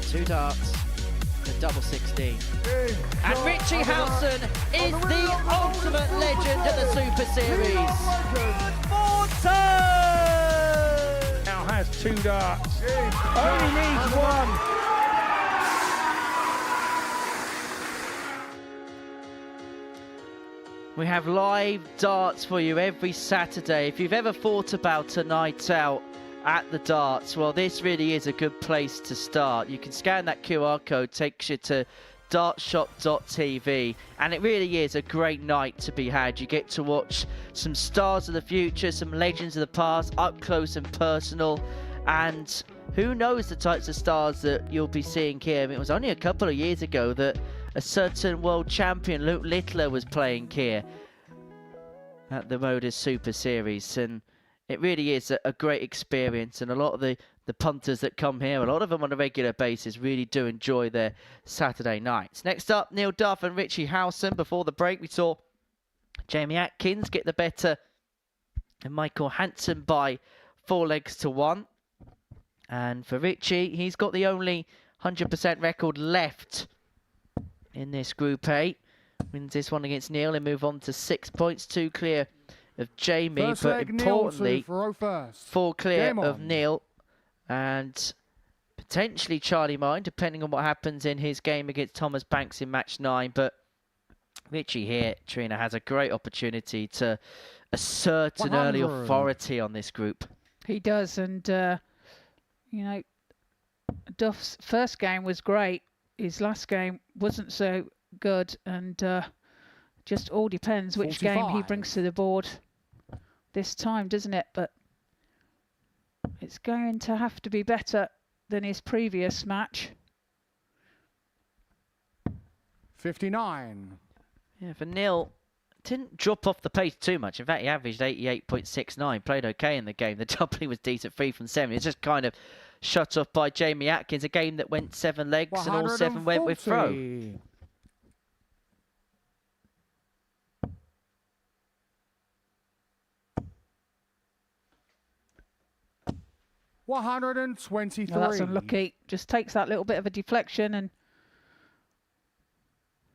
Two darts, a double 16. And Richie Howson is the ultimate legend of the Super Series. Now has 2 darts. Only needs 1. We have live darts for you every Saturday. If you've ever thought about a night out at the darts, well, this really is a good place to start. You can scan that QR code, takes you to dartshop.tv, and it really is a great night to be had. You get to watch some stars of the future, some legends of the past, up close and personal, and who knows the types of stars that you'll be seeing here. I mean, it was only a couple of years ago that a certain world champion, Luke Littler, was playing here at the Modus Super Series, and it really is a great experience. And a lot of the punters that come here, a lot of them on a regular basis, really do enjoy their Saturday nights. Next up, Neil Duff and Richie Howson. Before the break, we saw Jamie Atkins get the better and Michael Hansen by 4 legs to 1. And for Richie, he's got the only 100% record left in this Group A. Wins this one against Neil and move on to 6 points, 2 clear of Jamie, First but leg, importantly, Neil 4 clear Game of on. Neil and potentially Charlie Mine, depending on what happens in his game against Thomas Banks in match 9. But Richie here, Trina, has a great opportunity to assert an early 100. authority on this group. He does, and you know, Duff's first game was great. His last game wasn't so good, and just all depends which game he 45. brings to the board this time, doesn't it? But it's going to have to be better than his previous match. 59. Yeah, for Neil, didn't drop off the pace too much. In fact, he averaged 88.69, played okay in the game. The doubling was decent, 3 from 7. It's just kind of shut off by Jamie Atkins, a game that went 7 legs and all 7 went with throw. 140. 123. Well, that's unlucky. Just takes that little bit of a deflection and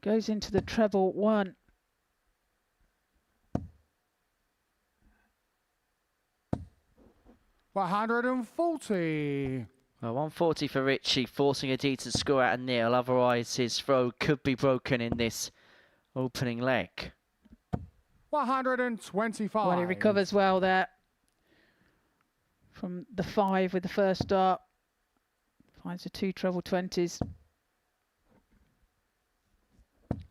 goes into the treble 1. $140. Well, 140 for Richie, forcing a decent score out of Neil. Otherwise, his throw could be broken in this opening leg. 125. Well, he recovers well there from the 5 with the first dart. Finds the 2 treble 20s.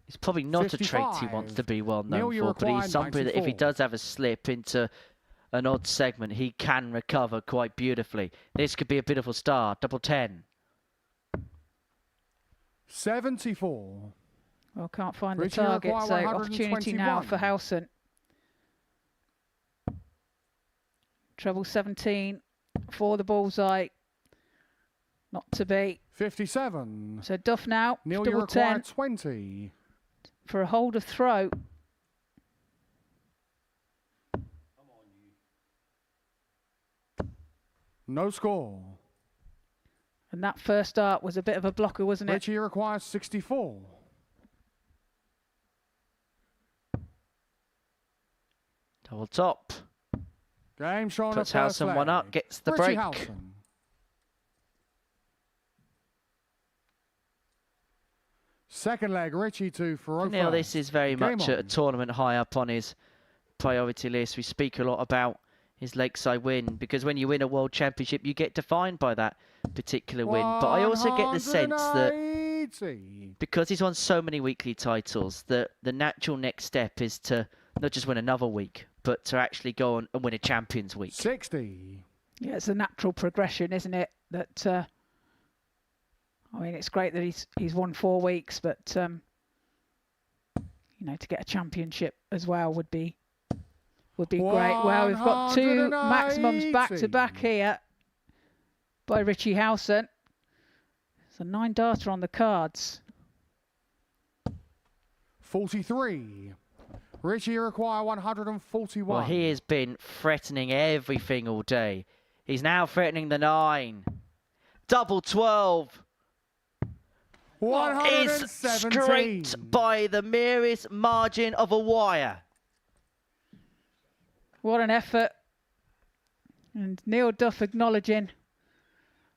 It's probably not a trait he wants to be well known for, but he's somebody that if he does have a slip into an odd segment, he can recover quite beautifully. This could be a beautiful start. Double 10. 74. Well, can't find Richie the target, require so opportunity now 121. for Howson. Treble 17 for the bullseye. Not to be. 57. So Duff now, Neil, you double require 10 20. for a hold of throw. No score. And that first dart was a bit of a blocker, wasn't it? Richie requires 64. Double top. Game shown Puts at first Howson leg. one up, gets the Richie break. Howson. Second leg, Richie to Farofa. Neil, this is very Game much on. a tournament high up on his priority list. We speak a lot about his lakeside win because when you win a world championship, you get defined by that particular win. But I also get the sense that 180. because he's won so many weekly titles, that the natural next step is to not just win another week, but to actually go on and win a Champions Week. 60. Yeah, it's a natural progression, isn't it? That I mean, it's great that he's won 4 weeks, but you know, to get a championship as well would be great. Well, we've got 2 maximums back to back here by Richie Howson. There's a 9 darter on the cards. 43. Richie require 141. Well, he has been threatening everything all day. He's now threatening the 9. Double 12. Is 117. straight by the merest margin of a wire. What an effort. And Neil Duff acknowledging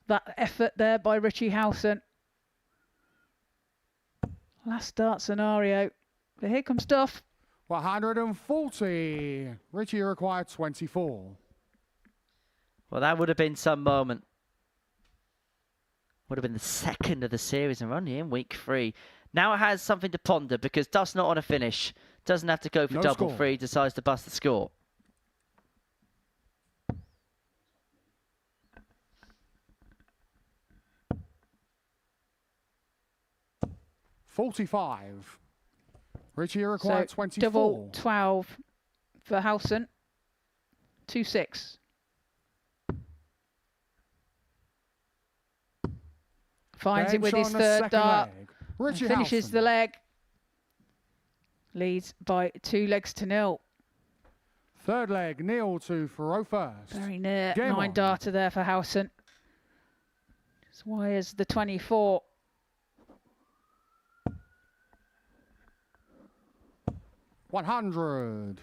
that effort there by Richie Howson. Last start scenario. But here comes Duff. 140. Richie required 24. Well, that would have been some moment. Would have been the second of the series, and we're only in week 3. Now it has something to ponder because Duff's not on a finish. Doesn't have to go for No double score. 3. Decides to bust the score. $45. Richie required So 24. double 12 for Howson. 2-6. Finds it Bench with his on the third second dart. leg. And Richie finishes Howson. the leg. Leads by 2 legs to 0. Third leg, Neil to Furrow first. Very near. Game 9 on. darter there for Howson. Just wires the 24. $100.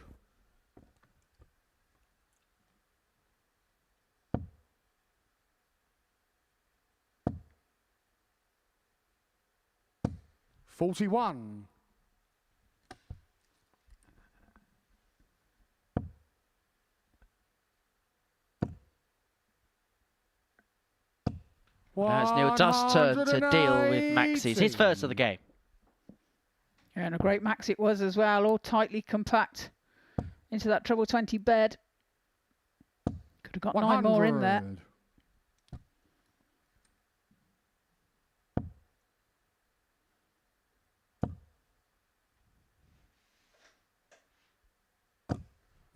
$41. Now it's Neil Duff's turn to deal with maxis. His first of the game. Yeah, and a great max it was as well, all tightly compact into that treble 20 bed. Could have got 9 more in there. 100.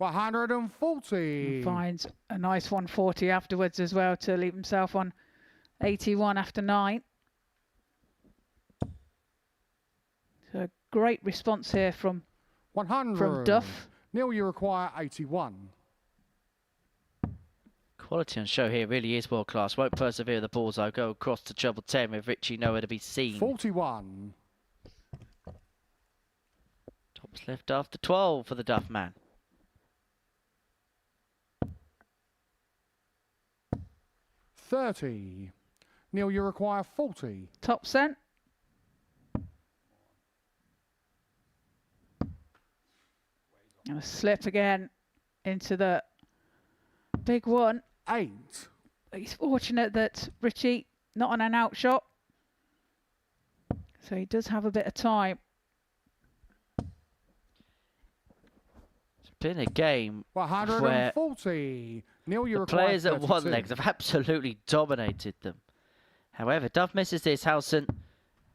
$140. Finds a nice 140 afterwards as well to leave himself on 81 after 9. So a great response here from 100. Duff. Neil, you require 81. Quality on show here really is world class. Won't persevere the balls. I'll go across to treble 10 with Richie nowhere to be seen. 41. Tops left after 12 for the Duff man. $30. Neil, you require 40. Top cent. And a slip again into the big one. 8. He's fortunate that Richie not on an out shot. So he does have a bit of time. It's been a game where 140. Neil, you the require players at 32. one legs have absolutely dominated them. However, Duff misses this. Howson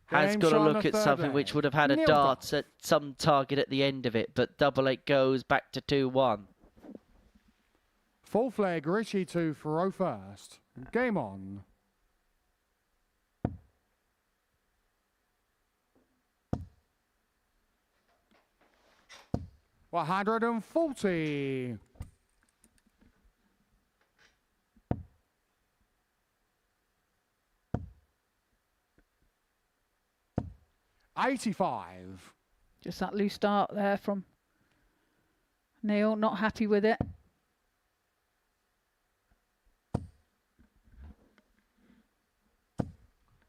has Game got to shot on look the at third something leg. which would have had a Neil dart Duff. at some target at the end of it, but double 8 goes back to 2-1. Fourth leg, Richie to Furrow first. Game on. $140. $85. Just that loose start there from Neil, not happy with it.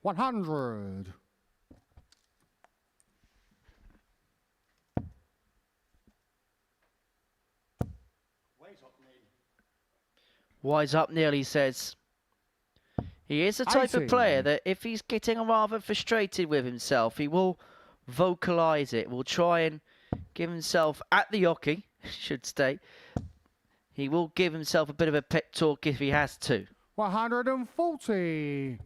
$100. Wise up, Neil, he says. He is the type of 18. player that if he's getting rather frustrated with himself, he will vocalise it, will try and give himself, at the hockey, should state, he will give himself a bit of a pep talk if he has to. 140.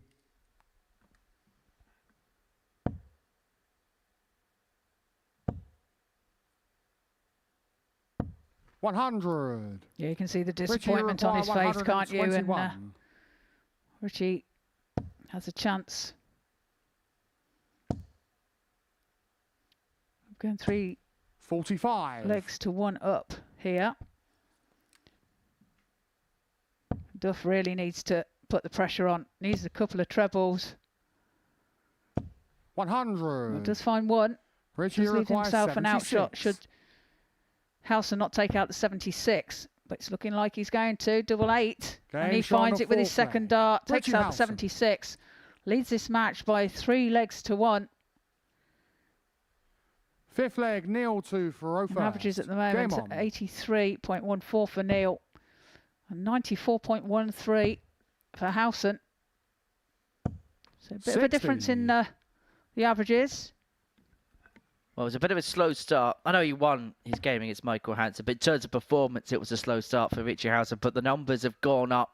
$100. Yeah, you can see the Richie, you disappointment on his require face, can't you? And 121. Richie has a chance Going 3 45. legs to 1 up here. Duff really needs to put the pressure on. Needs a couple of trebles. 100. Well, does find one. Richie does leave requires himself an 76. outshot. Should Howson not take out the 76? But it's looking like he's going to. Double 8. And Game he shot finds on it with his foreplay. second dart. Takes Richie out the Howson. 76. Leads this match by 3 legs to 1. Fifth leg, Neil to Faro And first. averages at the moment Game on. 83.14 for Neil. And 94.13 for Howson. So a bit of a difference in the averages. Well, it was a bit of a slow start. I know he won his game against Michael Hansen, but in terms of performance, it was a slow start for Richie Howson. But the numbers have gone up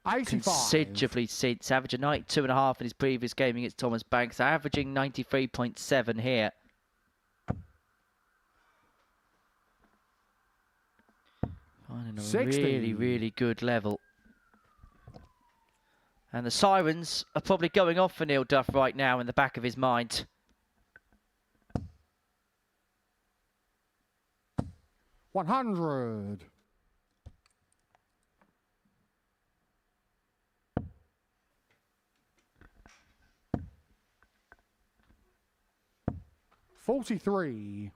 85. considerably since, averaging 92.5 in his previous game against Thomas Banks, averaging 93.7 here. Finding a 60. really, really good level. And the sirens are probably going off for Neil Duff right now in the back of his mind. $100. $43.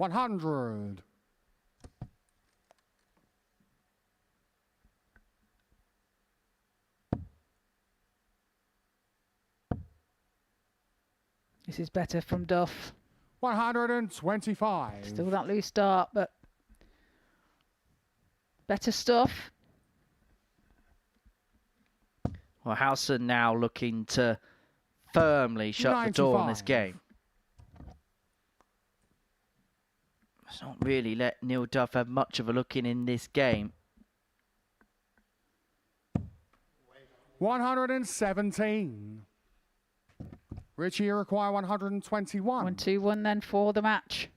$100. This is better from Duff. 125. Still that loose start, but better stuff. Well, Howson now looking to firmly shut the door on this 95. game. It's not really let Neil Duff have much of a look in this game. 117. Richie, you require 121. 1-2-1 then for the match.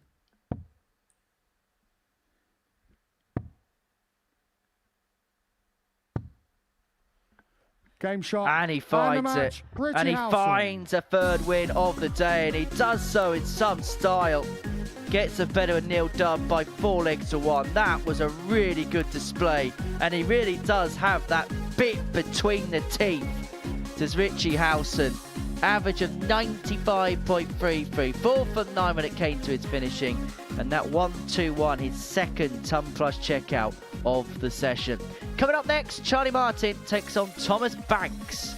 Game shot. And he the finds match, it. Richie And he Howson. finds a third win of the day. And he does so in some style. Gets a better Neil Duff by 4 legs to 1. That was a really good display. And he really does have that bit between the teeth. Does Richie Howson. Average of 95.33. 4 for 9 when it came to his finishing. And that 1-2-1, his second ton plus checkout of the session. Coming up next, Charlie Martin takes on Thomas Banks.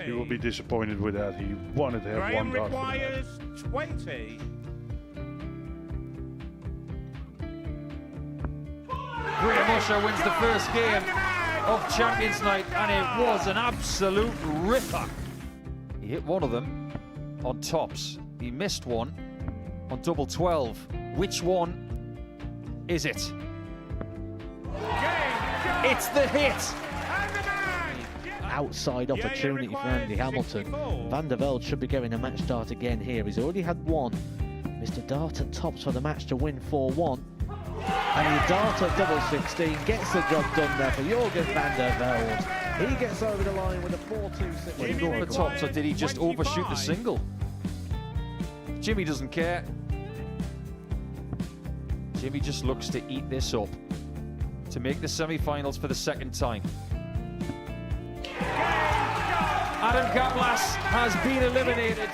He will be disappointed with that. He wanted to have Graham one dart for the match. requires 20. Graham Usher wins the first game of Champions Night, and it was an absolute ripper. He hit one of them on tops. He missed one on double 12. Which one is it? It's the hit. Outside opportunity for Andy Hamilton. Van der Velde should be getting a match start again here. He's already had one. Mr. Dart at tops for the match to win 4-1. And the Dart at double 16 gets the job done there for Jürgen van der Velde. He gets over the line with a 4-2-6. Did he go for tops, or did he just overshoot the single? Jimmy doesn't care. Jimmy just looks to eat this up to make the semi-finals for the second time. Adam Kaplas has been eliminated.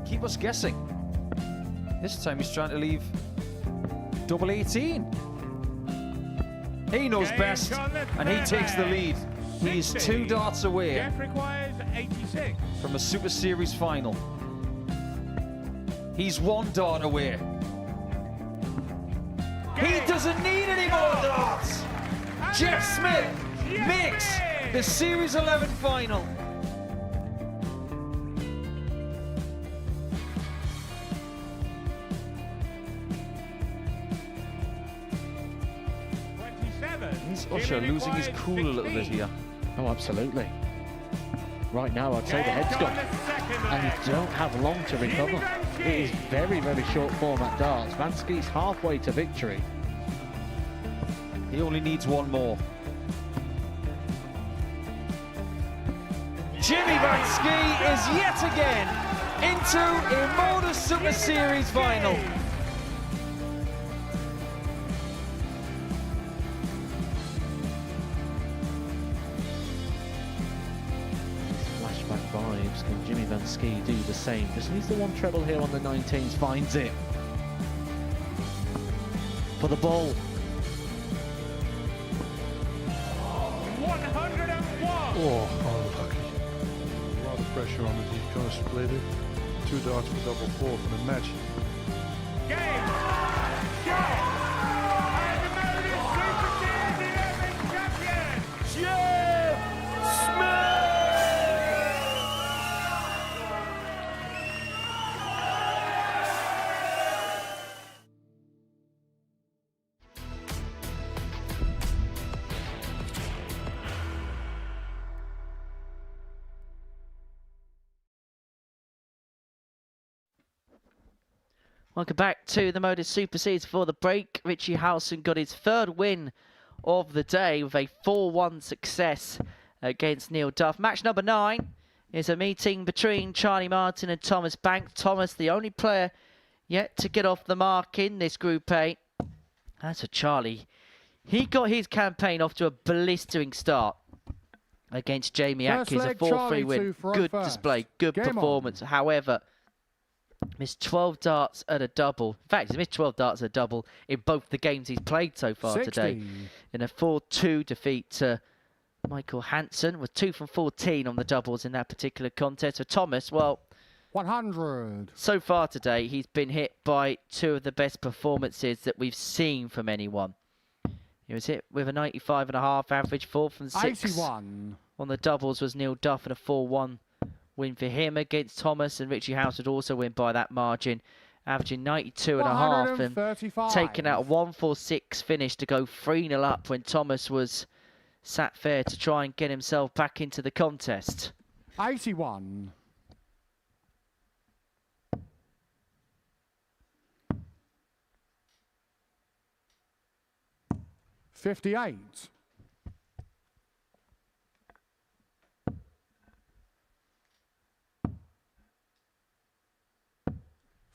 Keep us guessing. This time he's trying to leave double 18. He knows best, and he takes the lead. He is 2 darts away Jeff requires 86. from a Super Series final. He's 1 dart away. He doesn't need any more darts. Jeff Smith makes the Series 11 final. Usher losing his cool a little bit here. Oh, absolutely. Right now, I'd say the head's gone, and you don't have long to recover. It is very, very short form at darts. Van Skee's halfway to victory. He only needs one more. Jimmy Van Ski is yet again into a Modus Super Series final. Flashback vibes. Can Jimmy Van Ski do the same? Just needs the one treble here on the 19s. Finds it. For the ball. 101. Oh, unlucky. A lot of pressure on it. He kind of split it. 2 darts for double 4 for the match. Game. Shot. And the Modus Super Series 11 champion, Jeff Smith. Welcome back to the Modus Super Series. For the break, Richie Howson got his 3rd win of the day with a 4-1 success against Neil Duff. Match number 9 is a meeting between Charlie Martin and Thomas Banks. Thomas, the only player yet to get off the mark in this Group A. As for Charlie, he got his campaign off to a blistering start against Jamie Atkins. A 4-3 win. Good display, good performance. However, missed 12 darts at a double. In fact, he's missed 12 darts at a double in both the games he's played so far 60. today. In a 4-2 defeat to Michael Hansen, with 2 from 14 on the doubles in that particular contest. For Thomas, well, 100. So far today, he's been hit by 2 of the best performances that we've seen from anyone. He was hit with a 95.5 average, 4 from 6. 81. On the doubles was Neil Duff and a 4-1 win for him against Thomas, and Richie House would also win by that margin, averaging 92.5 and taking out a 1-4-6 finish to go 3-0 up when Thomas was sat fair to try and get himself back into the contest. 81. $58.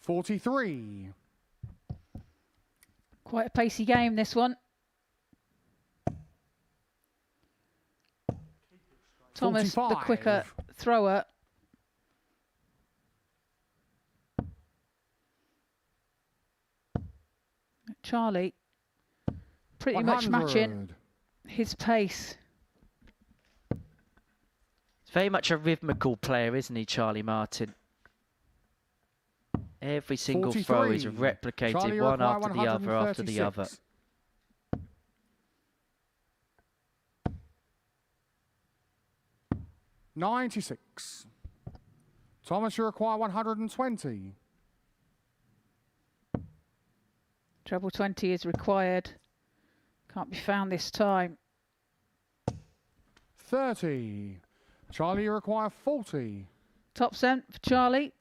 43. Quite a pacey game, this one. Thomas, 45. the quicker thrower. Charlie, pretty 100. much matching his pace. He's very much a rhythmical player, isn't he, Charlie Martin? Every single 43. throw is replicated Charlie one require after the other after the other. 96. Thomas, you require 120. Treble 20 is required. Can't be found this time. 30. Charlie, you require 40. Top cent for Charlie.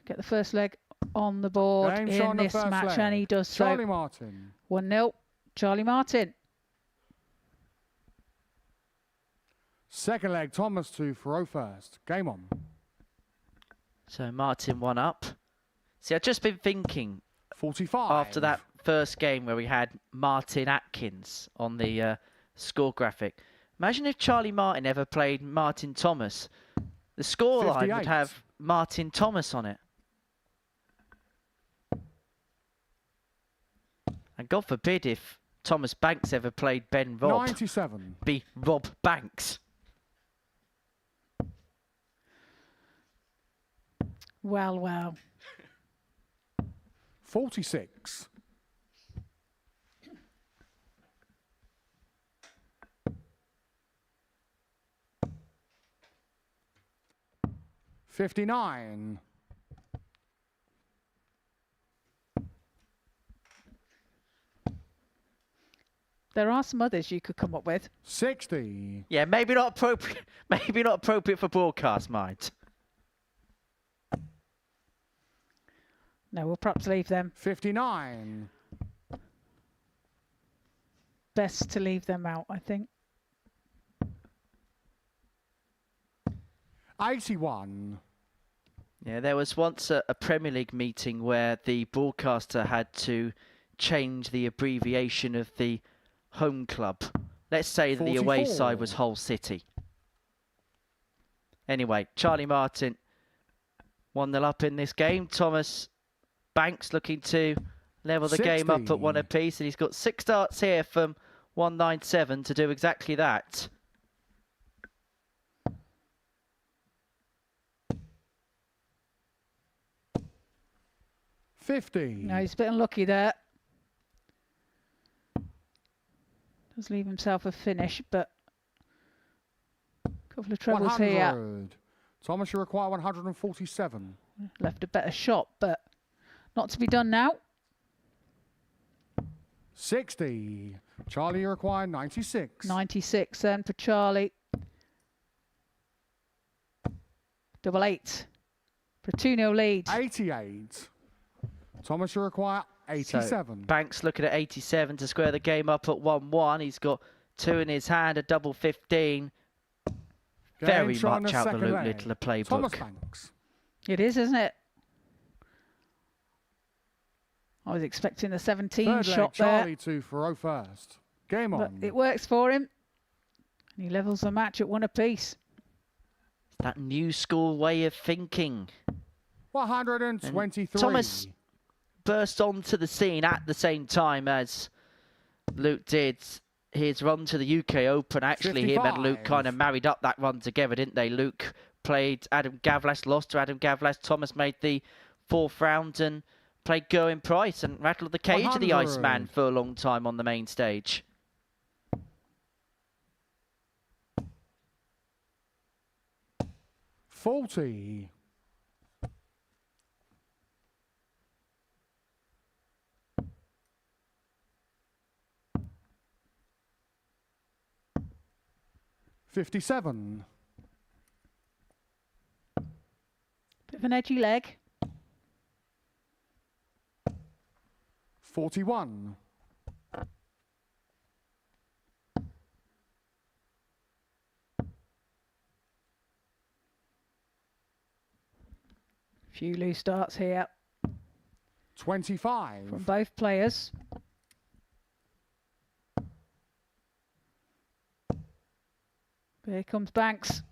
Get the first leg on the board Game shot in on the this first match, leg. and he does Charlie so. Martin. 1-0, Charlie Martin. Second leg, Thomas to throw first. Game on. So Martin 1 up. See, I've just been thinking 45. after that first game where we had Martin Atkins on the score graphic. Imagine if Charlie Martin ever played Martin Thomas. The scoreline 58. would have Martin Thomas on it. And God forbid if Thomas Banks ever played Ben Robb. 97. Be Rob Banks. Well, well. 46. $59. There are some others you could come up with. 60. Yeah, maybe not appropriate. Maybe not appropriate for broadcast, mind. No, we'll perhaps leave them. 59. Best to leave them out, I think. 81. Yeah, there was once a Premier League meeting where the broadcaster had to change the abbreviation of the home club. Let's say that the away 44. side was Hull City. Anyway, Charlie Martin 1-0 up in this game. Thomas Banks looking to level the game up at 1 apiece, and he's got 6 darts here from 197 to do exactly that. No, he's a bit unlucky there. Does leave himself a finish, but a couple of trebles 100. here. Thomas, you require 147. Left a better shot, but not to be done now. 60. Charlie, you require 96. 96 then for Charlie. Double 8 for a 2-0 lead. 88. Thomas, you require 87. So Banks looking at 87 to square the game up at 1-1. He's got 2 in his hand, a double 15. Very much out the Luke Littler playbook. Thomas Banks. It is, isn't it? I was expecting the 17 Third shot leg, Charlie there. 2 for first. Game But on. it works for him. And he levels the match at 1 apiece. That new school way of thinking. 123. And Thomas burst onto the scene at the same time as Luke did his run to the UK Open. Actually, 55. him and Luke kind of married up that run together, didn't they? Luke played Adam Gavlas, lost to Adam Gavlas. Thomas made the 4th round and played Gerwyn Price and rattled the cage of the 100. Iceman for a long time on the main stage. $40. $57. Bit of an edgy leg. 41. Few loose darts here 25. from both players. Here comes Banks.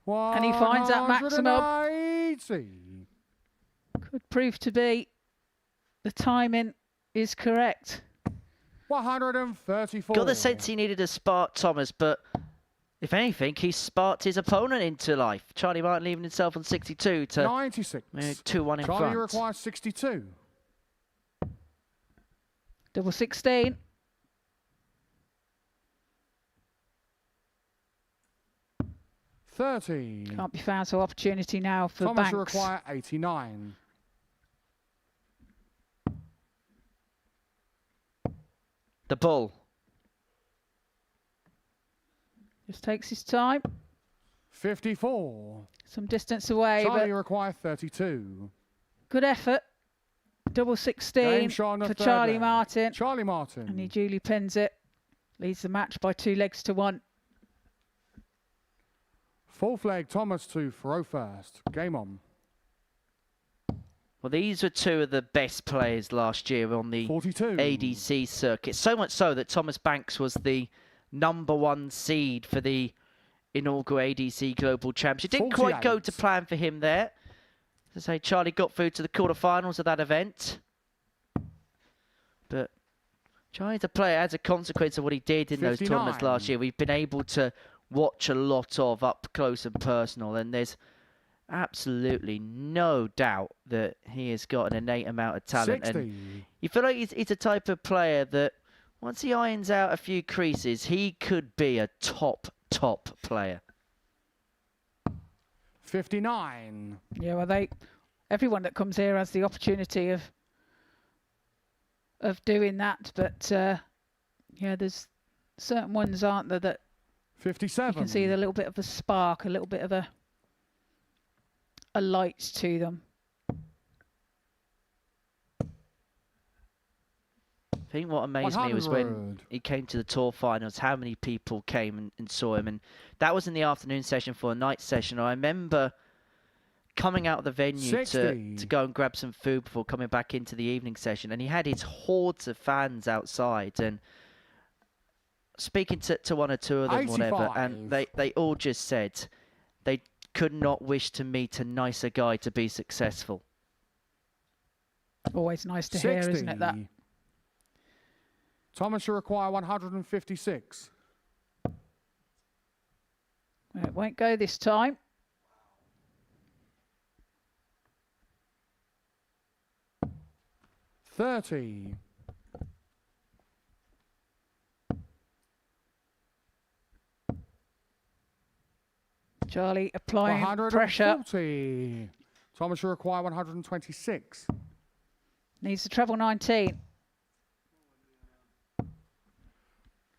And he finds that maximum. 180. Could prove to be the timing is correct. 134. Got the sense he needed a spark, Thomas, but if anything, he sparked his opponent into life. Charlie Martin leaving himself on 62 to 96. 2-1 in Charlie front. requires 62. Double 16. $30. Can't be found, so opportunity now for Thomas, you Banks. require 89. The bull. Just takes his time. 54. Some distance away, Charlie, but you require 32. good effort. Double 16 Game shot on the for third Charlie leg. Martin. Charlie Martin. And he duly pins it. Leads the match by 2 legs to 1. Fourth leg, Thomas 2 for first. Game on. Well, these were 2 of the best players last year on the 42. ADC circuit. So much so that Thomas Banks was the #1 seed for the inaugural ADC Global Championship. Didn't quite go to plan for him there. As I say, Charlie got through to the quarterfinals of that event. But Charlie's a player as a consequence of what he did in those tournaments last year. We've been able to watch a lot of up close and personal, and there's absolutely no doubt that he has got an innate amount of talent. 60. And you feel like he's a type of player that once he irons out a few creases, he could be a top player. 59. Yeah, well, everyone that comes here has the opportunity of doing that, but yeah, there's certain ones, aren't there, that 57. you can see the little bit of a spark, a little bit of a light to them. I think what amazed me was when he came to the tour finals, how many people came and saw him. And that was in the afternoon session for a night session. I remember coming out of the venue to go and grab some food before coming back into the evening session. And he had his hordes of fans outside. And speaking to one or two of them, 85. whatever, and they all just said they could not wish to meet a nicer guy to be successful. Always nice to hear, isn't it, that? Thomas, you require 156. It won't go this time. $30. Charlie applying pressure. 140. Thomas, you require 126. Needs to treble 19.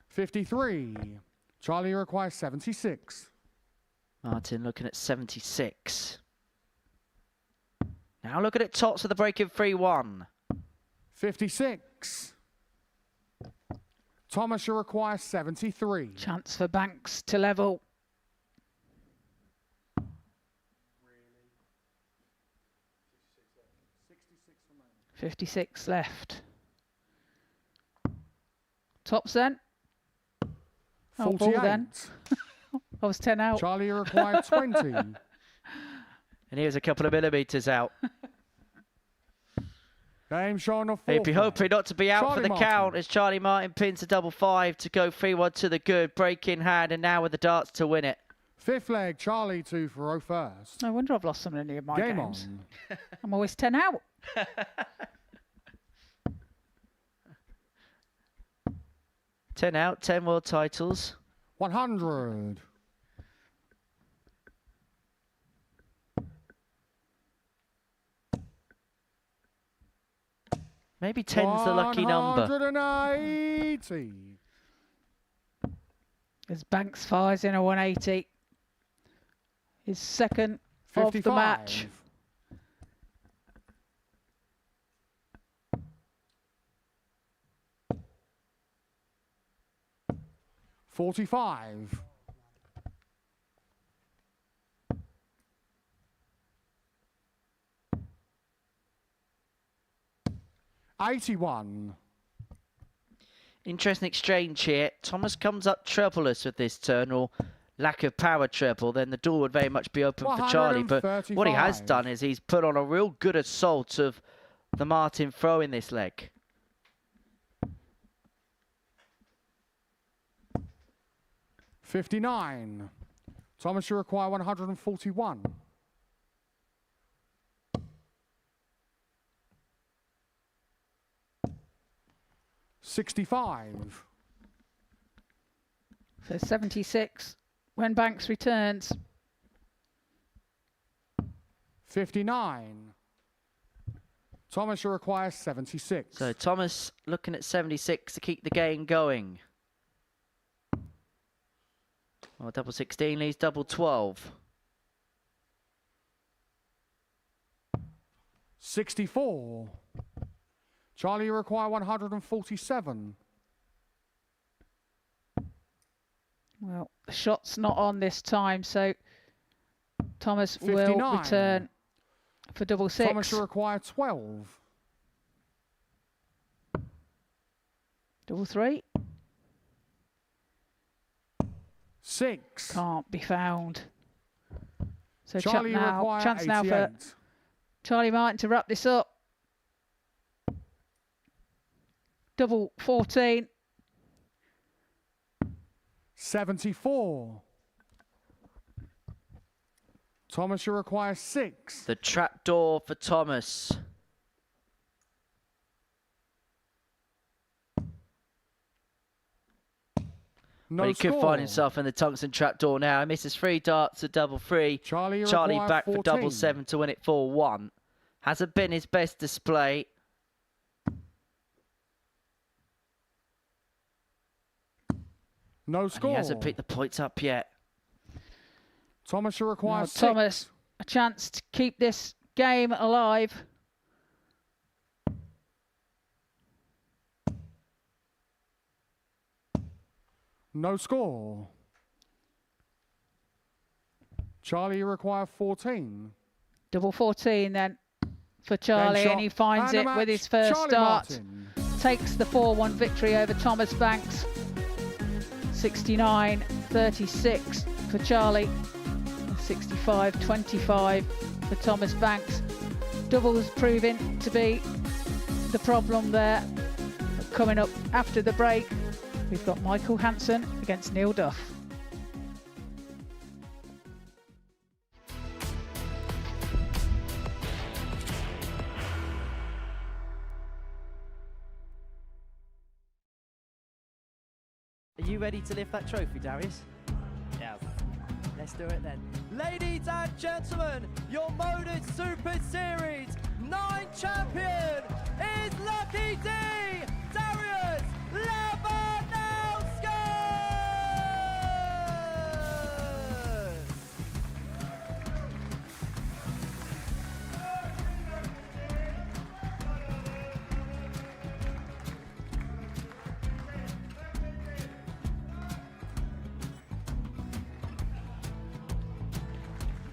53. Charlie, you require 76. Martin looking at 76. Now looking at Tots with the break in 3-1. 56. Thomas, you require 73. Chance for Banks to level. 56 left. Tops then. Oh, ball then. I was 10 out. Charlie, you require 20. And here's a couple of millimetres out. Game Sean of He'd be hoping not to be out Charlie for the count as Charlie Martin pins a double 5 to go 3-1 to the good. Break in hand and now with the darts to win it. Fifth leg, Charlie 2 for first. No wonder I've lost so many of my Game games. On. I'm always 10 out. 10 out, 10 world titles. 100. Maybe 10's the lucky number. 180. As Banks fires in a 180. His second 55. of the match. $45. $81. Interesting exchange here. Thomas comes up troubleless with this turn, or lack of power treble. Then the door would very much be open for Charlie. But what he has done is he's put on a real good assault of the Martin throw in this leg. $59. Thomas, you require 141. $65. So 76 when Banks returns. 59. Thomas, you require 76. So Thomas looking at 76 to keep the game going. Well, double 16 leaves double 12. 64. Charlie, you require 147. Well, the shot's not on this time, so Thomas 59. will return for double 6. Thomas, you require 12. Double 3. 6. Can't be found. So Charlie, chance now for Charlie Martin to wrap this up. Double 14. 74. Thomas, you require 6. The trap door for Thomas. No But he score. could find himself in the tungsten trapdoor now. He misses 3 darts at double 3. Charlie back 14. for double 7 to win it 4-1. Hasn't been his best display. No And score. he hasn't picked the points up yet. Thomas, you require Now, 6. Thomas, a chance to keep this game alive. No score. Charlie, you require 14. Double 14 then for Charlie, shot and he finds and a it with match. his first Charlie start. Martin. Takes the 4-1 victory over Thomas Banks. 69-36 for Charlie. 65-25 for Thomas Banks. Doubles proving to be the problem there. But coming up after the break, we've got Michael Hansen against Neil Duff. Are you ready to lift that trophy, Darius? Yes. Let's do it then. Ladies and gentlemen, your Modus Super Series 9 champion is Lucky D, Darius Labanowski!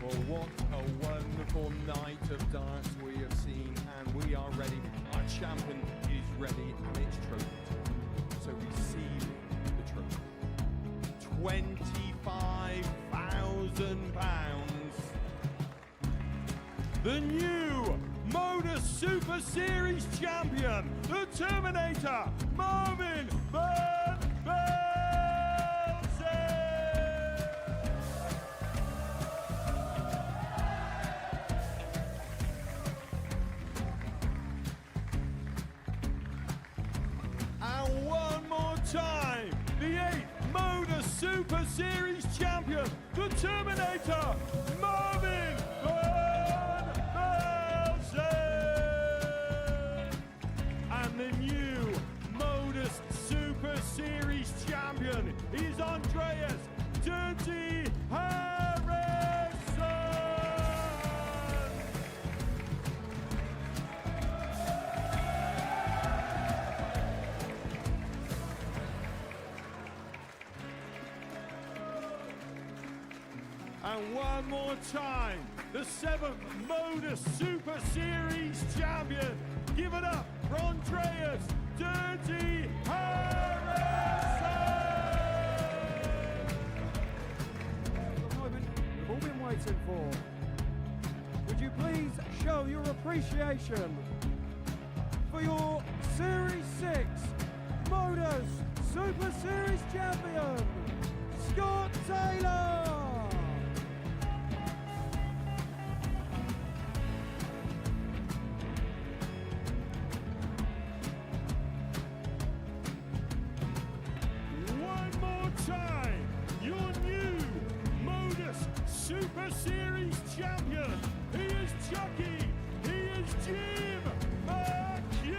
Well, what a wonderful night of darts we have seen, and we are ready. Our champion is ready, and it's trophy time. So receive the trophy. £25,000. The new Modus Super Series champion, the Terminator, Marvin Van Velzen. And one more time, the 8th Modus Super Series champion, the Terminator, Marvin Van Velzen. And the new Modus Super Series champion is Andreas Dirty Harrison. And one more time, the 7th Modus Super Series champion. Give it up for Andreas Dirty Harrison. The moment we've all been waiting for. Would you please show your appreciation for your Series 6 Modus Super Series champion, Scott Taylor? One more time, your new Modus Super Series champion. He is Chucky. He is Jim McEwen.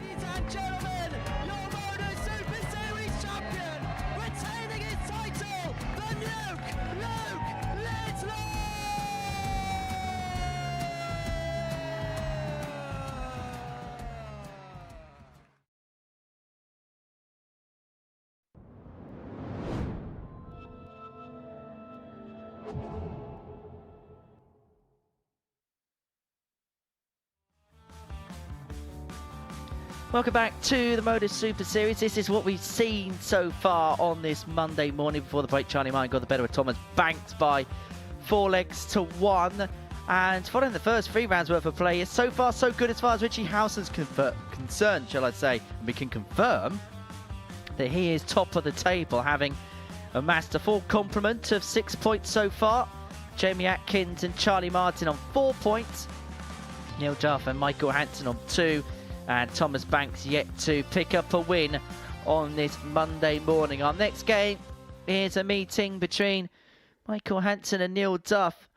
Ladies and gentlemen, your Modus Super Series champion, retaining his title, the Nuke, Luke Littler! Welcome back to the Modus Super Series. This is what we've seen so far on this Monday morning. Before the break, Charlie Martin got the better of Thomas Banks by 4 legs to 1. And following the first 3 rounds worth of play, so far so good as far as Richie Howson's concerned, shall I say. And we can confirm that he is top of the table, having amassed a full complement of 6 points so far. Jamie Atkins and Charlie Martin on 4 points. Neil Duff and Michael Hansen on 2. And Thomas Banks yet to pick up a win on this Monday morning. Our next game is a meeting between Michael Hansen and Neil Duff.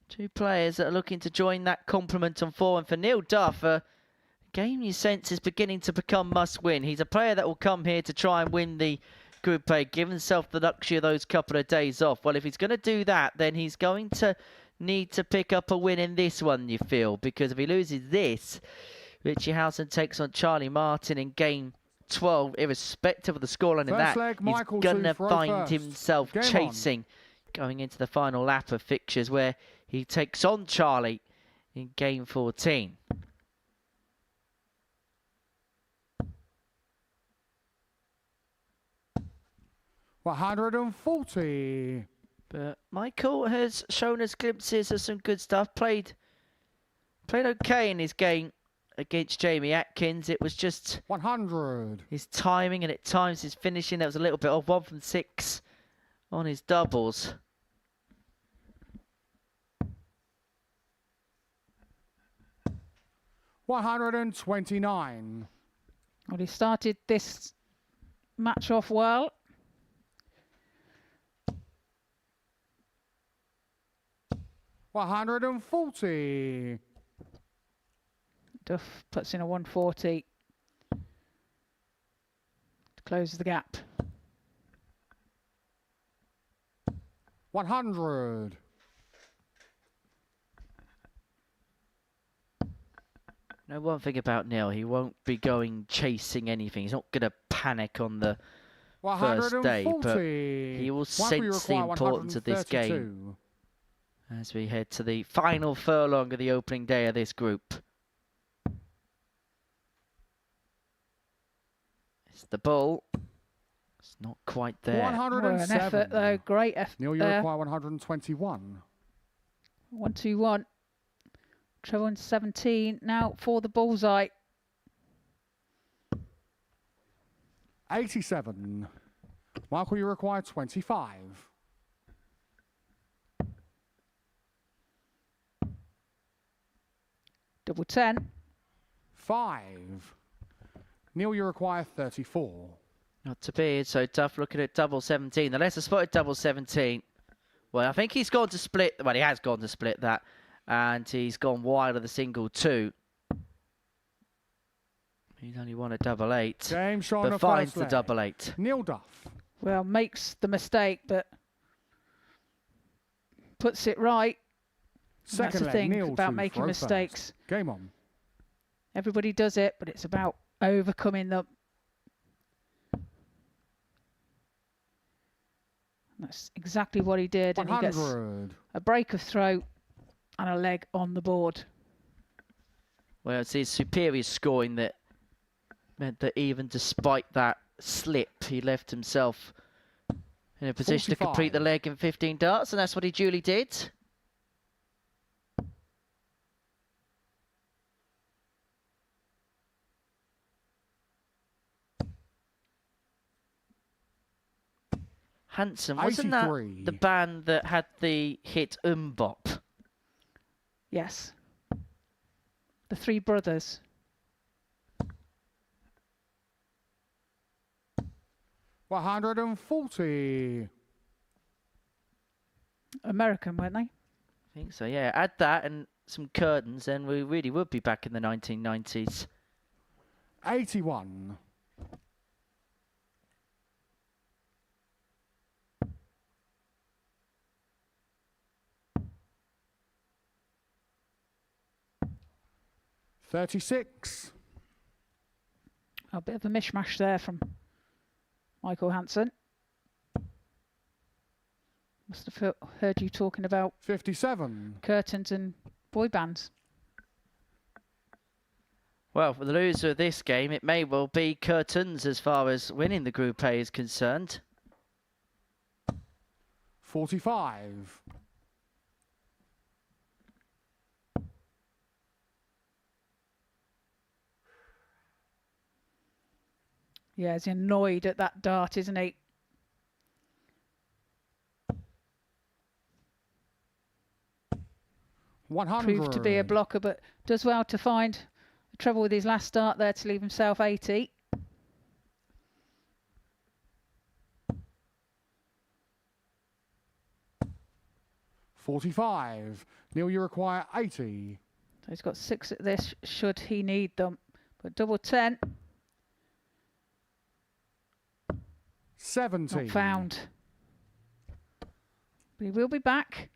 2 players that are looking to join that complement on 4. And for Neil Duff, game you sense is beginning to become must-win. He's a player that will come here to try and win the Group A, give himself the luxury of those couple of days off. Well, if he's going to do that, then he's going to need to pick up a win in this one, you feel, because if he loses this, Richie Howson takes on Charlie Martin in game 12, irrespective of the scoreline in that, he's going to find himself chasing going into the final lap of fixtures where he takes on Charlie in game 14. $140. But Michael has shown us glimpses of some good stuff. Played okay in his game against Jamie Atkins. It was just 100. His timing and at times his finishing. That was a little bit off. 1 from 6 on his doubles. $129. Well, he started this match off well. $140. Duff puts in a 140 to close the gap. 100. Know one thing about Neil, he won't be going chasing anything. He's not going to panic on the first day, but he will sense the importance of this game as we head to the final furlong of the opening day of this group. It's the bull. It's not quite there. 107. Well, an effort though, great effort. Neil, you require 121. 121. Trevor on 17 now for the bullseye. 87. Michael, you require 25. Double 10. 5. Neil, you require 34. Not to be, so Duff looking at double 17. The lesser spotted double 17. Well, I think he's gone to split. Well, he has gone to split that. And he's gone wide of the single 2. He's only won a double 8. But finds the double 8. Neil Duff. Well, makes the mistake, but puts it right. That's the thing about making mistakes. Game on. Everybody does it, but it's about overcoming them. That's exactly what he did, and he gets a break of throat and a leg on the board. Well, it's his superior scoring that meant that even despite that slip, he left himself in a position to complete the leg in 15 darts, and that's what he duly did. Hansen, wasn't that the band that had the hit Bop? Yes. The three brothers. $140. American, weren't they? I think so, yeah. Add that and some curtains, and we really would be back in the 1990s. 81. $36. A bit of a mishmash there from Michael Hansen. Must have heard you talking about 57 curtains and boy bands. Well, for the loser of this game, it may well be curtains as far as winning the Group A is concerned. 45. Yeah, he's annoyed at that dart, isn't he? Proved to be a blocker, but does well to find the trouble with his last start there to leave himself 80. $45. Neil, you require 80. So he's got 6 at this, should he need them. But double 10. 70. Not found. But he will be back.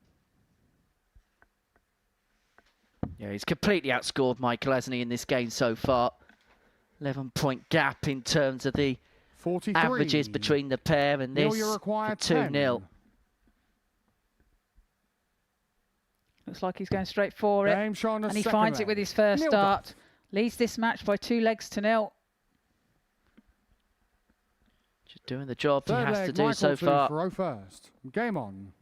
Yeah, he's completely outscored Michael, hasn't he, in this game so far? 11-point gap in terms of the 43. averages between the pair, and Neil, this you require 2-0. Looks like he's going straight for it. Game And he finds it with his first Neil start. Duff. Leads this match by 2 legs to 0. Just doing the job he Third has leg, to do Michael so to far. throw first. Game on.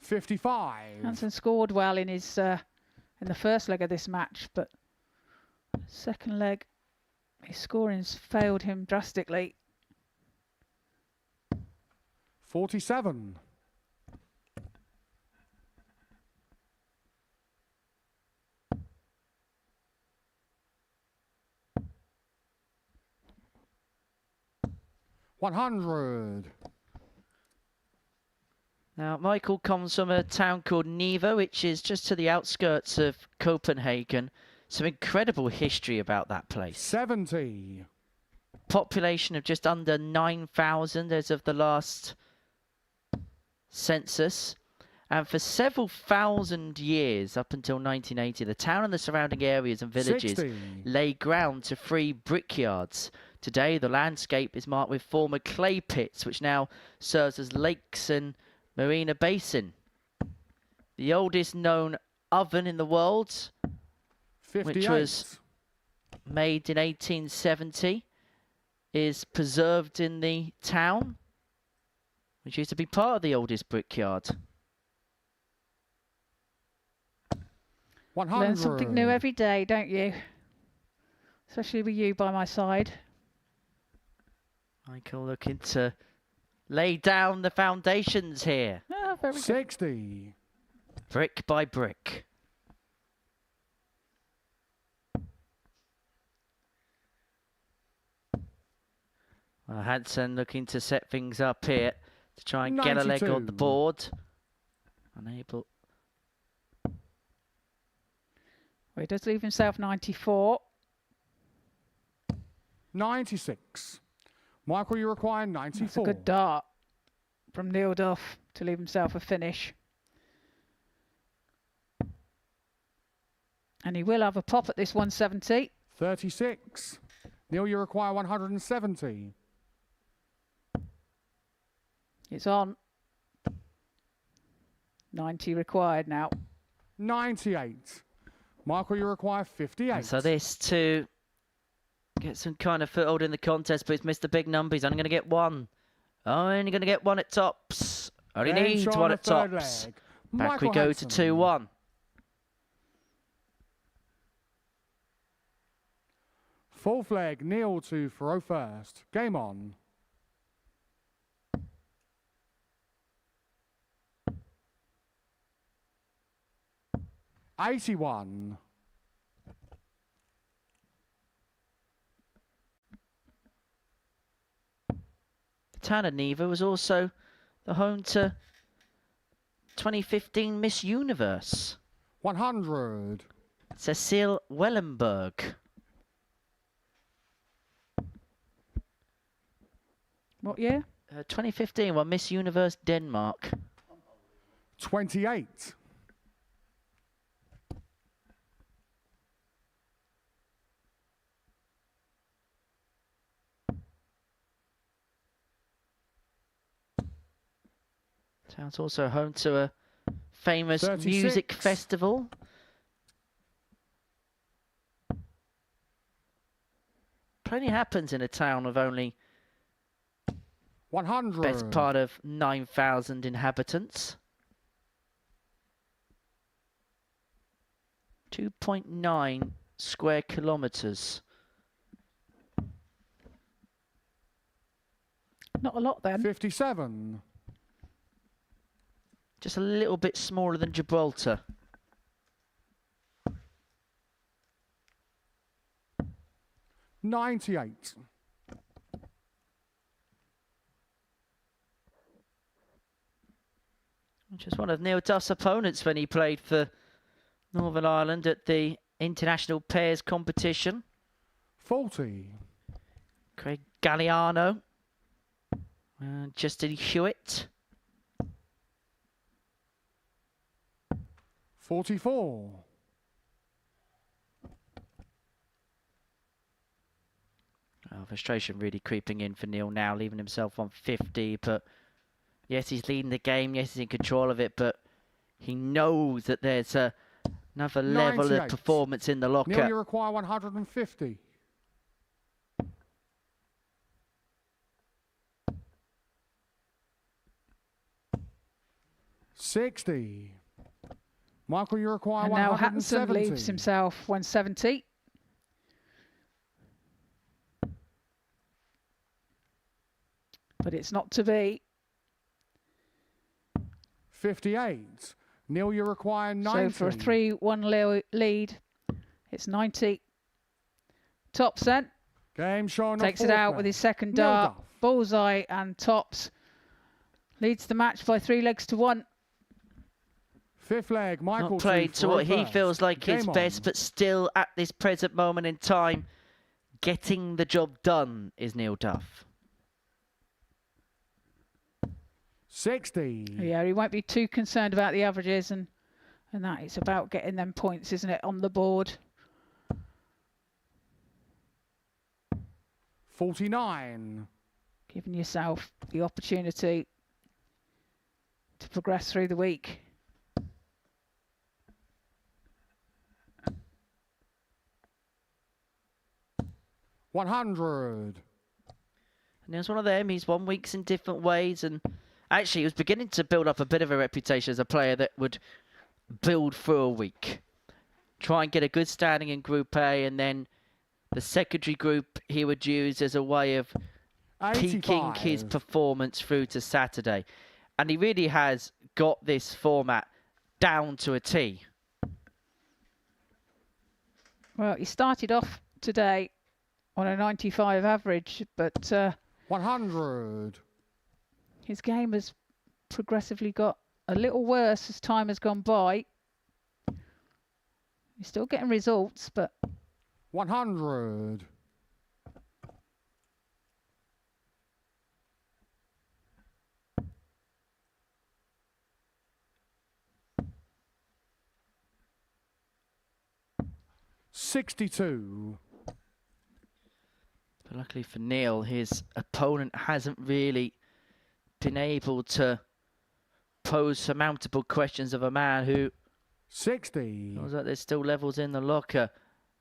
$55. Hansen scored well in his in the first leg of this match, but second leg, his scoring's failed him drastically. 47. $100. Now, Michael comes from a town called Neva, which is just to the outskirts of Copenhagen. Some incredible history about that place. 70. Population of just under 9,000 as of the last census. And for several thousand years, up until 1980, the town and the surrounding areas and villages 60. lay ground to 3 brickyards. Today, the landscape is marked with former clay pits, which now serves as lakes and Marina Basin. The oldest known oven in the world, 58. which was made in 1870, is preserved in the town, which used to be part of the oldest brickyard. 100. Learn something new every day, don't you? Especially with you by my side. Michael looking to lay down the foundations here. Oh, very good. 60. Brick by brick. Well, Hansen looking to set things up here to try and get a leg on the 92. board. Unable. Well, he does leave himself 94. 96. Michael, you require 94. That's a good dart from Neil Duff to leave himself a finish. And he will have a pop at this 170. 36. Neil, you require 170. It's on. 90 required now. 98. Michael, you require 58. And so this to get some kind of foothold in the contest, but he's missed the big number. He's only going to get one. Only going to get one at tops. Only Then needs Sean one the at third tops. leg. Back Michael we go Hansen. to 2-1. Fourth leg, Neil to throw first. Game on. $81. The town of Neva was also the home to 2015 Miss Universe, 100. Cecile Wellenberg. What year? 2015 won Miss Universe Denmark. 28. Town's also home to a famous 36. music festival. Plenty happens in a town of only 100. best part of 9,000 inhabitants. 2.9 square kilometers. Not a lot then. 57. Just a little bit smaller than Gibraltar. $98. which was one of Neil Duff's opponents when he played for Northern Ireland at the International Pairs competition. 40. Craig Galliano. Justin Hewitt. 44. Frustration really creeping in for Neil now, leaving himself on 50. But yes, he's leading the game. Yes, he's in control of it. But he knows that there's another level of performance in the locker. Neil, you require 150. $60. Michael, you require and 170. now Hansen leaves himself 170. But it's not to be. 58. Neil, you require 90. So for a 3-1 lead, it's 90. Thompson Game shown takes it out with his second dart. Bullseye, and Tops leads the match by 3 legs to 1. Fifth leg, Michael. Not played to what he feels like his best, but still at this present moment in time, getting the job done is Neil Duff. 60. Yeah, he won't be too concerned about the averages and that. It's about getting them points, isn't it, on the board. 49. Giving yourself the opportunity to progress through the week. $100. And it was one of them. He's won weeks in different ways, and actually he was beginning to build up a bit of a reputation as a player that would build through a week. Try and get a good standing in Group A, and then the secondary group he would use as a way of 85. peaking his performance through to Saturday. And he really has got this format down to a T. Well, he started off today on a 95 average, but 100. His game has progressively got a little worse as time has gone by. He's still getting results, but 100. $62. But luckily for Neil, his opponent hasn't really been able to pose surmountable questions of a man who 60. feels like there's still levels in the locker.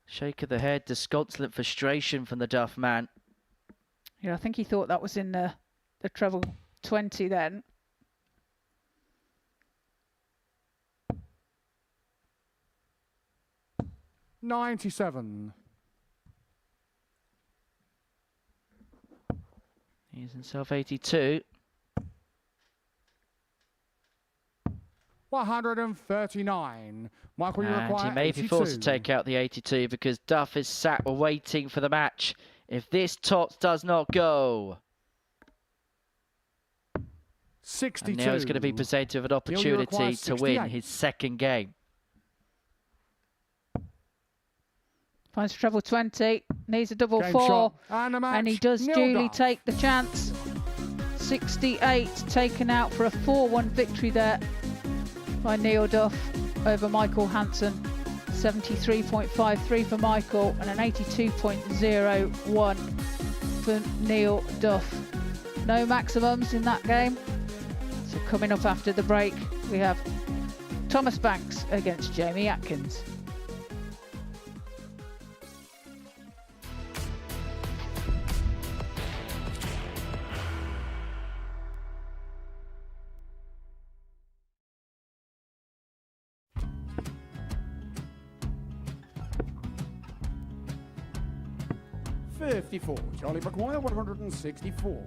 Shake of the head, disconsolate frustration from the Duff man. yeah, I think he thought that was in the treble 20 then. $97. He's himself 82. 139. Michael, you And require he may 82. be forced to take out the 82 because Duff is sat waiting for the match. If this Tots does not go, 62. and Neil's going to be presented with an opportunity to win his second game. Finds treble 20, needs a double Game 4, shot. And a match. and he does Neil duly Duff. take the chance. 68 taken out for a 4-1 victory there by Neil Duff over Michael Hansen. 73.53 for Michael and an 82.01 for Neil Duff. No maximums in that game. So coming up after the break, we have Thomas Banks against Jamie Atkins. $54. Charlie McGuire, 164.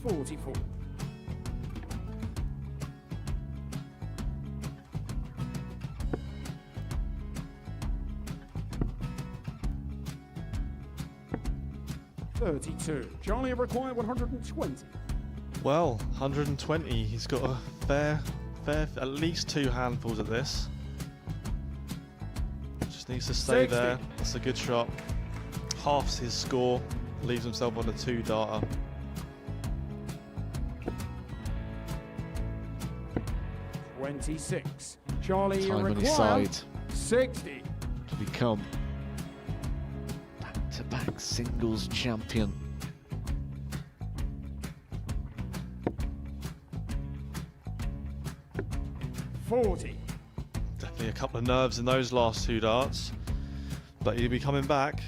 $44. 32. Charlie required 120. Well, 120. He's got a fair, at least 2 handfuls of this. Just needs to stay 60. there. That's a good shot. Halves his score. Leaves himself on a 2-darter. $26. Charlie Time on his required side 60. to become back-to-back singles champion. $40. Definitely a couple of nerves in those last 2 darts. But he'll be coming back.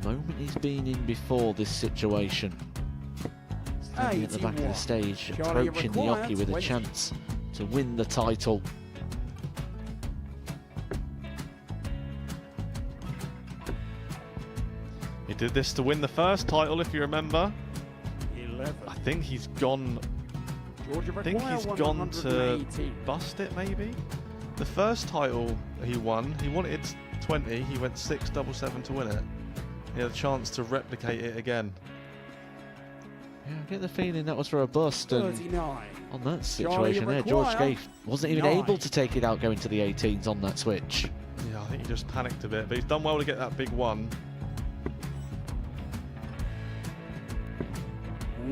The moment he's been in before this situation. Standing at the back of the 81. stage, Charlie approaching the required Oki with a 20. chance to win the title. He did this to win the first title, if you remember. 11. I think he's gone. Georgia I think require he's gone to 180. bust it, maybe. The first title he won, he wanted 20. He went 6-7-7 to win it. He had a chance to replicate it again. Yeah, I get the feeling that was for a bust, and 39. on that situation there, George Scaife wasn't even 9. able to take it out going to the 18s on that switch. Yeah, I think he just panicked a bit, but he's done well to get that big one.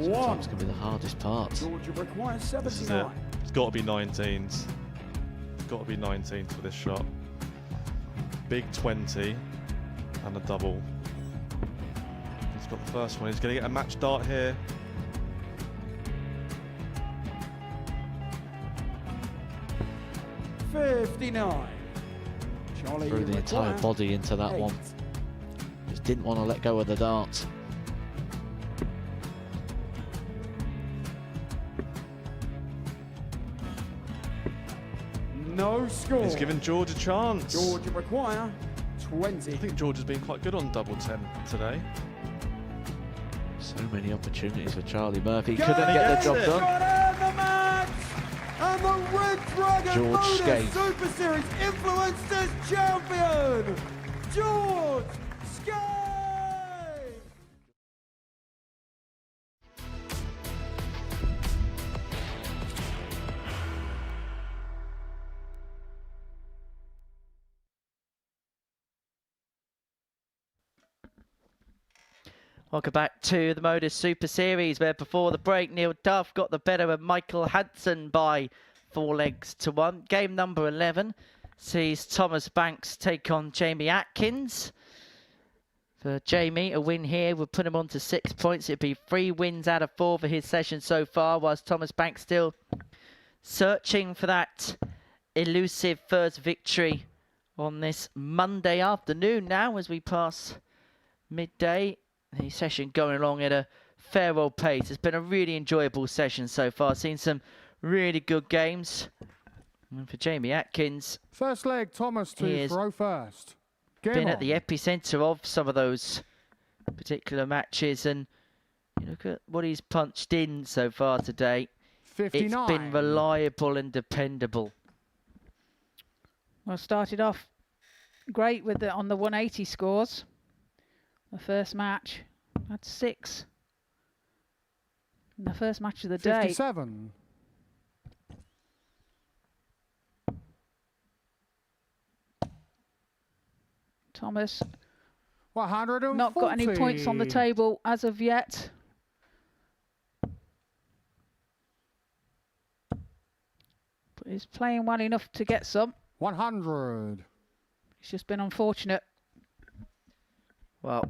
Sometimes can be the hardest part. Georgia requires This is it. 79. It's got to be 19s. It's got to be 19s for this shot. Big 20 and a double. He's got the first one. He's going to get a match dart here. $59. Charlie Threw the entire require body into that 8. one. Just didn't want to let go of the dart. No score. He's given George a chance. Georgia require 20. I think George has been quite good on double 10 today. So many opportunities for Charlie Murphy. Go Couldn't get the job Got done. out the match! And the Red Dragon George Modus Scaife. Super Series Influencers Champion, George Scaife! Welcome back to the Modus Super Series, where before the break, Neil Duff got the better of Michael Hansen by 4 legs to 1. Game number 11 sees Thomas Banks take on Jamie Atkins. For Jamie, a win here would put him on to 6 points. It'd be 3 wins out of 4 for his session so far, whilst Thomas Banks still searching for that elusive first victory on this Monday afternoon now as we pass midday. The session going along at a fair old pace. It's been a really enjoyable session so far. Seen some really good games. And for Jamie Atkins, First leg, Thomas to throw first. Been at the epicentre of some of those particular matches, and you look at what he's punched in so far today. 59. It's been reliable and dependable. Well, started off great with on the 180 scores. The first match had 6. In the first match of the day. 57. Thomas 140. not got any points on the table as of yet. But he's playing well enough to get some. 100. It's just been unfortunate. Well,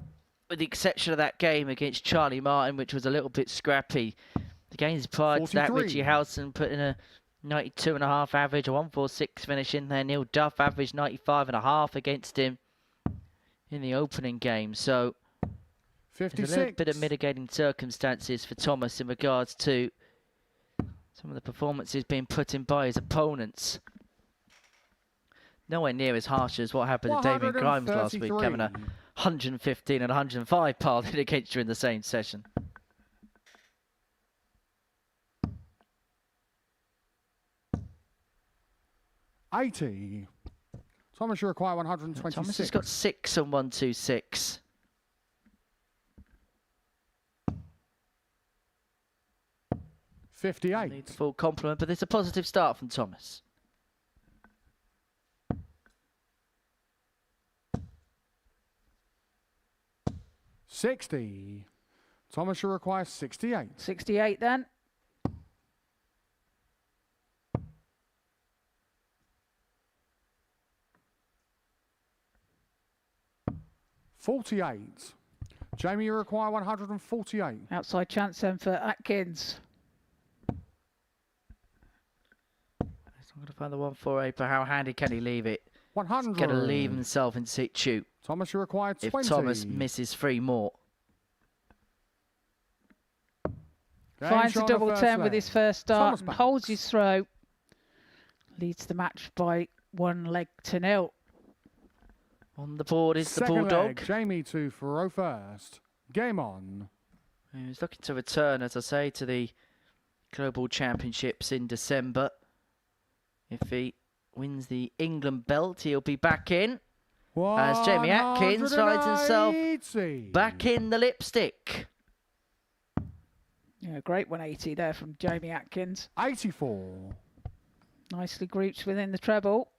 with the exception of that game against Charlie Martin, which was a little bit scrappy, the games prior to that, 43. Richie Howson put in a 92.5 average, a 146 finish in there. Neil Duff averaged 95.5 against him in the opening game. So 56. there's a little bit of mitigating circumstances for Thomas in regards to some of the performances being put in by his opponents. Nowhere near as harsh as what happened to Damien Grimes last week, having a 115 and 105 piled in against you in the same session. $80. Thomas, you require 126. Thomas has got 6 on 126. 58. Needs a full compliment, but it's a positive start from Thomas. $60. Thomas, you require 68. 68 then. $48. Jamie, you require 148. Outside chance then for Atkins. I'm going to find the 148, but how handy can he leave it? 100. He's going to leave himself in situ. Thomas, you require 20. If Thomas misses 3 more. Finds a double 10 with his first start and Banks. holds his throw. Leads the match by 1 leg to 0. On the board is the Second Bulldog. leg, Jamie to Furrow first. Game on. He's looking to return, as I say, to the Global Championships in December. If he wins the England belt, he'll be back in. As Jamie Atkins finds himself 180. back in the lipstick. Yeah, great 180 there from Jamie Atkins. 84. Nicely grouped within the treble.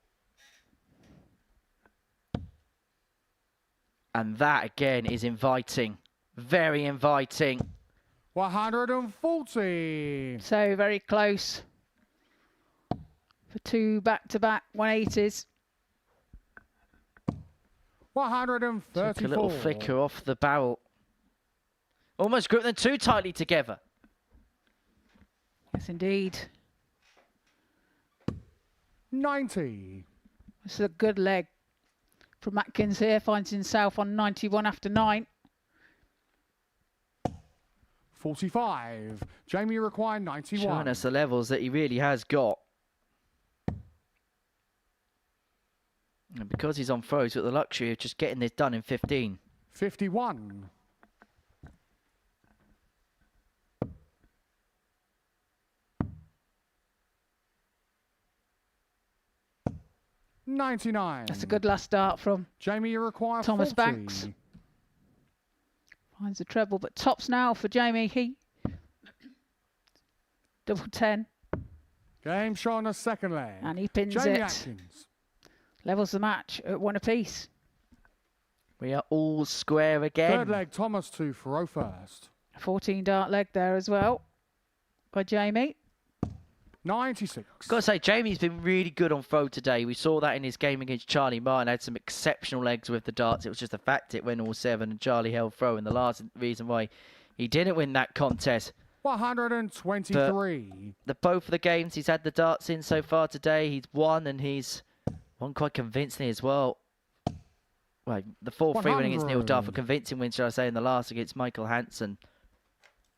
And that again is inviting. Very inviting. 140. So very close for 2 back-to-back 180s. 134. Took a little flicker off the barrel. Almost grouped them too tightly together. Yes, indeed. 90. This is a good leg from Atkins here. Finds himself on 91 after 9. 45. Jamie required 91. Showing us the levels that he really has got. And because he's on throws, he's got the luxury of just getting this done in 15. 51. 99. That's a good last start from Jamie, you require Thomas 40. Banks. Finds the treble, but tops now for Jamie. He double 10. Game shot on the second leg. And he pins Jamie it. Atkins. Levels the match at 1 apiece. We are all square again. Third leg, Thomas to Furrow first. 14 dart leg there as well by Jamie. 96. Got to say, Jamie's been really good on throw today. We saw that in his game against Charlie Martin. Had some exceptional legs with the darts. It was just the fact it went all 7 and Charlie held throw. And the last reason why he didn't win that contest. 123. Both of the games he's had the darts in so far today, he's won, and he's won quite convincingly as well. Well, the 4-3 win against Neil Duff, a convincing win, shall I say, in the last against Michael Hansen.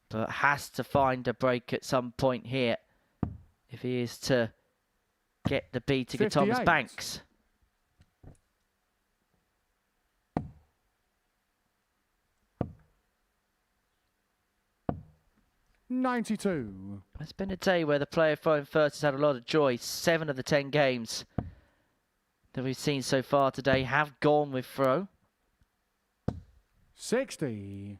But has to find a break at some point here if he is to get the beat to Thomas Banks. $92. It's been a day where the player throwing first has had a lot of joy. 7 of the 10 games that we've seen so far today have gone with throw. 60.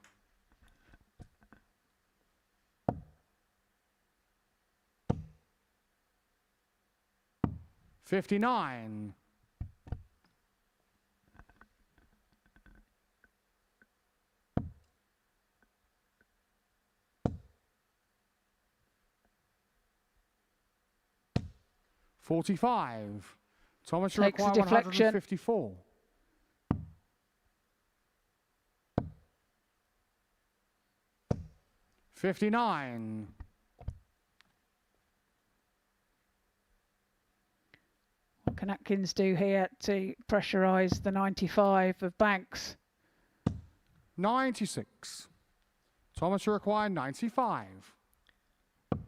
59. 45. Thomas, you Takes a require deflection. 154. $59. What can Atkins do here to pressurise the 95 of Banks? 96. Thomas, you require 95.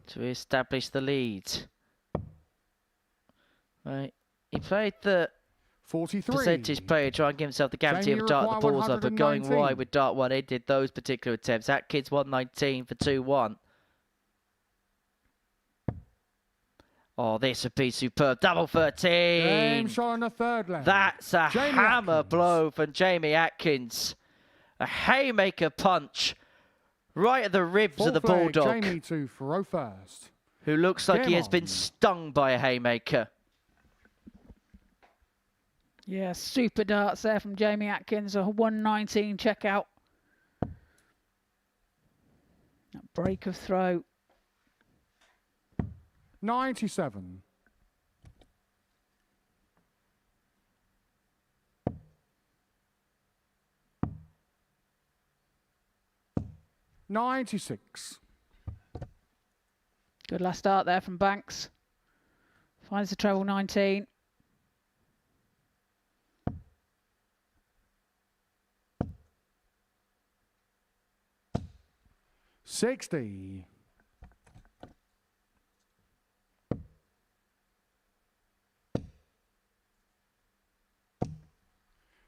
To establish the lead. Right. He played the 43. percentage player, try and give himself the guarantee Jamie of dart the require balls up, but going 119. wide with dart 1, he did those particular attempts. Atkins 119 for 2-1. Oh, this would be superb. Double 13. Game shot on the third leg. That's a Jamie hammer Atkins. blow from Jamie Atkins. A haymaker punch Right at the ribs Full of the flag, Bulldog, Jamie to throw first. who looks like he Game has been on. stung by a haymaker. Yeah, super darts there from Jamie Atkins, a 119 checkout. That break of throw. 97. $96. Good last start there from Banks. Finds the treble 19. $60.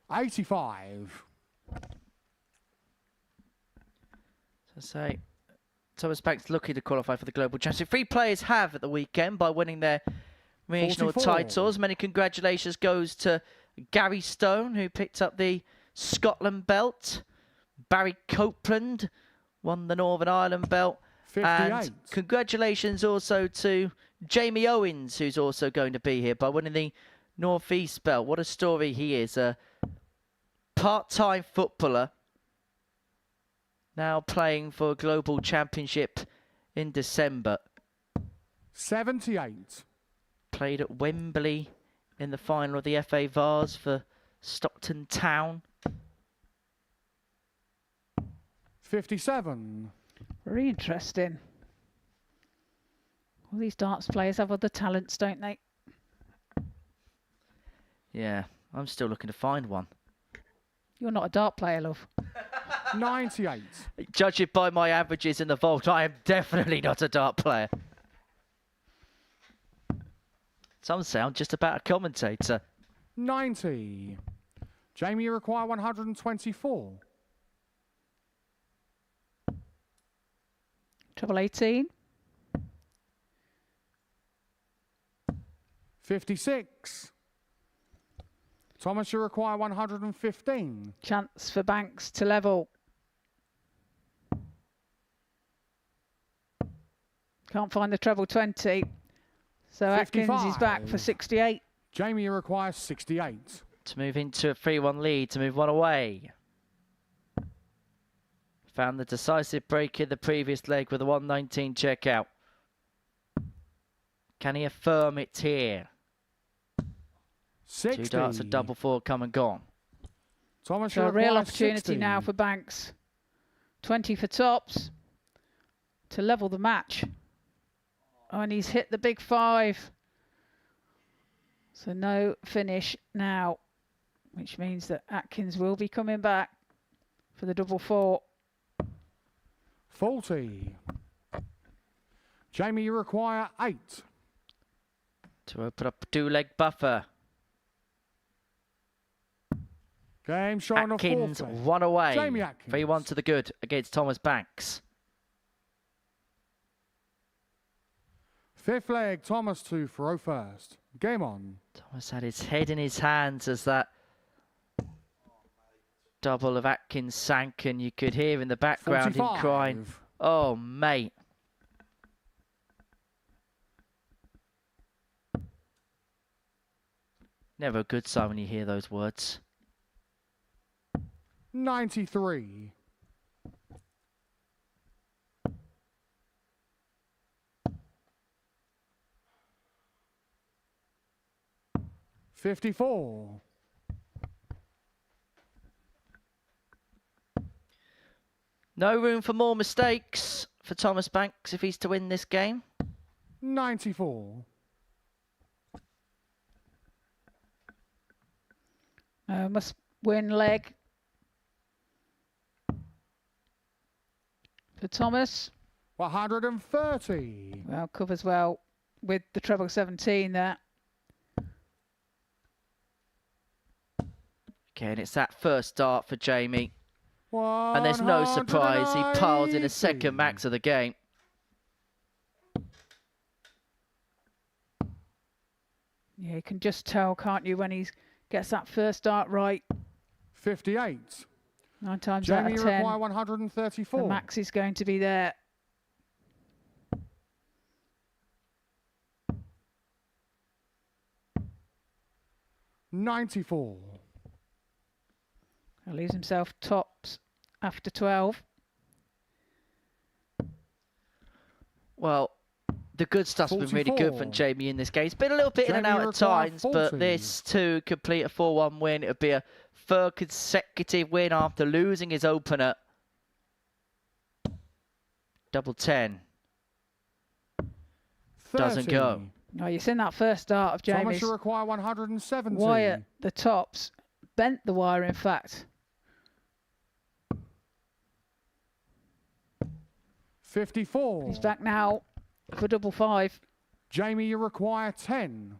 $85. So Thomas Banks looking to qualify for the Global Championship. 3 players have at the weekend by winning their regional 44. titles. Many congratulations goes to Gary Stone, who picked up the Scotland belt. Barry Copeland won the Northern Ireland belt. 58. And congratulations also to Jamie Owens, who's also going to be here by winning the North East belt. What a story he is. A part-time footballer, now playing for a global championship in December. 78. Played at Wembley in the final of the FA Vase for Stockton Town. 57. Very interesting. All these darts players have other talents, don't they? Yeah, I'm still looking to find one. You're not a dart player, love. 98. Judging by my averages in the vault, I am definitely not a dart player. Some sound just about a commentator. 90. Jamie, you require 124. Treble 18. 56. Thomas, you require 115. Chance for Banks to level. Can't find the treble 20. So Atkins is back for 68. Jamie, you require 68. To move into a 3-1 lead, to move one away. Found the decisive break in the previous leg with a 119 checkout. Can he affirm it here? 60. 2 darts, a double 4 come and gone. Thomas, So you a real require opportunity 60. now for Banks. 20 for tops to level the match. Oh, and he's hit the big 5. So no finish now, which means that Atkins will be coming back for the double 4. 40. Jamie, you require 8. To open up a 2-leg buffer. Game showing Atkins a 4 flag. one away. Jamie Atkins. 3-1 to the good against Thomas Banks. 5th leg, Thomas to throw first. Game on. Thomas had his head in his hands as that double of Atkins sank, and you could hear in the background 45. him crying, "Oh, mate." Never a good sign when you hear those words. 93. 54. No room for more mistakes for Thomas Banks if he's to win this game. 94. Must win leg for Thomas. 130. Well, covers well with the treble 17 there. Again, it's that first dart for Jamie. And there's no surprise, he piles in a second max of the game. Yeah, you can just tell, can't you, when he gets that first dart right. 58. 9 times Jamie, out you of 10, require 134. the max is going to be there. $94. He leaves himself tops after 12. Well, the good stuff's been really good from 44. Jamie in this game. It's been a little bit in and Jamie, out you at require times, 40. but this to complete a 4-1 win, it would be a third consecutive win after losing his opener. Double 10. Doesn't 30. go. Oh, you've seen that first start of Thomas, Jamie's. you require 170. Wire at the tops. Bent the wire, in fact. 54. He's back now for double 5. Jamie, you require 10.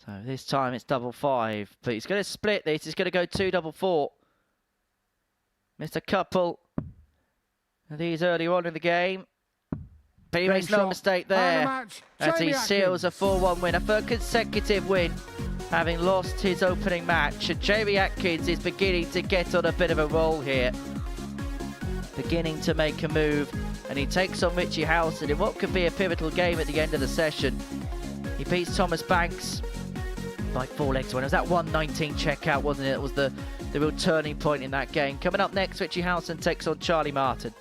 So this time it's double 5, but he's going to split this. He's going to go 2 double 4. Missed a couple of these early on in the game. But he Game makes no shot. mistake And a there match, as he Jamie seals a Atkins. 4-1 win, a third consecutive win, having lost his opening match. And Jamie Atkins is beginning to get on a bit of a roll here, beginning to make a move, and he takes on Richie Howson in what could be a pivotal game at the end of the session. He beats Thomas Banks by 4 legs to 1. It was that 119 checkout, wasn't it? It was the real turning point in that game. Coming up next, Richie Howson takes on Charlie Martin.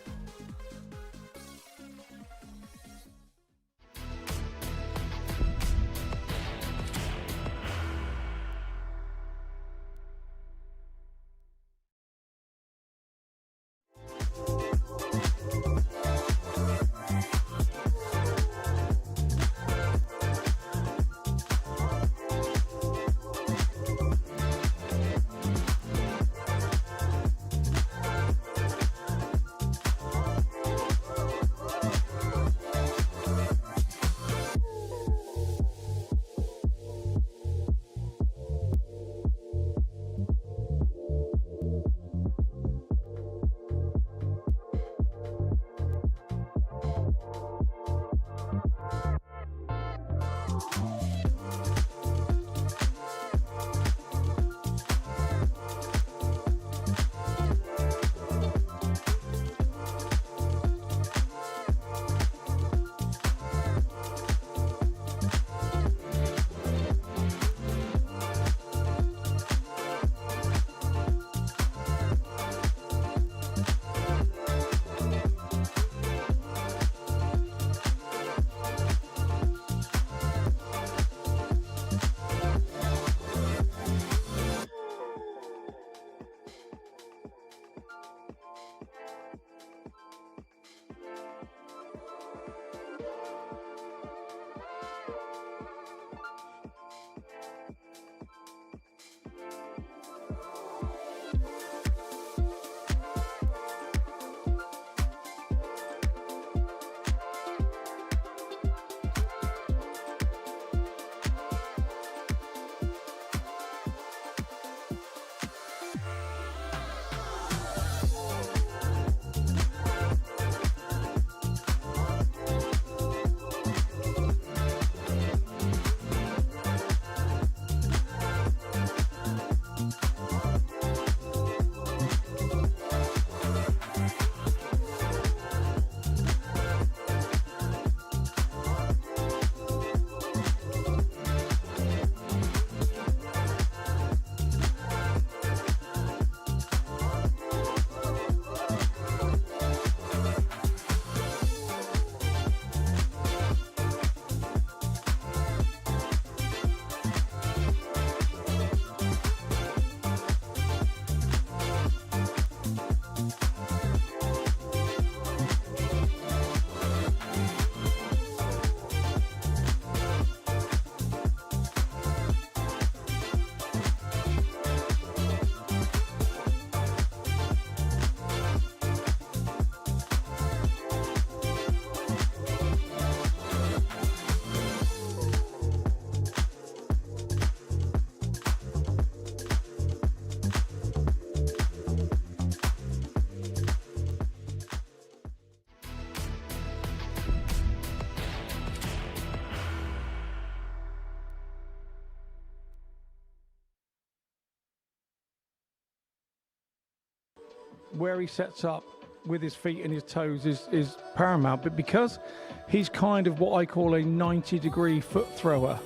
where he sets up with his feet and his toes is paramount, but because he's kind of what I call a 90-degree foot thrower,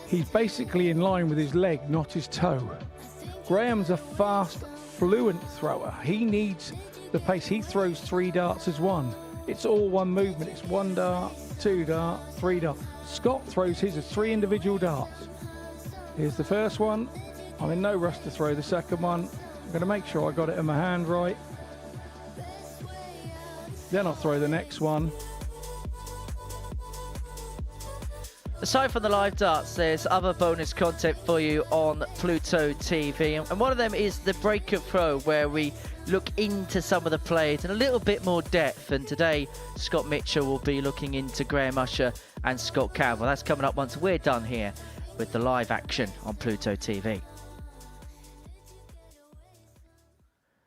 he's basically in line with his leg, not his toe. Graham's a fast, fluent thrower. He needs the pace. He throws 3 darts as one. It's all one movement. It's 1 dart, 2 dart, 3 dart. Scott throws his as 3 individual darts. Here's the first one. I'm in no rush to throw the second one. I'm going to make sure I got it in my hand right. Then I'll throw the next one. Aside from the live darts, there's other bonus content for you on Pluto TV. And one of them is the break-up throw, where we look into some of the players in a little bit more depth. And today, Scott Mitchell will be looking into Graham Usher and Scott Campbell. That's coming up once we're done here with the live action on Pluto TV.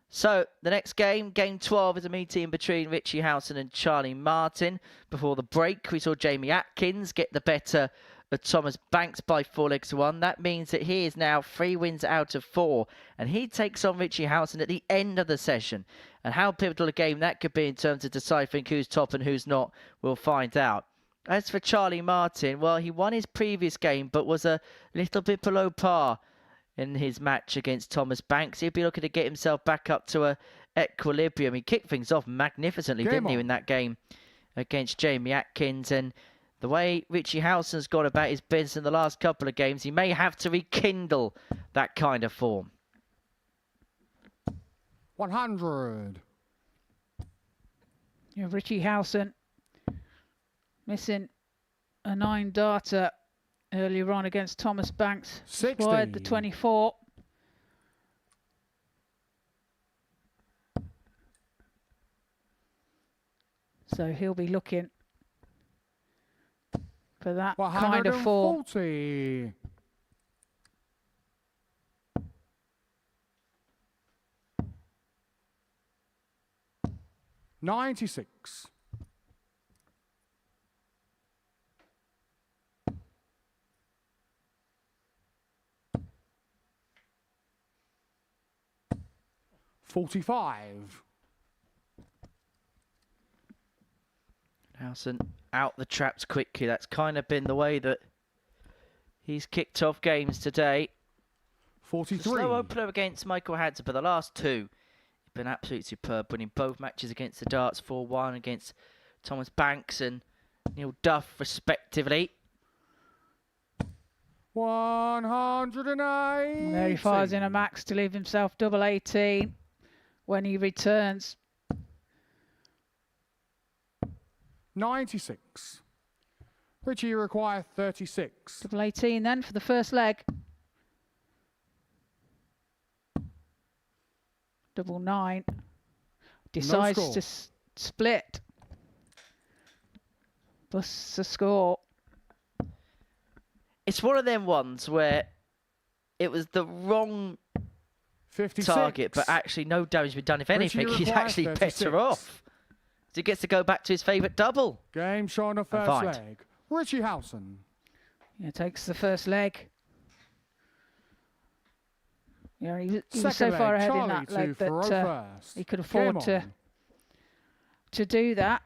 So, the next game, game 12, is a meeting between Richie Howson and Charlie Martin. Before the break, we saw Jamie Atkins get the better of Thomas Banks by 4 legs to 1. That means that he is now 3 wins out of 4, and he takes on Richie Howson at the end of the session. And how pivotal a game that could be in terms of deciphering who's top and who's not, we'll find out. As for Charlie Martin, well, he won his previous game, but was a little bit below par in his match against Thomas Banks. He'll be looking to get himself back up to a equilibrium. He kicked things off magnificently, didn't he, in that game against Jamie Atkins. And the way Richie Howson's gone about his business in the last couple of games, he may have to rekindle that kind of form. 100. Yeah, Richie Howson missing a 9-darter earlier on against Thomas Banks. 60. Scored the 24. So he'll be looking for that kind of form. 140. $96. 45. Howson out the traps quickly. That's kind of been the way that he's kicked off games today. 43. Slow opener against Michael Hansen, but the last 2 have been absolutely superb, winning both matches against the darts, 4-1 against Thomas Banks and Neil Duff, respectively. 108. And there he fires in a max to leave himself double 18 when he returns. 96. Richie, you require 36. Double 18 then for the first leg. Double 9. Decides No to split. Busts the score. It's one of them ones where it was the wrong 56. target, but actually no damage been done. If anything, he's actually 36. better off. So he gets to go back to his favourite double. Game shot on the first leg. Richie Howson. Yeah, takes the first leg. Yeah, he was so far ahead in that leg that he could afford to do that.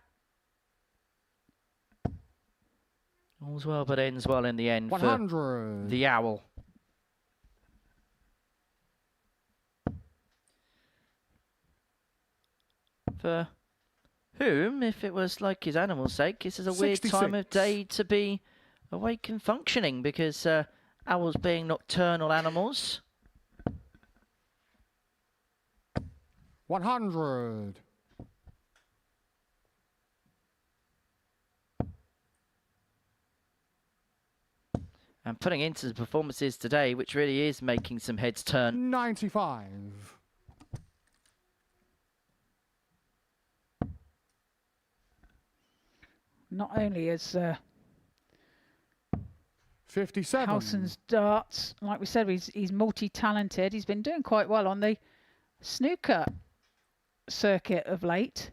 All's well but ends well in the end 100. for the Owl. For whom, if it was like his animal's sake, this is a 66. weird time of day to be awake and functioning, because owls being nocturnal animals. 100. And putting into the performances today, which really is making some heads turn. 95. Not only is 57. Howson's darts, like we said, he's multi-talented. He's been doing quite well on the snooker circuit of late.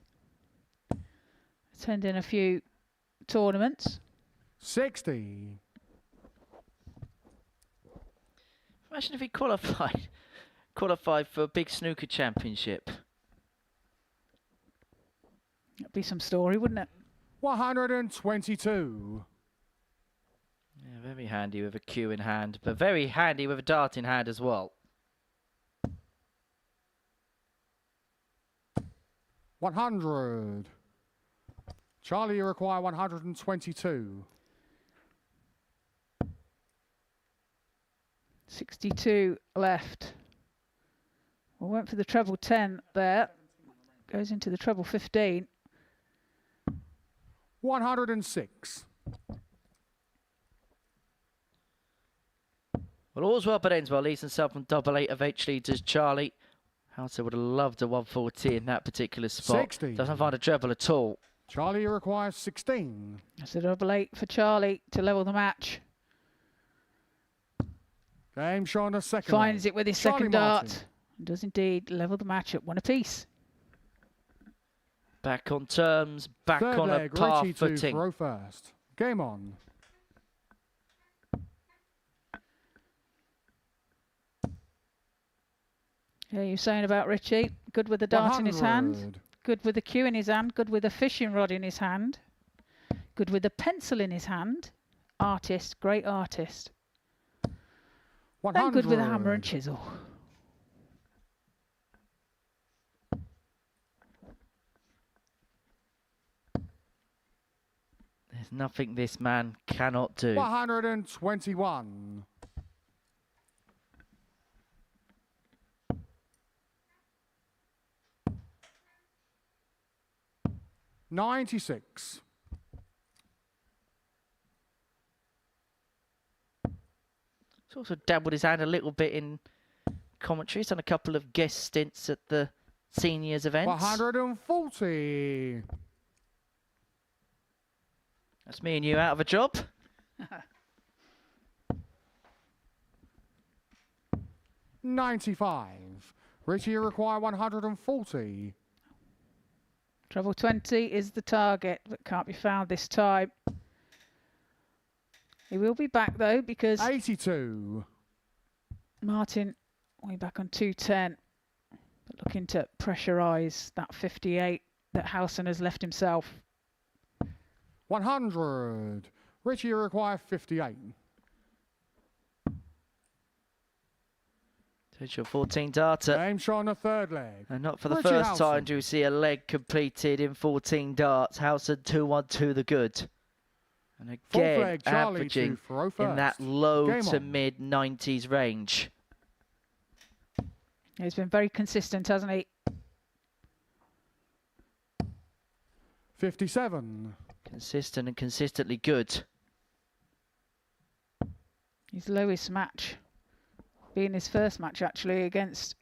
Attending a few tournaments. 60. Imagine if he qualified for a big snooker championship. That'd be some story, wouldn't it? 122. Yeah, very handy with a cue in hand, but very handy with a dart in hand as well. 100. Charlie, you require 122. 62 left. We went for the treble 10 there. Goes into the treble 15. 106. Well, all's well but ends well. Leaves himself on double eight. Eventually does Charlie. Howson would have loved a 140 in that particular spot. 60. Doesn't find a treble at all. Charlie, you require 16. That's a double eight for Charlie to level the match. Game Sean a second. Finds it with his Charlie second Martin. dart. And does indeed level the match at 1 apiece. Back on terms, back Third on a leg, par Richie to footing. throw first. Game on. Yeah, you're saying about Richie. Good with the dart in his hand. 100. Good with the cue in his hand. Good with the fishing rod in his hand. Good with the pencil in his hand. Artist, great artist. 100. And good with a hammer and chisel. There's nothing this man cannot do. 121. 96. He's also dabbled his hand a little bit in commentary. He's done a couple of guest stints at the seniors events. 140. That's me and you out of a job. 95. Richie, you require 140. Treble 20 is the target, but can't be found this time. He will be back though, because 82. Martin will be back on 210, but looking to pressurise that 58 that Howson has left himself. 100. Richie, you require 58. There's your 14 darter. Game shot on the third leg. And not for the Richie first Howson. time do we see a leg completed in 14 darts. Howson 2-1-2 the good. And again, leg, Charlie averaging to throw in that first. low Game to on. mid 90s range. He's been very consistent, hasn't he? 57. Consistent and consistently good. His lowest match being his first match actually against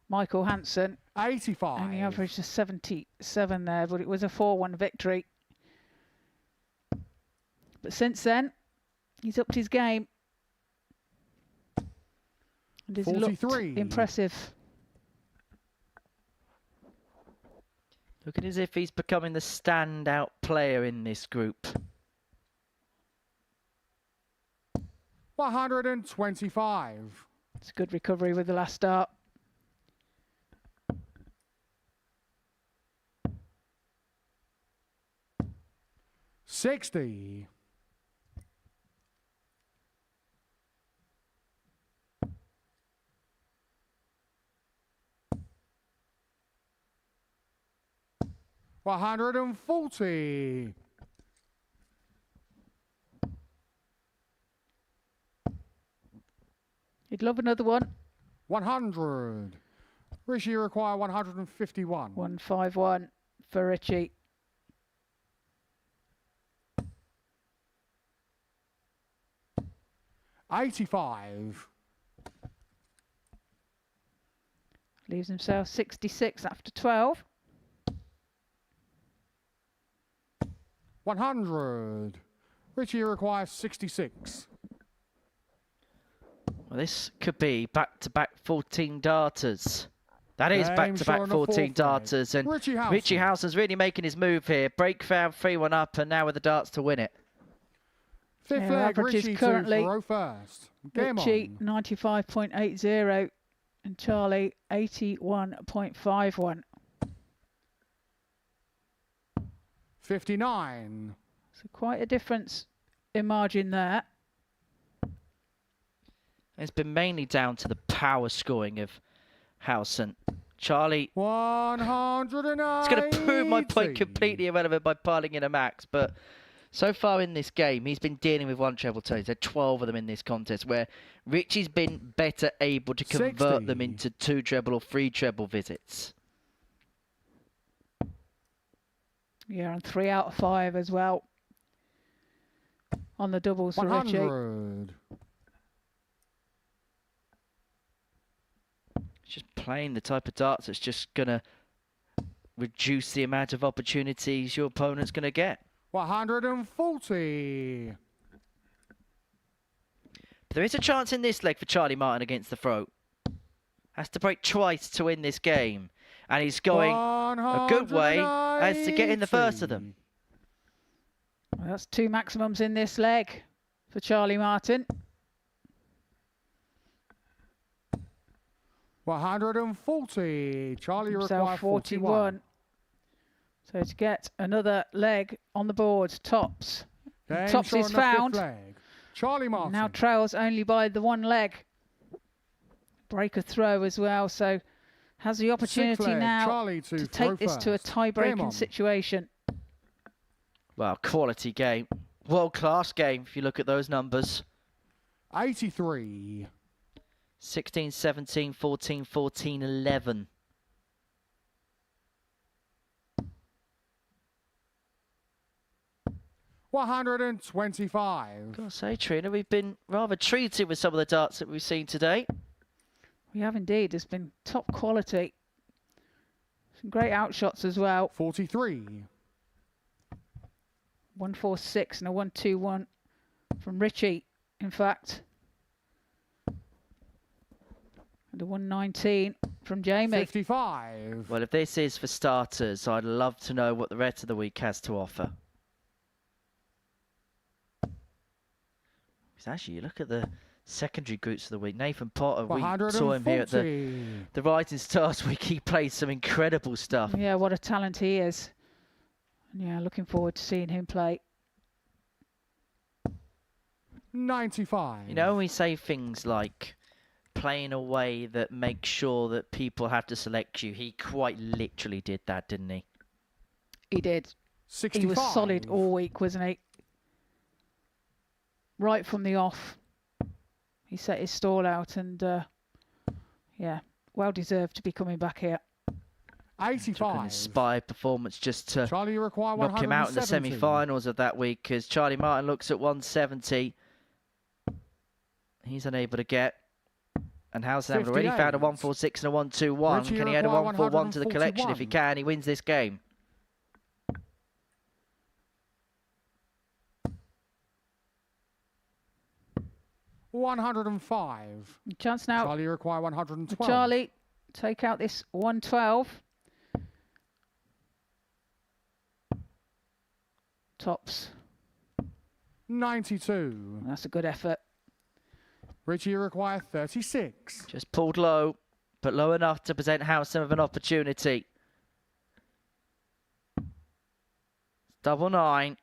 Michael Hansen. 85. And he averaged a 77 there, but it was a 4-1 victory. But since then, he's upped his game. And he's looked 43. impressive. Looking as if he's becoming the standout player in this group. 125. It's a good recovery with the last start. $60. 140. You'd love another one. 100. Richie, you require 151. 151 for Richie. $85. Leaves himself 66 after 12. 100. Richie, you require 66. Well, this could be back-to-back 14 darters. That is Game back-to-back shot on the 14 fourth leg. darters. And Richie Howson. Richie Howson's really making his move here. Break found, 3-1 up, and now with the darts to win it. Fifth Yeah, leg, average is Richie currently to throw first. Game Richie on. 95.80 and Charlie 81.51. 59. So quite a difference in margin there. It's been mainly down to the power scoring of Howson. Charlie 180. It's going to prove my point completely irrelevant by piling in a max, but so far in this game, he's been dealing with one treble toe. He's had 12 of them in this contest, where Richie's been better able to convert 60. them into 2 treble or 3 treble visits. Yeah, and 3 out of 5 as well on the doubles for Richie. 100. Just playing the type of darts that's just going to reduce the amount of opportunities your opponent's going to get. 140. But there is a chance in this leg for Charlie Martin against the throat. Has to break twice to win this game. And he's going a good way as to get in the first of them. Well, that's 2 maximums in this leg for Charlie Martin. 140. Charlie Himself requires 41. So to get another leg on the board, Tops. Game Tops shot is on the fifth found. leg. Charlie Martin. Now trails only by the 1 leg. Break a throw as well, so has the opportunity leg, now Charlie to take this to a Game tie-breaking on. situation. Well, quality game. World-class game, if you look at those numbers. 83. 16, 17, 14, 14, 11. $125. Gotta say, Trina, we've been rather treated with some of the darts that we've seen today. We have indeed. It's been top quality. Some great outshots as well. 43. 146 and a 121 from Richie, in fact. And a 119 from Jamie. 55. Well, if this is for starters, I'd love to know what the rest of the week has to offer. Because actually, you look at the secondary groups of the week. Nathan Potter, we saw him here at the Rising Stars week. He played some incredible stuff. Yeah, what a talent he is. And yeah, looking forward to seeing him play. 95. You know, when we say things like playing a way that makes sure that people have to select you, he quite literally did that, didn't he? He did. 65. He was solid all week, wasn't he? Right from the off. He set his stall out and, yeah, well deserved to be coming back here. 85. An inspired performance just to Charlie, you require knock him out in the 170. semi-finals of that week, because Charlie Martin looks at 170. He's unable to get. And Howson have already found a 146 and a 121. Richie, Can he add a require 141 to the collection? If he 141. can, he wins this game. $105. Chance now. Charlie, you require 112. Charlie, take out this 112. Tops. 92. That's a good effort. Richie, you require 36. Just pulled low, but low enough to present Howson with an opportunity. Double 9.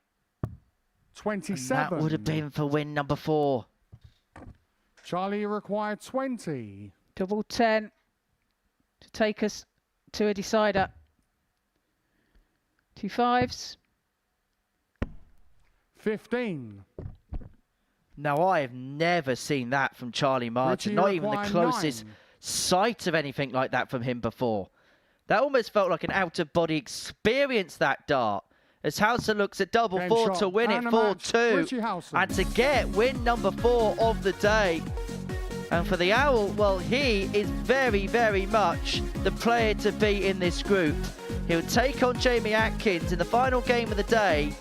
27. And that would have been for win number 4. Charlie, you require 20. Double 10 to take us to a decider. 2 5s. 15. Now, I have never seen that from Charlie Martin. Richie, Not you even the require closest 9. sight of anything like that from him before. That almost felt like an out-of-body experience, that dart. As Howson looks at double Game 4 shot to win it and a match. 4-2. Richie Howson. And to get win number 4 of the day. And for the Owl, well, he is very, very much the player to be in this group. He'll take on Jamie Atkins in the final game of the day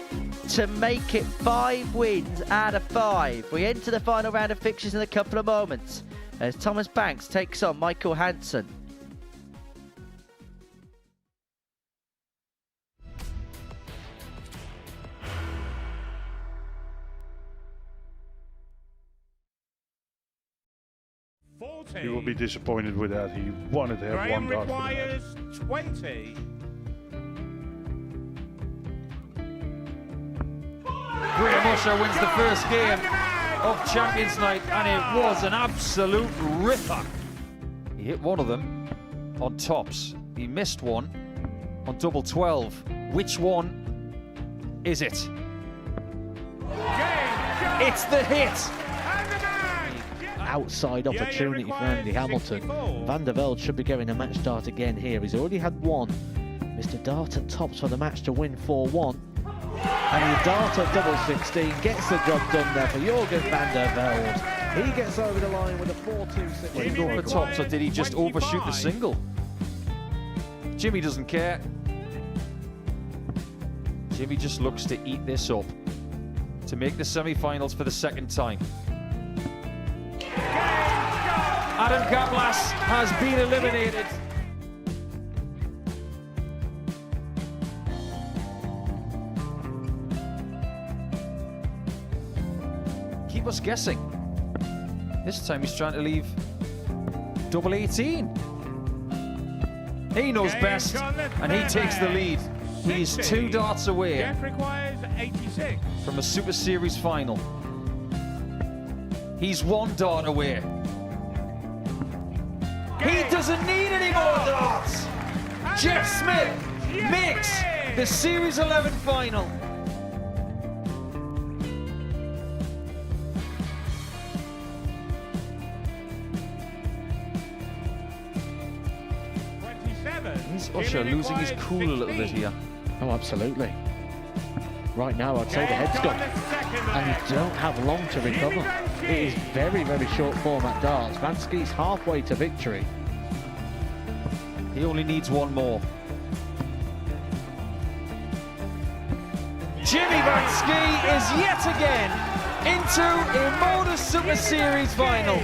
to make it 5 wins out of 5. We enter the final round of fixtures in a couple of moments as Thomas Banks takes on Michael Hansen. He will be disappointed with that. He wanted to have Graham one dart for the requires 20. Graham Usher wins the first game of Champions Night, and it was an absolute ripper. He hit one of them on tops. He missed one on double 12. Which one is it? It's the hit. Outside opportunity for Andy Hamilton. Van der Velde should be getting a match start again here. He's already had one. Mr. Dart at tops for the match to win 4-1. And the Dart at double 16 gets the job done there for Jurgen van der Velde. He gets over the line with a 4-2-6. Did he go for the tops, or did he just overshoot the single? Jimmy doesn't care. Jimmy just looks to eat this up to make the semi-finals for the second time. Adam Gablas has been eliminated. Keep us guessing. This time he's trying to leave double 18. He knows best, and he takes the lead. He's 2 darts away from a Super Series final. He's 1 dart away. He doesn't need any more darts. Jeff Smith makes the Series 11 final. Is Usher losing his cool a little bit here? Oh, absolutely. Right now, I'd say the head's gone, and you don't have long to recover. It is very, very short format darts. Vansky's halfway to victory. He only needs 1 more. Jimmy Vansky is yet again into a Modus Super Series final.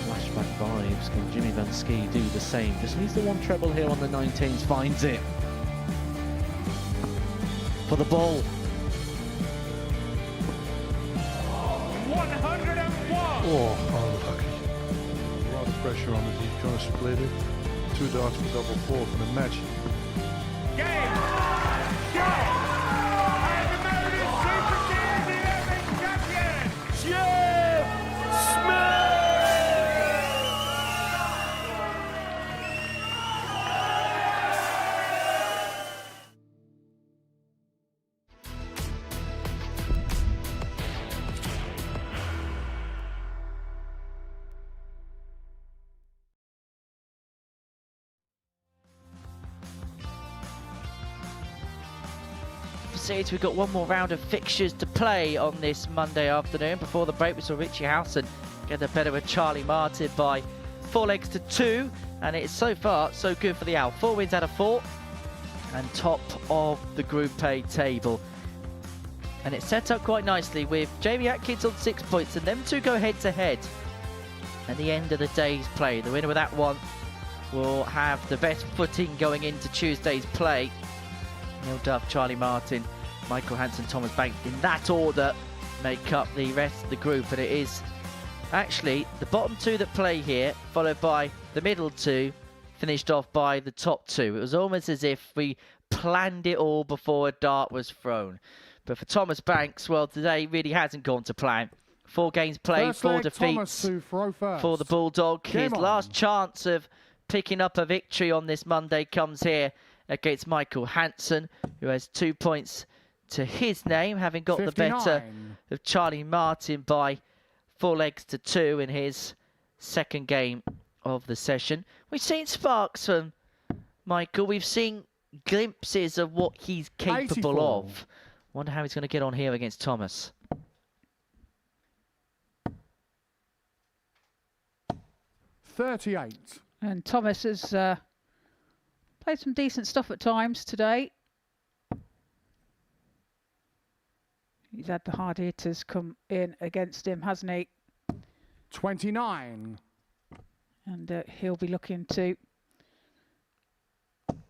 Flashback vibes. Can Jimmy Vansky do the same? Just needs the 1 treble here on the 19s. Finds it. For the ball. 101. Oh, unlucky. A lot of pressure on it. He's going to split it. 2 darts for double 4 for the match. Game. Shot. And the Modus Super Series 11 champion, Jeff Smith. We've got one more round of fixtures to play on this Monday afternoon. Before the break, we saw Richie Howson get the better of Charlie Martin by 4 legs to 2, and it's so far so good for the Owl. 4 wins out of 4 and top of the Group A table. And it's set up quite nicely with Jamie Atkins on 6 points, and them two go head to head at the end of the day's play. The winner of that one will have the best footing going into Tuesday's play. Neil Duff, Charlie Martin, Michael Hansen, Thomas Banks, in that order, make up the rest of the group. And it is actually the bottom 2 that play here, followed by the middle 2, finished off by the top 2. It was almost as if we planned it all before a dart was thrown. But for Thomas Banks, well, today really hasn't gone to plan. 4 games played, 4 defeats for the Bulldog. His last chance of picking up a victory on this Monday comes here against Michael Hansen, who has 2 points to his name, having got 59. The better of Charlie Martin by 4 legs to 2 in his second game of the session. We've seen sparks from Michael. We've seen glimpses of what he's capable 84. of. Wonder how he's going to get on here against Thomas. 38. And Thomas has played some decent stuff at times today. He's had the hard hitters come in against him, hasn't he? 29. And he'll be looking to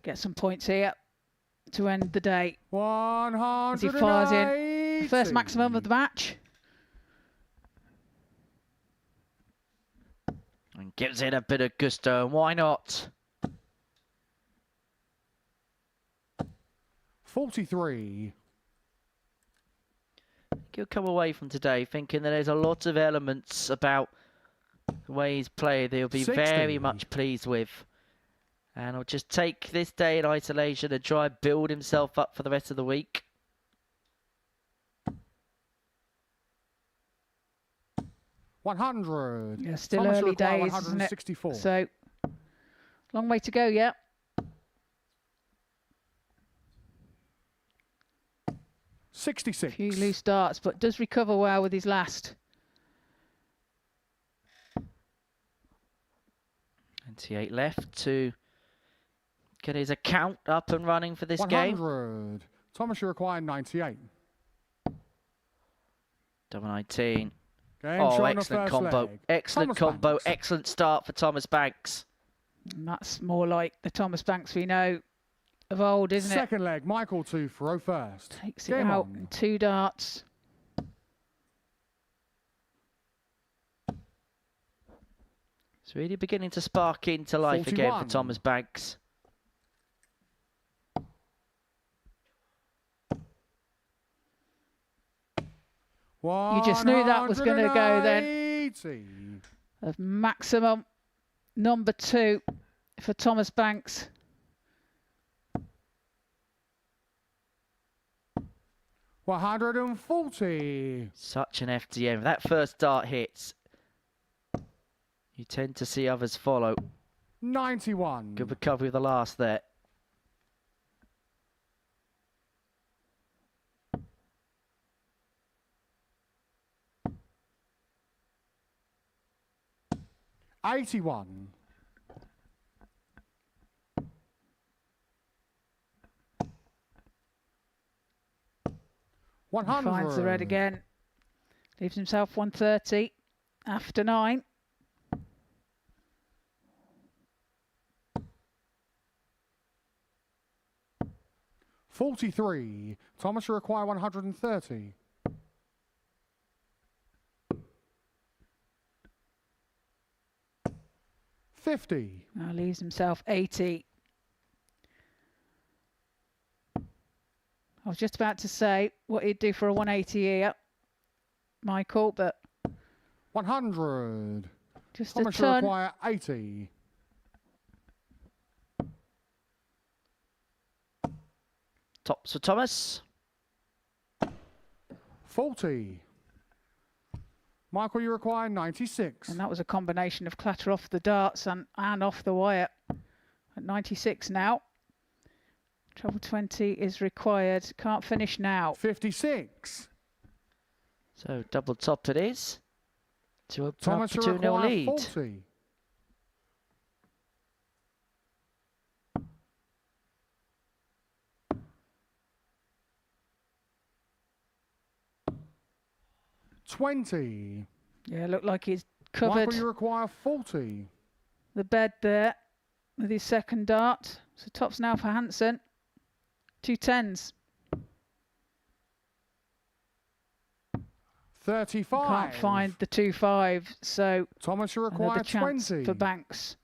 get some points here to end the day. 180. As he fires in first maximum of the match. And Gives it a bit of gusto, and why not? 43. He'll come away from today thinking that there's a lot of elements about the way he's played that he'll be 60. very much pleased with. And he'll just take this day in isolation and try and build himself up for the rest of the week. $100. Yeah, still Thomas early require days, isn't it? 164. So, long way to go yet. 66. Few loose darts, but does recover well with his last. 28 left to get his account up and running for this 100. game. Thomas, you require 98. Double 19. Game Oh, shown the excellent first combo. leg. Excellent Thomas combo. Banks. Excellent start for Thomas Banks. And that's more like the Thomas Banks we know of old, isn't it? Second leg, Michael to throw first. Takes it Game out on. in 2 darts. It's really beginning to spark into life again for 41. Thomas Banks. You just knew that was going to go then. 180. Of maximum number 2 for Thomas Banks. $140. Such an FDM. If that first dart hits, you tend to see others follow. 91. Good recovery of the last there. $81. He finds the red again. Leaves himself 130 after 9. $43. Thomas, you require 130. $50. Now leaves himself 80. I was just about to say what he'd do for a 180 here, Michael, but 100. just Thomas, a you ton. require 80. Tops for Thomas. 40. Michael, you require 96. And that was a combination of clatter off the darts and off the wire. At 96 now. Treble 20 is required. Can't finish now. 56. So double top it is. To open Thomas, up you a 2-0 require lead. 40. $20. Yeah, looked like he's covered Michael, you require 40. the bed there with his second dart. So tops now for Hansen. 2 10s. 35. Can't find the 2 5. So Thomas, you require another chance 20. for Banks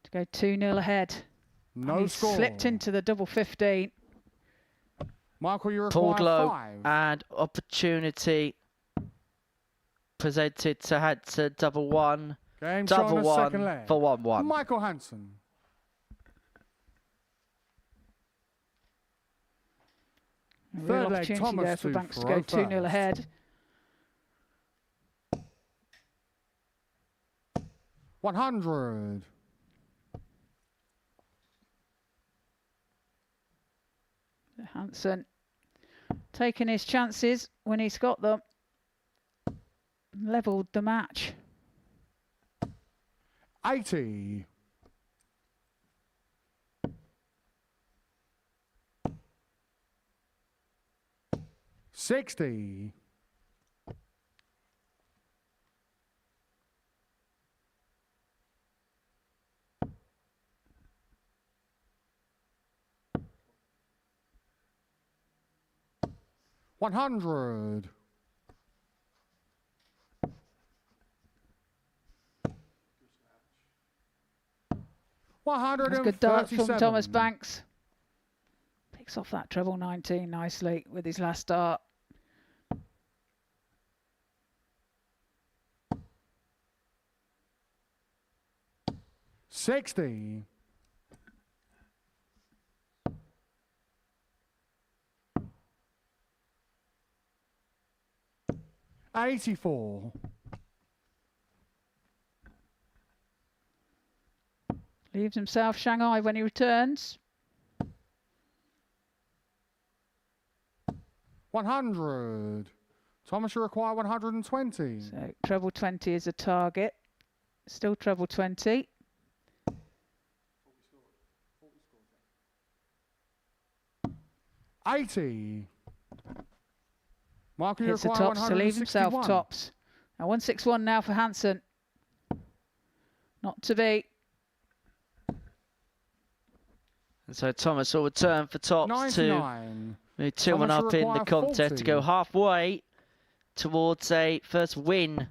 to go 2-0 ahead. No And he's score. slipped into the double 15. Michael, you require Pulled low 5. and opportunity presented to Hansen. Double 1. Game Double shown the 1 second leg. for 1-1. Michael Hansen. A real Third leg, opportunity Thomas there for to Banks to throw go 2-0 first. ahead. 100. Hansen taking his chances when he's got them. Levelled the match. 80. $60. $100. That's a good dart from 137. Thomas Banks. Picks off that treble 19 nicely with his last dart. $60. $84. Leaves himself Shanghai when he returns. 100. Thomas, you require 120. So treble 20 is a target. Still treble 20. $80. Michael, you Hits the require tops to leave himself 161. tops. Now 161 now for Hansen. Not to be. And so Thomas will return for tops 99. to move 2-1 up in the contest to go halfway towards a first win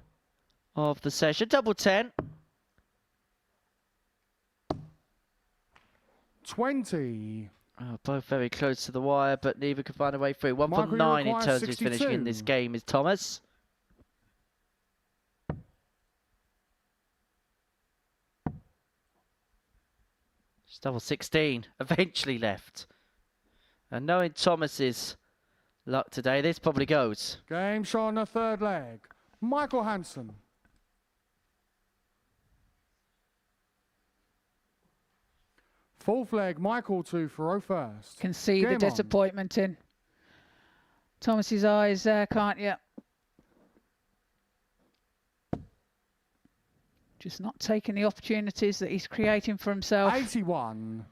of the session. Double 10. 20. Both very close to the wire, but neither can find a way through. 1 Michael, from you 9 in require terms of his finishing in this 62. game is Thomas. Just double 16 eventually left. And knowing Thomas's luck today, this probably goes. Game shot on the third leg. Michael Hansen. Fourth leg, Michael to Thoreau first. Can see Game the on. disappointment in Thomas's eyes there, can't you? Just not taking the opportunities that he's creating for himself. 81.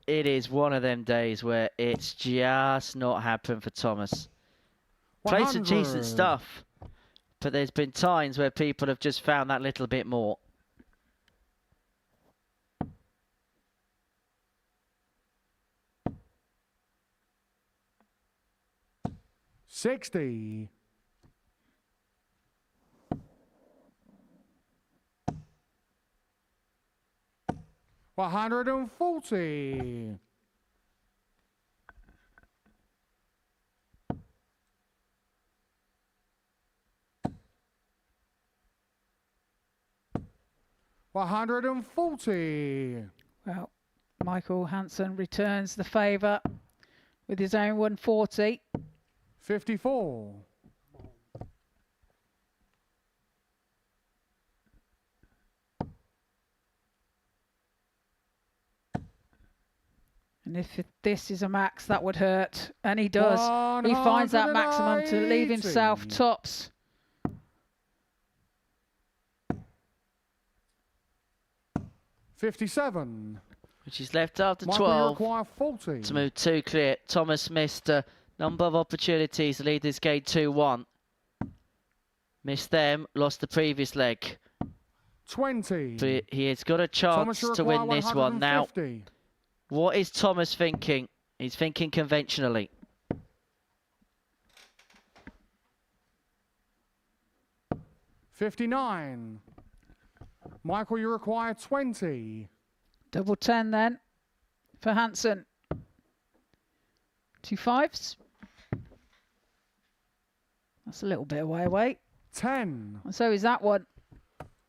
It is one of them days where it's just not happened for Thomas. Plays some 100. decent stuff, but there's been times where people have just found that little bit more. $60. $140. $140. Well, Michael Hansen returns the favour with his own 140. 54. And if this is a max, that would hurt. And he does. He finds that maximum to leave himself 180. tops. $57. Which is left after Michael, you 12 require 40. to move 2 clear. Thomas missed a number of opportunities to lead this game 2-1. Missed them, lost the previous leg. 20. But he has got a Thomas, chance you to require win this one. Now, 150. what is Thomas thinking? He's thinking conventionally. $59. Michael, you require 20. Double 10 then for Hansen. 2 5s. That's a little bit away. 10. And so is that one.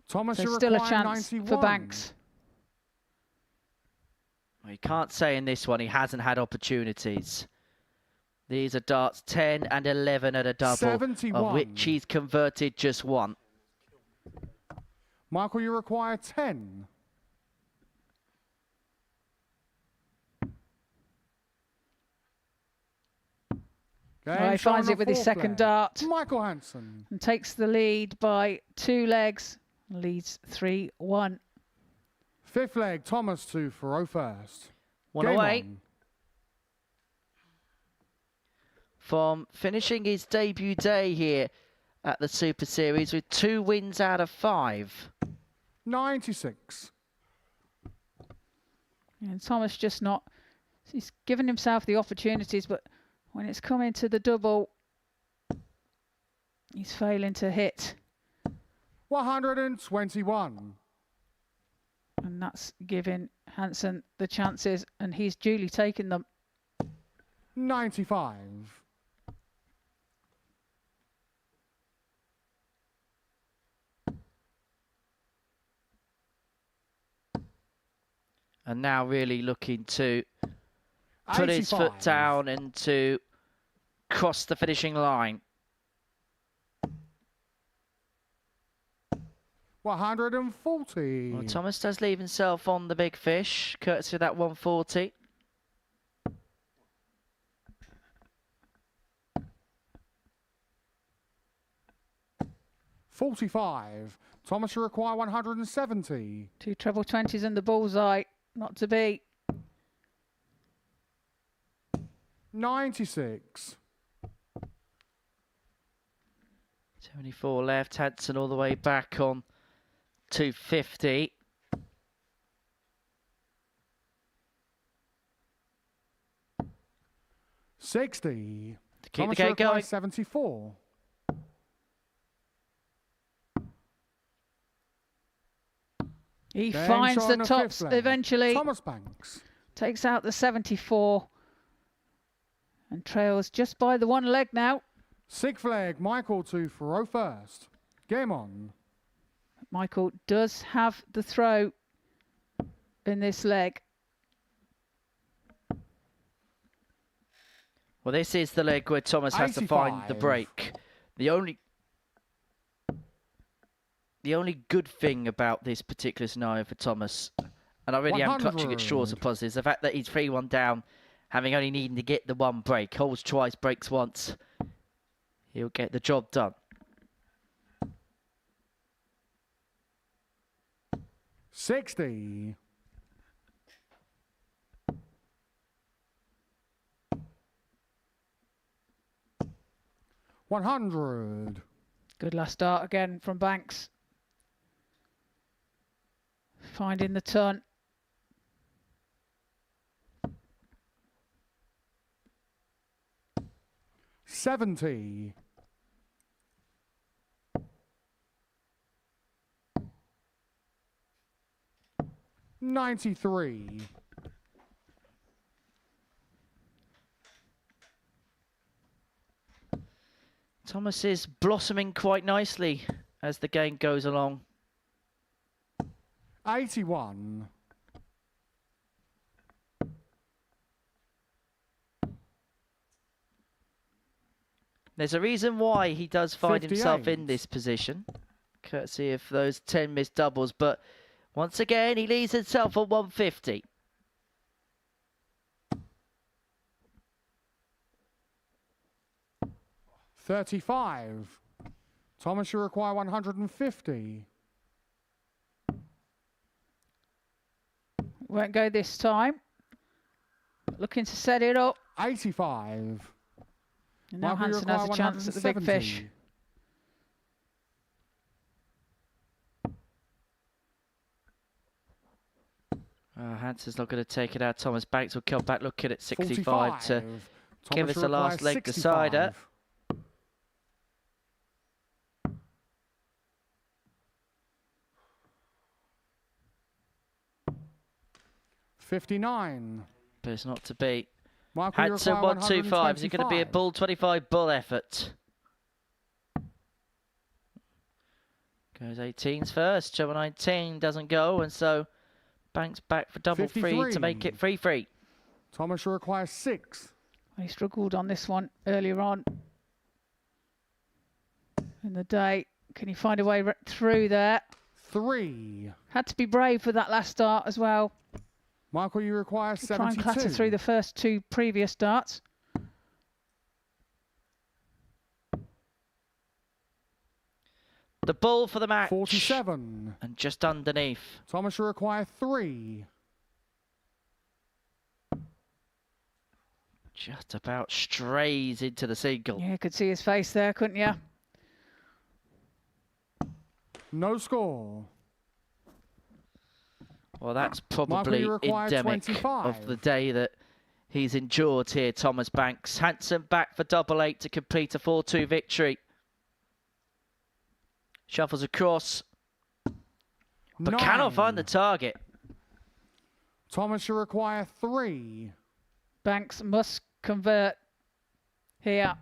Thomas, So you still a require chance 91. for Banks. Well, you can't say in this one he hasn't had opportunities. These are darts 10 and 11 at a double, 71. of which he's converted just one. Michael, you require 10. Well, he finds it with his second dart. Michael Hansen. And takes the lead by 2 legs. Leads 3-1. Fifth leg, Thomas to Thoreau first. One Game away. on. From finishing his debut day here at the Super Series with 2 wins out of 5. 96. And Thomas just not... He's given himself the opportunities, but when it's coming to the double, he's failing to hit. 121. And that's giving Hansen the chances, and he's duly taken them. 95. And now really looking to put his foot down and to cross the finishing line. 140. Well, Thomas does leave himself on the big fish, courtesy of that 140. $45. Thomas, you require 170. 2 treble 20s in the bullseye, not to beat. 96. 74 left, Hansen all the way back on 250. $60. To keep Thomas, the game you require going. 74. He Ben finds shot the on tops fifth leg. eventually. Thomas Banks. Takes out the 74 and trails just by the one leg now. Sig flag, Michael to throw first. Game on. Michael does have the throw in this leg. Well, this is the leg where Thomas has to find the 85. break. The only good thing about this particular scenario for Thomas, and I really am clutching at straws of positives, the fact that he's 3-1 down, having only needing to get the one break. Holds twice, breaks once. He'll get the job done. 60. $100. Good last start again from Banks. Finding the turn. $70. $93. Thomas is blossoming quite nicely as the game goes along. 81. There's a reason why he does find himself 58. in this position, courtesy of those 10 missed doubles, but once again he leaves himself on 150. $35. Thomas, you require 150. Won't go this time. Looking to set it up. 85. And now Michael, you Hansen has a require chance at the big 170. fish. Hansen's not going to take it out. Thomas Banks will come back looking at 65 to 45. give Thomas, us you the last require leg decider. 65. $59. But it's not to beat. Michael, you Hansen require 125. Is it going to be a 125. bull 25 bull effort? Goes 18s first. Treble 19 doesn't go, and so Banks back for double 3 to make it 3-3. Thomas, you require 6. He struggled on this one earlier on in the day. Can he find a way through there? 3. Had to be brave for that last start as well. Michael, you require Try 72. and clatter through the first 2 previous starts. The bull for the match. 47. And just underneath. Thomas, you require 3. Just about strays into the single. Yeah, you could see his face there, couldn't you? No score. Well, that's Michael, probably you require endemic 25. of the day that he's endured here, Thomas Banks. Hansen back for double 8 to complete a 4-2 victory. Shuffles across, but 9. cannot find the target. Thomas, you require 3. Banks must convert here.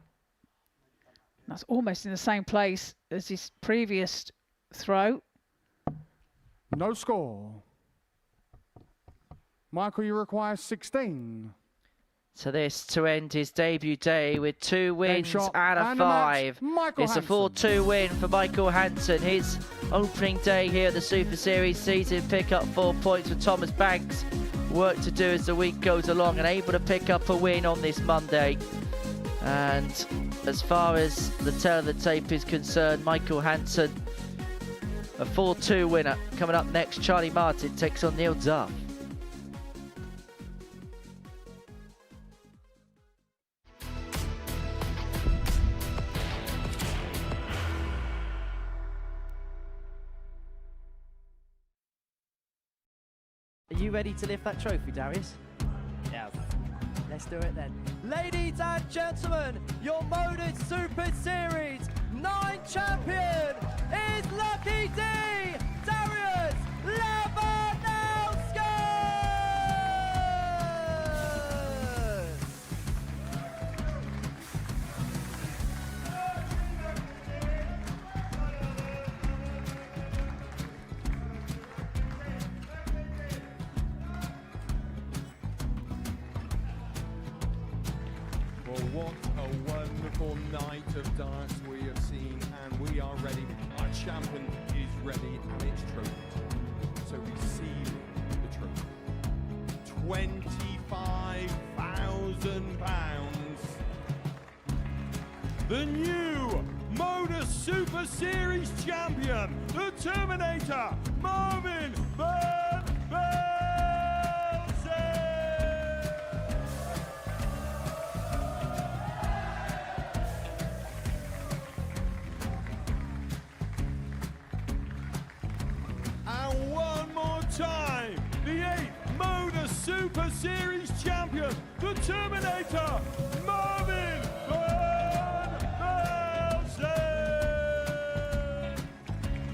That's almost in the same place as his previous throw. No score. Michael, you require 16. So this to end his debut day with 2 wins shot out of and a 5. match, Michael It's a 4-2 win for Michael Hansen. His opening day here at the Super Series season, pick up 4 points for Thomas Banks. Work to do as the week goes along and able to pick up a win on this Monday. And as far as the tail of the tape is concerned, Michael Hansen, a 4-2 winner. Coming up next, Charlie Martin takes on Neil Duff. Are you ready to lift that trophy, Darius? Yes. Let's do it then. Ladies and gentlemen, your Modus Super Series 9 champion is Lucky D, Darius Labanowski! Well, what a wonderful night of darts we have seen, and we are ready. Our champion is ready, and it's trophy time. So we seal the trophy. £25,000. The new Modus Super Series champion, the Terminator, Marvin Van Velzen. And one more time, the 8th Modus Super Series champion, the Terminator, Marvin Van Velzen.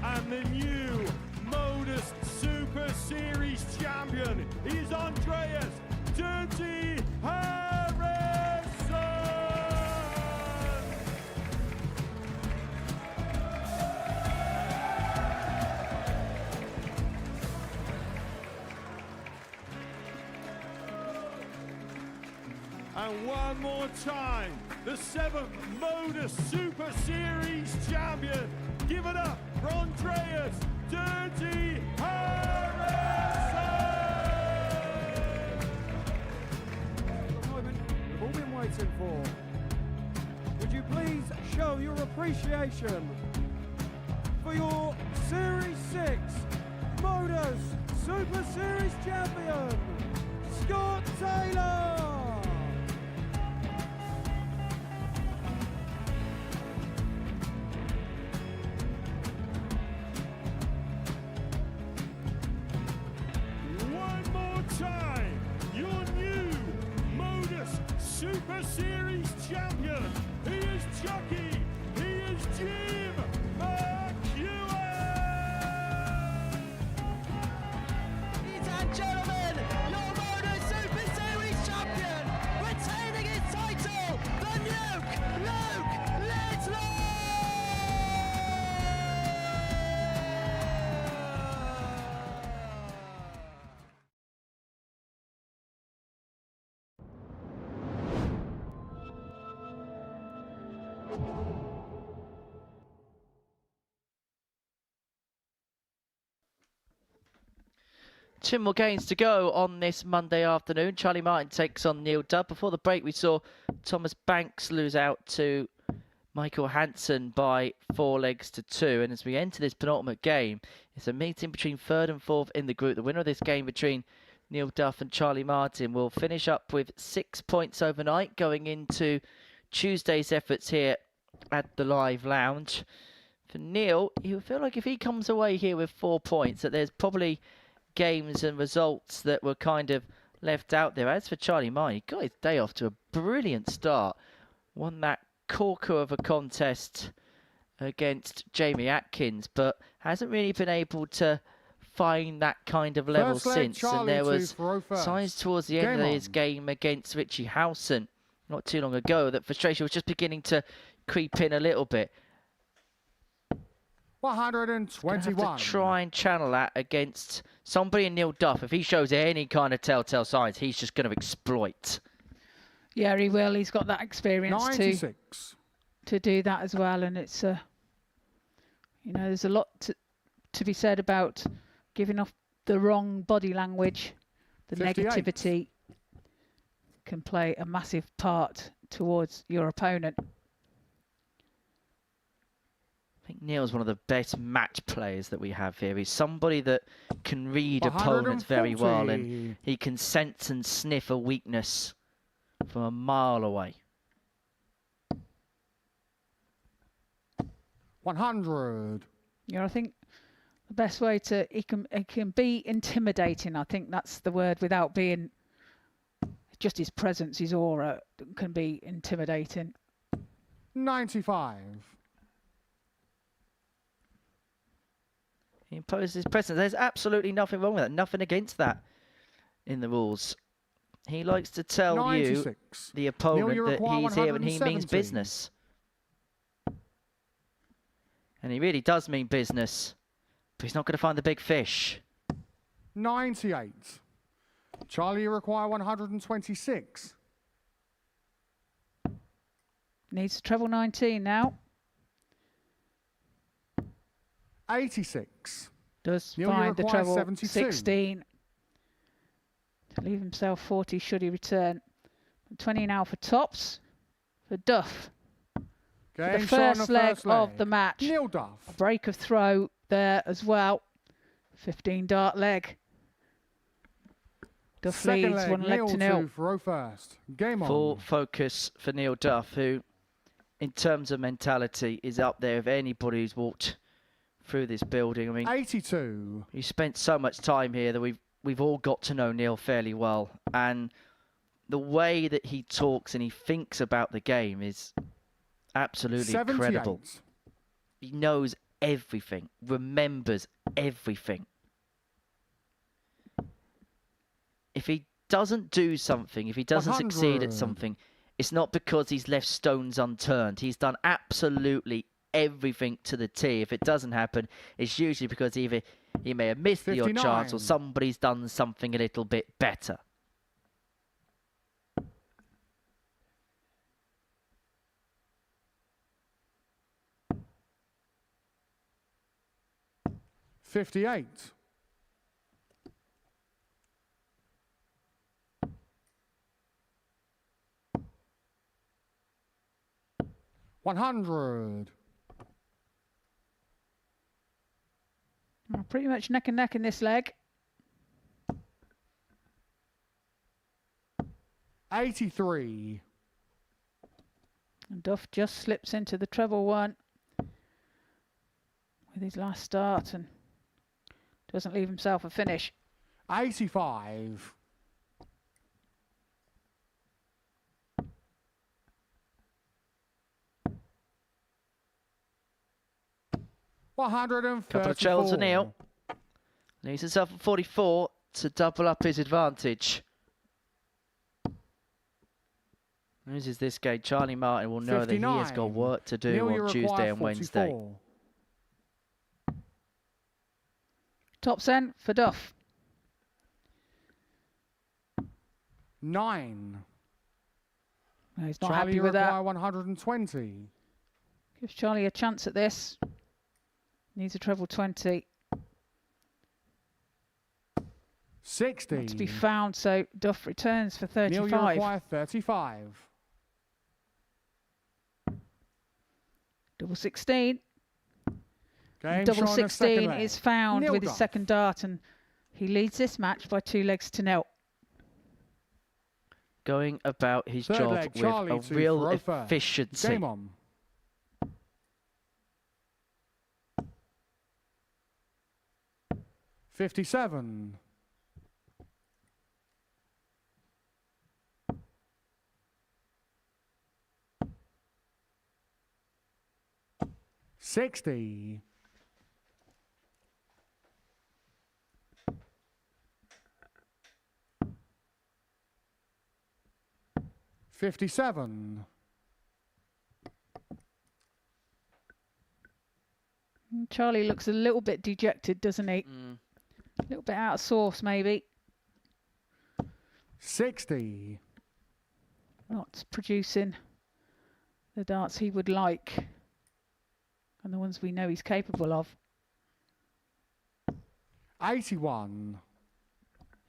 And the new Modus Super Series champion is Andreas Dirty Harrison. And one more time, the 7th Modus Super Series champion. Give it up for Andreas Dirty Harrison. The moment we've all been waiting for. Would you please show your appreciation for your Series 6 Modus Super Series champion, Scott Taylor? One more time, your new Modus Super Series champion. He is Chucky. He is Jim McEwen. Ladies and gentlemen, your Modus Super Series champion, retaining his title, the Nuke, Luke Littler! Two more games to go on this Monday afternoon. Charlie Martin takes on Neil Duff. Before the break, we saw Thomas Banks lose out to Michael Hansen by 4 legs to 2. And as we enter this penultimate game, it's a meeting between 3rd and 4th in the group. The winner of this game between Neil Duff and Charlie Martin will finish up with 6 points overnight going into Tuesday's efforts here at the Live Lounge. For Neil, you feel like if he comes away here with 4 points, that there's probably games and results that were kind of left out there. As for Charlie Martin, he got his day off to a brilliant start. Won that corker of a contest against Jamie Atkins, but hasn't really been able to find that kind of level First leg, since. And Charlie there to was throw first. signs towards the end of Game his on. game against Richie Howson not too long ago that frustration was just beginning to creep in a little bit. 121. Have to try and channel that against somebody in Neil Duff. If he shows any kind of telltale signs, he's just going to exploit. Yeah, he will. He's got that experience 96. to do that as well. And it's, you know, there's a lot to be said about giving off the wrong body language. The 58. negativity can play a massive part towards your opponent. I think Neil's one of the best match players that we have here. He's somebody that can read opponents very well, and he can sense and sniff a weakness from a mile away. 100. Yeah, I think the best way to it can be intimidating. I think that's the word, without being just his presence, his aura can be intimidating. 95. He imposes his presence. There's absolutely nothing wrong with that. Nothing against that in the rules. He likes to tell 96. you, the opponent, Neil, you that require he's here and he 170. means business. And he really does mean business. But he's not going to find the big fish. 98. Charlie, you require 126. Needs to treble 19 now. 86. Does Neil, you find the require treble 72. 16. To leave himself 40 should he return. 20 now for tops. For Duff. Game The shot on first the leg first of leg. the match. Neil Duff. A break of throw there as well. 15 dart leg. Duff Second leads leg, 1 leg Neil to nil. to throw first. Game on. Full focus for Neil Duff, who, in terms of mentality, is up there with anybody who's walked through this building. I mean, 82. he spent so much time here that we've all got to know Neil fairly well, and the way that he talks and he thinks about the game is absolutely 78. incredible. He knows everything, remembers everything. If he doesn't do something, if he doesn't succeed 100. at something, it's not because he's left stones unturned. He's done absolutely everything to the T. If it doesn't happen, it's usually because either he may have missed the odd chance or 59. somebody's done something a little bit better. $58. $100. Pretty much neck and neck in this leg. 83. And Duff just slips into the treble 1 with his last start and doesn't leave himself a finish. 85. $134. Couple of trebles to Neil. Leaves himself at 44 to double up his advantage. Loses this game, Charlie Martin will know that he has got 59. work to do Neil, you on require Tuesday and Wednesday. 44. Tops end for Duff. 9. No, he's not Charlie, happy you with require that. 120. Gives Charlie a chance at this. Needs a treble 20. 60. Not to be found, so Duff returns for Neil, you 35. require 35. Double 16. Game Double shot on the second 16 leg. is found Neil with his Duff. second dart, and he leads this match by 2 legs to nil. Going about his Third job leg, with Charlie a to real throw first. efficiency. Game on. $57. $60. 57. Charlie looks a little bit dejected, doesn't he? A little bit out of sorts, maybe. 60. Not producing the darts he would like and the ones we know he's capable of. 81.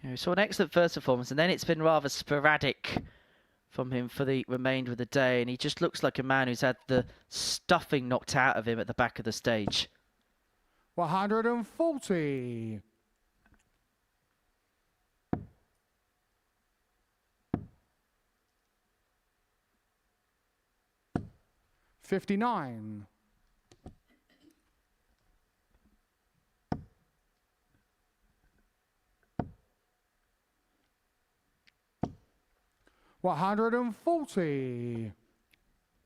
Yeah, we saw an excellent first performance, and then it's been rather sporadic from him for the remainder of the day, and he just looks like a man who's had the stuffing knocked out of him at the back of the stage. 140. 59. 140.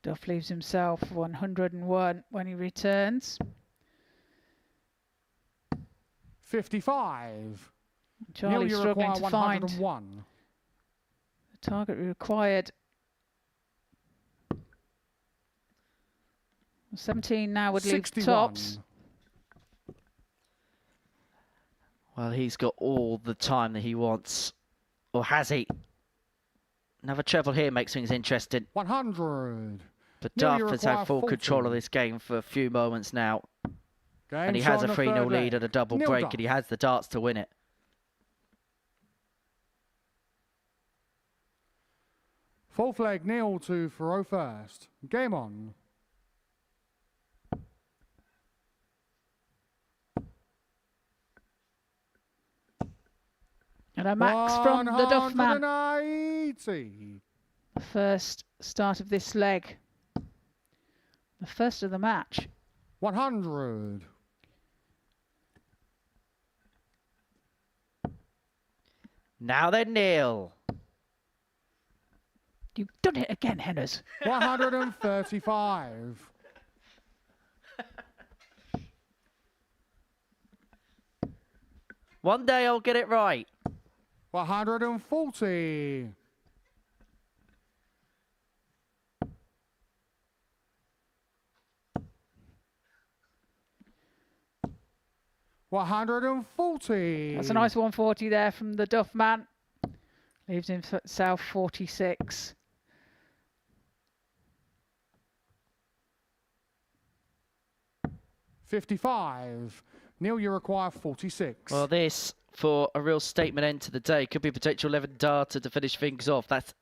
Duff leaves himself 101 when he returns. 55. Charlie Neil, struggling to find 101. the target required. 17 now would leave 61. tops. Well, he's got all the time that he wants. Or has he? Another treble here makes things interesting. 100. But Neil, Duff you has had require full 40. control of this game for a few moments now. Game And he has a shot on the 3-0 third lead leg. at a double Neil break, Duff. and he has the darts to win it. Fourth leg, Neil to Thoreau first. Game on. And a max from the Duff man. 180. The first start of this leg. The first of the match. 100. Now then, Neil. You've done it again, Henners. 135. One day I'll get it right. 140. 140. That's a nice 140 there from the Duff man. Leaves himself 46. $55. Neil, you require 46. Well, this, for a real statement end to the day, could be a potential 11 darter to finish things off. That's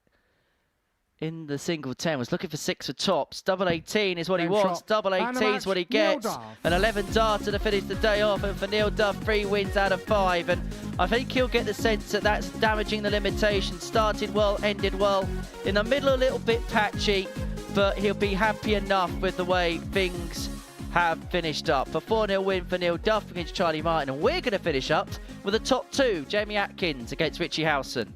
in the single 10. Was looking for 6 for tops. Double 18 is what he Game wants. shot. Double And the 18 is what he match, Neil gets. Duff. An 11 darter to finish the day off. And for Neil Duff, 3 wins out of 5. And I think he'll get the sense that that's damaging the limitation. Started well, ended well. In the middle, a little bit patchy, but he'll be happy enough with the way things have finished up. A 4-0 win for Neil Duff against Charlie Martin. And we're going to finish up with a top 2. Jamie Atkins against Richie Howson.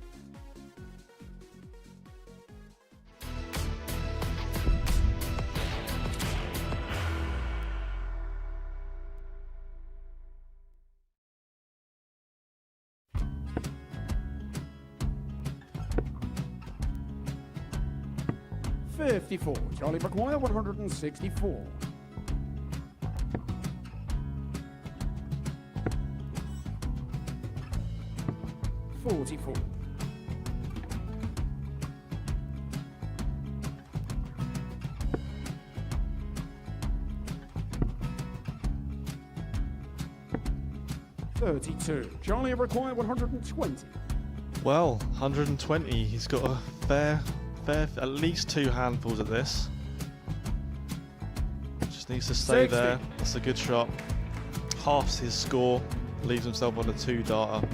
$54. Charlie McGuire, 164. $44. $32. Charlie required 120. Well, 120. He's got a fair, at least 2 handfuls of this. Just needs to stay 60. there. That's a good shot. Halves his score. Leaves himself on a 2 darter.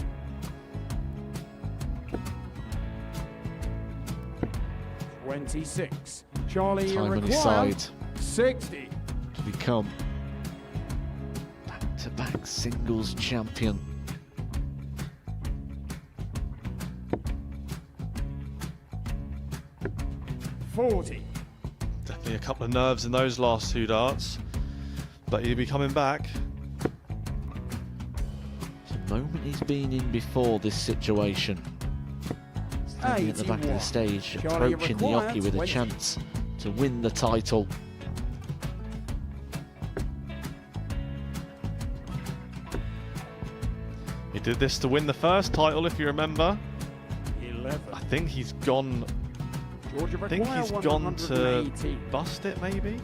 $26. Charlie Time on his required side 60. to become back-to-back singles champion. $40. Definitely a couple of nerves in those last 2 darts. But he'll be coming back. It's a moment he's been in before this situation. Standing at the back of the stage, approaching the jockey with a chance to win the title. He did this to win the first title, if you remember. 11. I think he's gone. I think he's gone to bust it, maybe.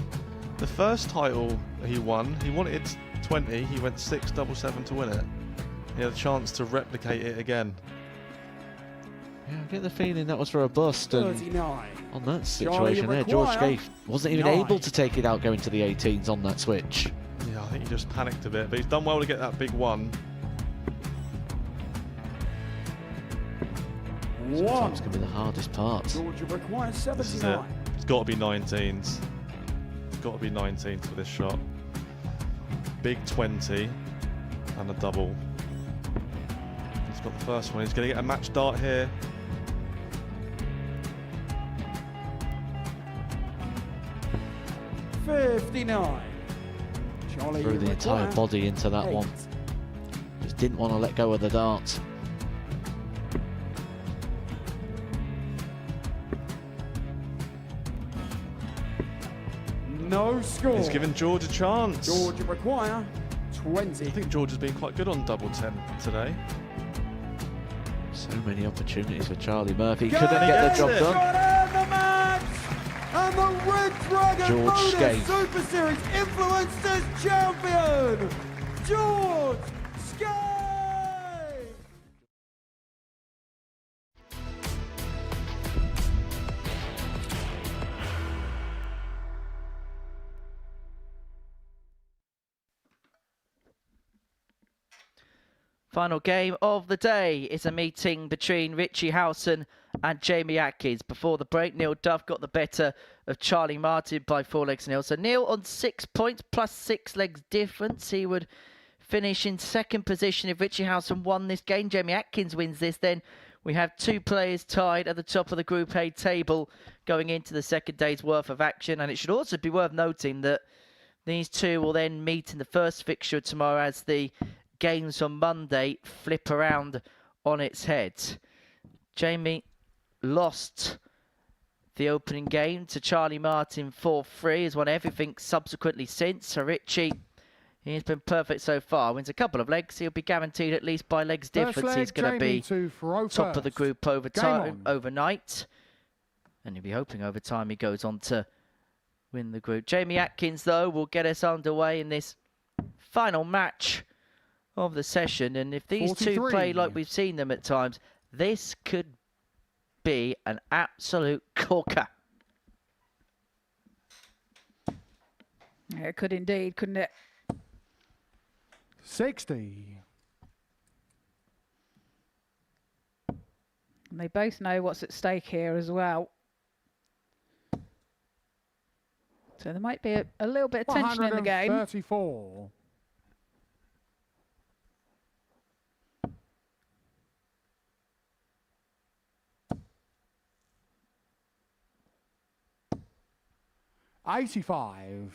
The first title he wanted 20. He went 6-7-7 to win it. He had a chance to replicate it again. Yeah, I get the feeling that was for a bust, and 39. on that situation there, George Scaife wasn't even able to take it out going to the 18s on that switch. Yeah, I think he just panicked a bit, but he's done well to get that big one. Sometimes can be the hardest part. Georgia requires 79. This is it. It's got to be 19s. It's got to be 19s for this shot. Big 20 and a double. He's got the first one. He's going to get a match dart here. $59. Charlie Threw the entire body into that one. Just didn't want to let go of the dart. No score. He's given George a chance. Georgia require 20. I think George has been quite good on double 10 today. So many opportunities for Charlie Murphy. Couldn't get the job done. And the match! And the Red Dragon George Modus Scaife. Super Series Influencers Champion, George Scaife! Final game of the day is a meeting between Richie Howson and Jamie Atkins. Before the break, Neil Duff got the better of Charlie Martin by 4 legs nil. So Neil on 6 points plus 6 legs difference. He would finish in second position if Richie Howson won this game. Jamie Atkins wins this, then we have 2 players tied at the top of the Group A table going into the second day's worth of action. And it should also be worth noting that these two will then meet in the first fixture tomorrow as the games on Monday flip around on its head. Jamie lost the opening game to Charlie Martin 4-3. Has won everything subsequently since. So Richie, he's been perfect so far. Wins a couple of legs. He'll be guaranteed at least by legs difference. He's going to be top of the group overnight. And he'll be hoping over time he goes on to win the group. Jamie Atkins, though, will get us underway in this final match of the session, and if these 43. two play like we've seen them at times, this could be an absolute corker. Yeah, it could indeed, couldn't it? 60. And they both know what's at stake here as well. So there might be a little bit of tension in the game. 134. $85.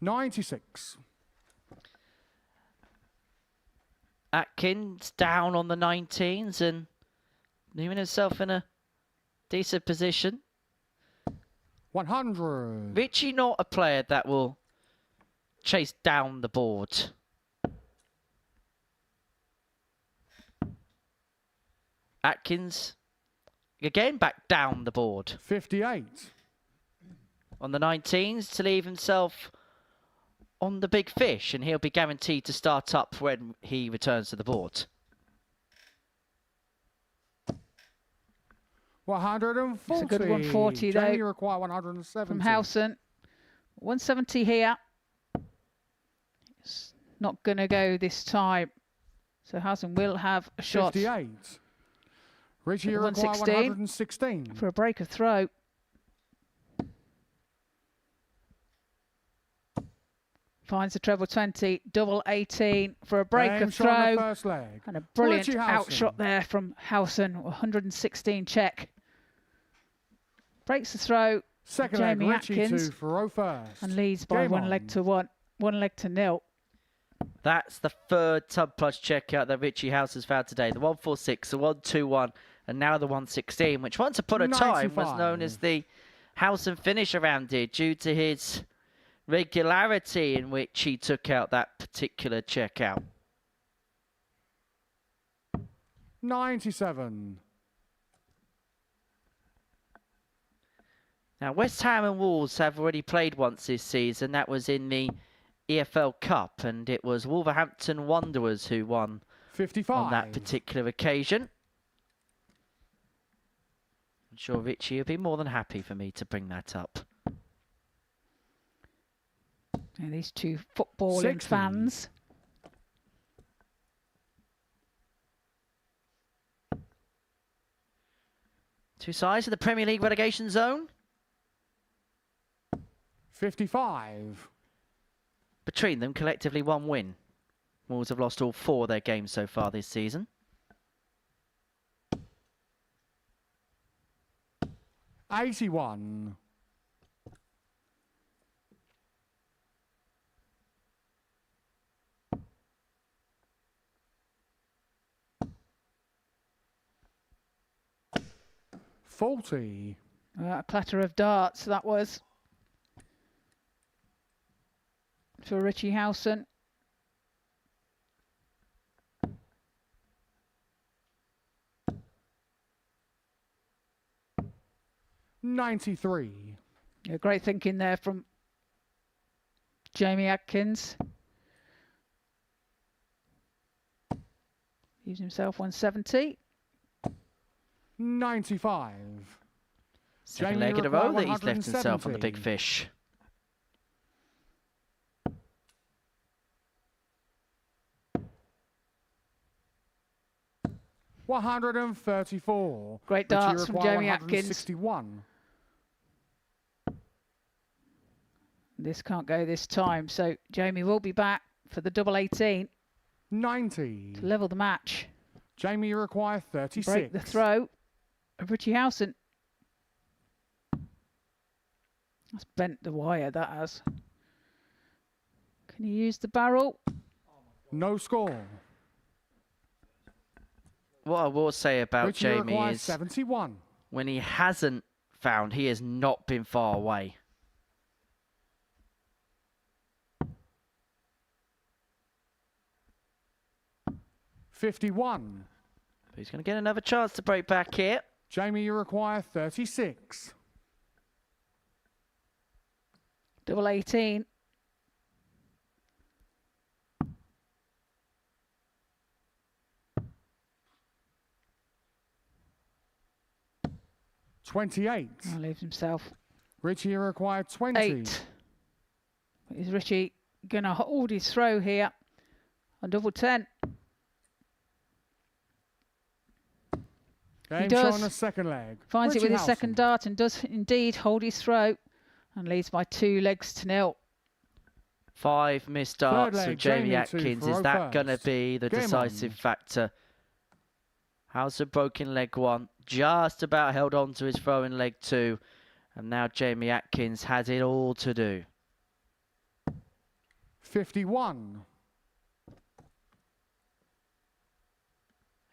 $96. Atkins down on the 19s and leaving himself in a decent position. 100. Richie not a player that will chase down the board. Atkins again back down the board. 58. On the 19s to leave himself on the big fish, and he'll be guaranteed to start up when he returns to the board. 140. It's a good 140 though. Jamie require 170. From Howson. 170 here. It's not going to go this time. So Howson will have a shot. 58. Richie require 116. For a break of throw. Finds the treble 20, double 18 for a break of throw. On the first leg. And a brilliant Richie outshot there from Howson, 116 check. Breaks the throw, Second leg, Jamie Richie Atkins, 2 for first. and leads by Game one on. leg to 0. That's the third tub plus checkout that Richie House has found today. The 146, the 121, and now the 116, which once upon a time was known as the Howson finish around here due to his regularity in which he took out that particular checkout. 97. Now, West Ham and Wolves have already played once this season. That was in the EFL Cup, and it was Wolverhampton Wanderers who won 55. on that particular occasion. I'm sure Richie would be more than happy for me to bring that up. And these two footballing 60. fans. Two sides of the Premier League relegation zone. 55. Between them, collectively one win. Wolves have lost all 4 of their games so far this season. 81. $40. A clatter of darts, that was. For Richie Howson. $93. Yeah, great thinking there from Jamie Atkins. Leaves himself 170. 95. Second Jamie leg in a row required that he's left himself on the big 170. fish. $134. Great Richie darts from required Jamie Atkins. 161. This can't go this time, so Jamie will be back for the double 18 90. to level the match. Jamie requires 36. Break the throw of Richie Howson. That's bent the wire, that has. Can he use the barrel? No score. What I will say about Richie Jamie requires is 71. when he hasn't found, he has not been far away. $51. But he's going to get another chance to break back here. Jamie, you require 36. Double 18. $28. Oh, leaves himself Richie, you require 20. 8. Is Richie going to hold his throw here on double 10? Game does. on the second leg. Finds Richie it with his Howson. second dart and does indeed hold his throw and leads by 2 legs to 0. 5 missed darts leg, from Jamie Jamie two Atkins. for Is that going to first. be the Game decisive on. factor? Howson broken leg 1. Just about held on to his throw in leg 2. And now Jamie Atkins has it all to do. 51.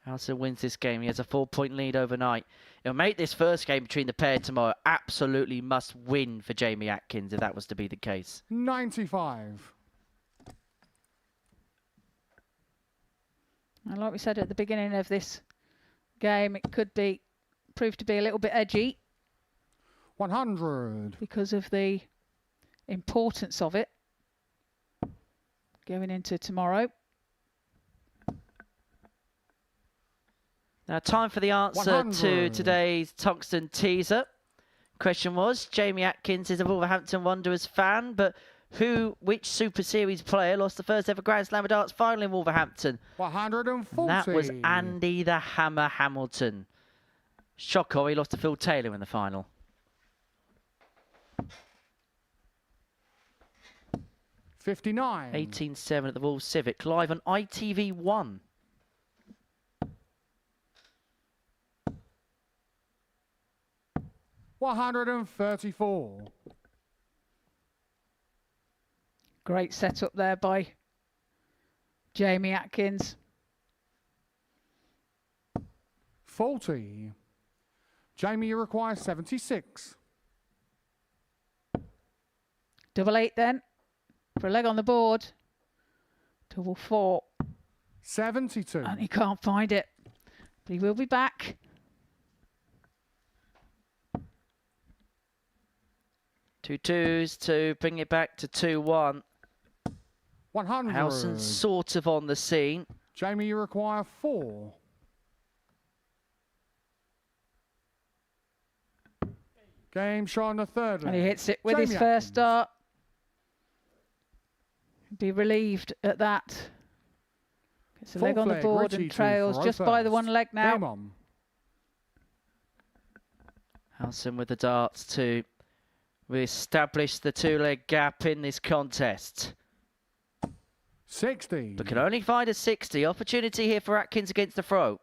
Howson wins this game. He has a 4-point lead overnight. It'll make this first game between the pair tomorrow absolutely must win for Jamie Atkins if that was to be the case. 95. And like we said at the beginning of this game, it could be prove to be a little bit edgy 100. because of the importance of it going into tomorrow. Now, time for the answer to 100. today's Tungsten teaser. Question was, Jamie Atkins is a Wolverhampton Wanderers fan, but which Super Series player lost the first ever Grand Slam of darts final in Wolverhampton? 140. And that was Andy the Hammer Hamilton. Shocker, he lost to Phil Taylor in the final. 59. 18-7 at the Wolves Civic, live on ITV1. 134. Great setup there by Jamie Atkins. 40. Jamie, you require 76. Double 8 then, for a leg on the board. Double 4. 72. And he can't find it, but he will be back. Two twos to bring it back to 2-1. 100. Howson sort of on the scene. Jamie, you require 4. Game shot on the third And leg. he hits it with his Jamie first Atkins. start. Be relieved at that. It's a leg Fourth on the leg, board Richie and to trails Faro just by the first. one leg now. Game on. Howson with the darts to re-establish the two-leg gap in this contest. 60. But can only find a 60. Opportunity here for Atkins against the throw.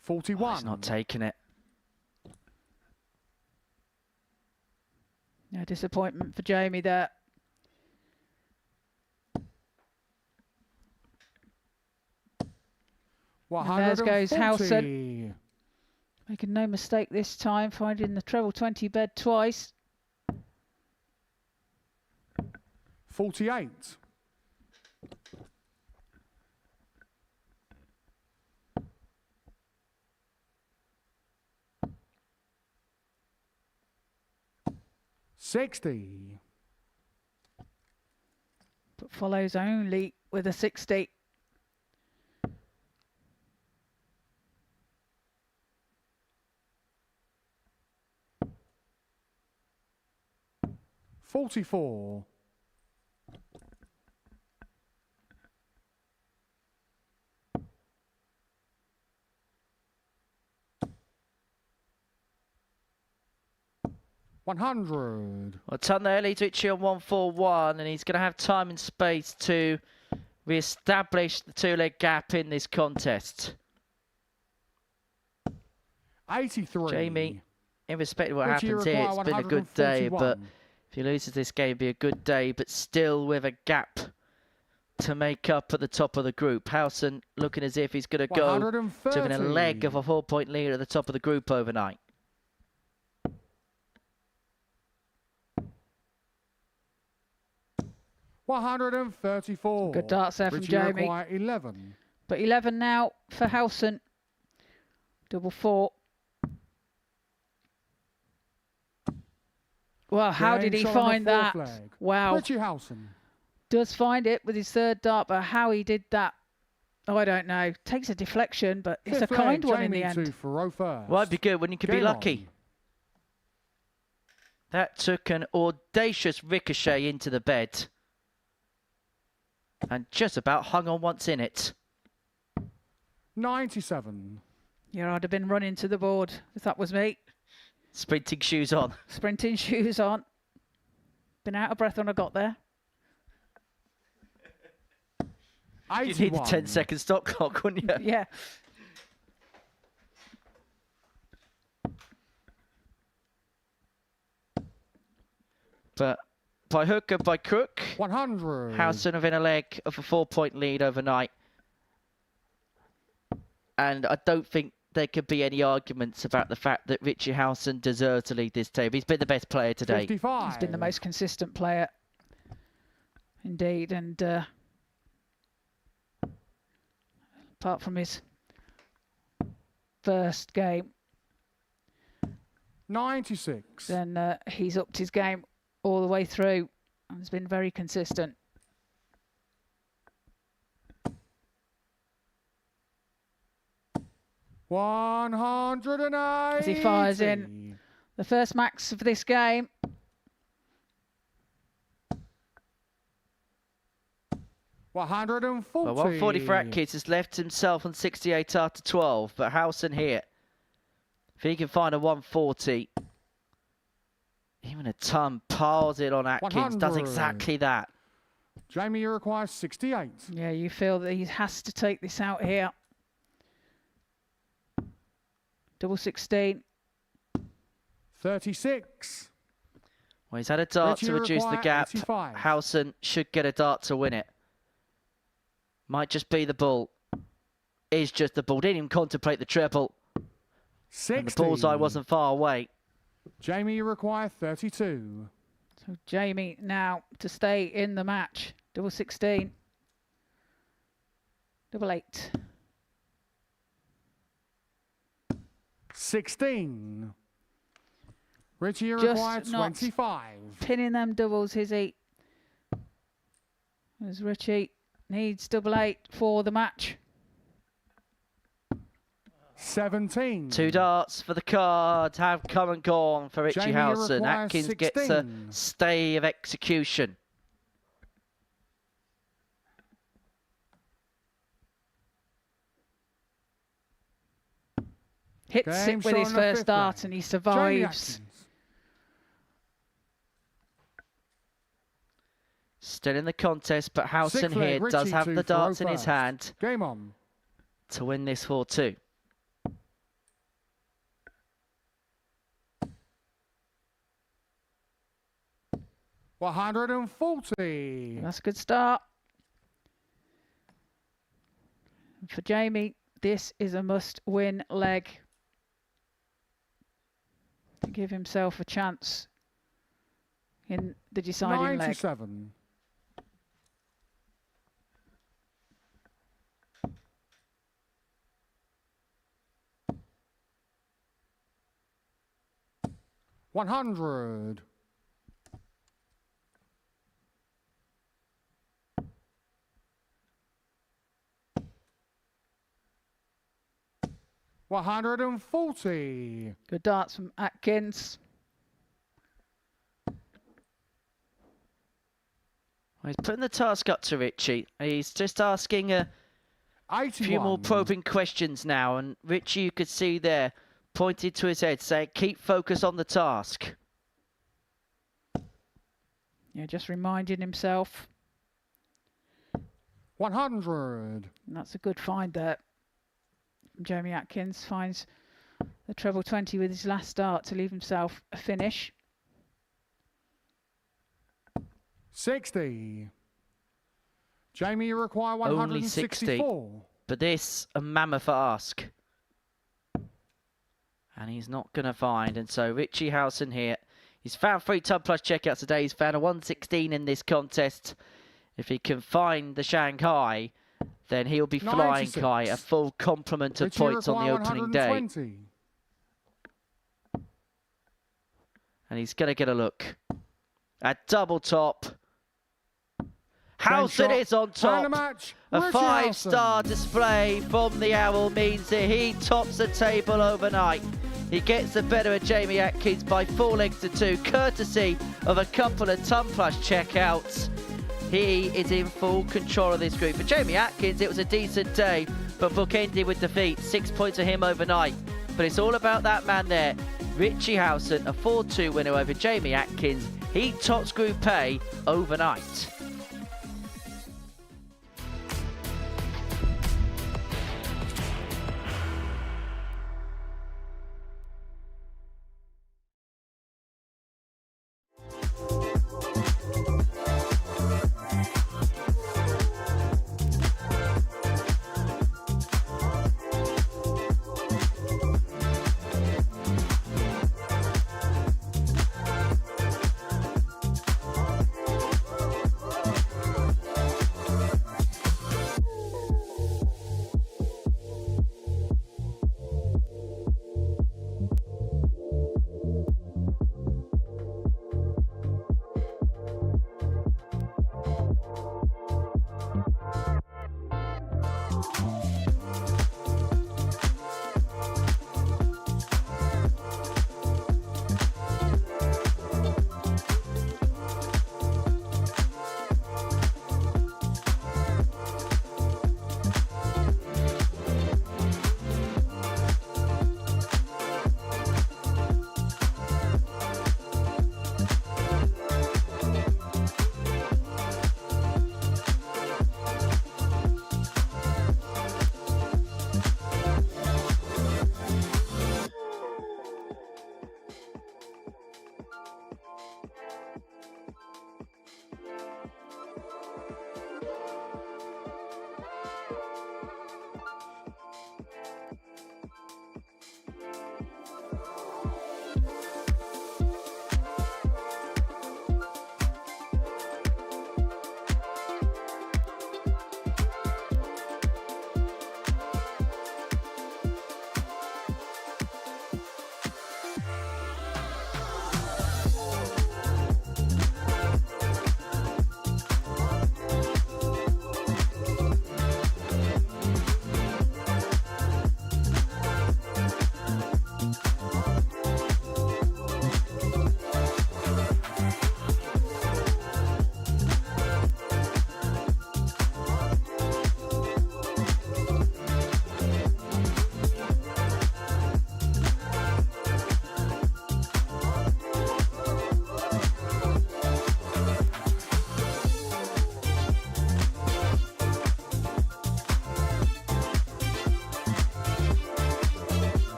41. Oh, he's not taking it. No disappointment for Jamie there. And there goes Howson. Making no mistake this time, finding the treble 20 bed twice. 48. $60. But follows only with a 60. $44. $100. Well, ton there leads Richie on 141, and he's going to have time and space to re-establish the two-leg gap in this contest. 83. Jamie, irrespective of what Richie, happens here, it's been a good day, but 141. if he loses this game, it'll be a good day, but still with a gap to make up at the top of the group. Howson looking as if he's going to go to win a leg of a 4-point lead at the top of the group overnight. $134. Good darts there from Richie Jamie. require 11. But 11 now for Howson. Double 4. Well, how did he Game shot on the find that? fourth leg. Wow. Richie Howson. Does find it with his third dart, but how he did that, oh, I don't know. Takes a deflection, but it's a Fifth kind leg, one in Jamie the end. to Faro first. Well, it'd be good when you could be Game lucky. That took an audacious ricochet into the bed. And just about hung on once in it. 97. Yeah, I'd have been running to the board if that was me. Sprinting shoes on. Sprinting shoes on. Been out of breath when I got there. You'd need the 10-second stop clock, wouldn't you? Yeah. But by hook and by crook, 100. Howson have in a leg of a 4-point lead overnight. And I don't think there could be any arguments about the fact that Richie Howson deserves to lead this table. He's been the best player today. 55. He's been the most consistent player. Indeed. And apart from his first game, 96. then he's upped his game all the way through and has been very consistent. $180. As he fires in the first max of this game. $140. Well, 140 for Atkins has left himself on 68 after 12. But Howson here, if he can find a 140, even a ton piles it on Atkins, does 100. exactly that. Jamie, you require 68. Yeah, you feel that he has to take this out here. Double 16. 36. Well, he's had a dart Richie, to reduce the require gap. 85. Howson should get a dart to win it. Might just be the bull. Is just the bull. Didn't even contemplate the treble. 60. And the bullseye wasn't far away. Jamie, you require 32. So Jamie now to stay in the match. Double 16. Double 8. 16. Richie, you Just require not 25. Pinning them doubles, is he? As Richie needs double 8 for the match. 17. 2 darts for the card have come and gone for Richie Jamie, you Howson. require Atkins 16. gets a stay of execution. Hits Game it with his shot on the first fifth dart leg. and he Jamie survives. Atkins. Still in the contest, but Howson Sixth leg, here does Richie have to the darts in throw his first. hand Game on. to win this 4-2. $140. That's a good start. For Jamie, this is a must-win leg to give himself a chance in the deciding leg. 97. $100. $140. Good darts from Atkins. Well, he's putting the task up to Richie. He's just asking a 81. few more probing questions now, and Richie, you could see there, pointed to his head, saying, keep focus on the task. Yeah, just reminding himself. 100. And that's a good find there. Jamie Atkins finds the treble 20 with his last dart to leave himself a finish. 60. Jamie, you require Only 60. 164. But this, a mammoth ask. And he's not going to find. And so Richie Howson here, he's found 3 Tub Plus checkouts today. He's found a 116 in this contest. If he can find the Shanghai, then he'll be flying 96. Kai a full complement of Richie, points on the require opening day. 120. And he's going to get a look at double top. Howson shot. is on And the top. match. A Richie 5-star Howson. display from the Owl means that he tops the table overnight. He gets the better of Jamie Atkins by 4 legs to 2, courtesy of a couple of Ton Plus checkouts. He is in full control of this group. For Jamie Atkins, it was a decent day, but bookended with defeat. 6 points for him overnight. But it's all about that man there, Richie Howson, a 4-2 winner over Jamie Atkins. He tops Group A overnight.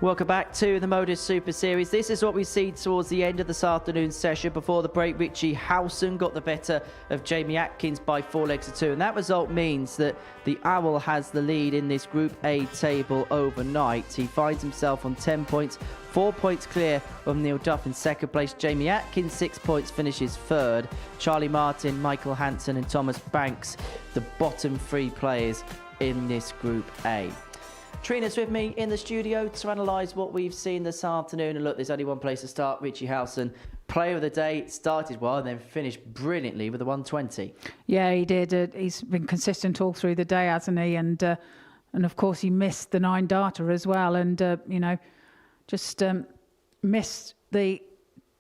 Welcome back to the Modus Super Series. This is what we see towards the end of this afternoon's session. Before the break, Howson got the better of Jamie Atkins by 4 legs to 2. And that result means that the Owl has the lead in this Group A table overnight. He finds himself on 10 points, 4 points clear of Neil Duff in second place. Jamie Atkins, 6 points, finishes third. Charlie Martin, Michael Hansen and Thomas Banks, the bottom 3 players in this Group A. Trina's with me in the studio to analyse what we've seen this afternoon. And look, there's only one place to start. Howson, player of the day, started well and then finished brilliantly with a 120. Yeah, he did. He's been consistent all through the day, hasn't he? And of course, he missed the 9 darter as well. And, just missed the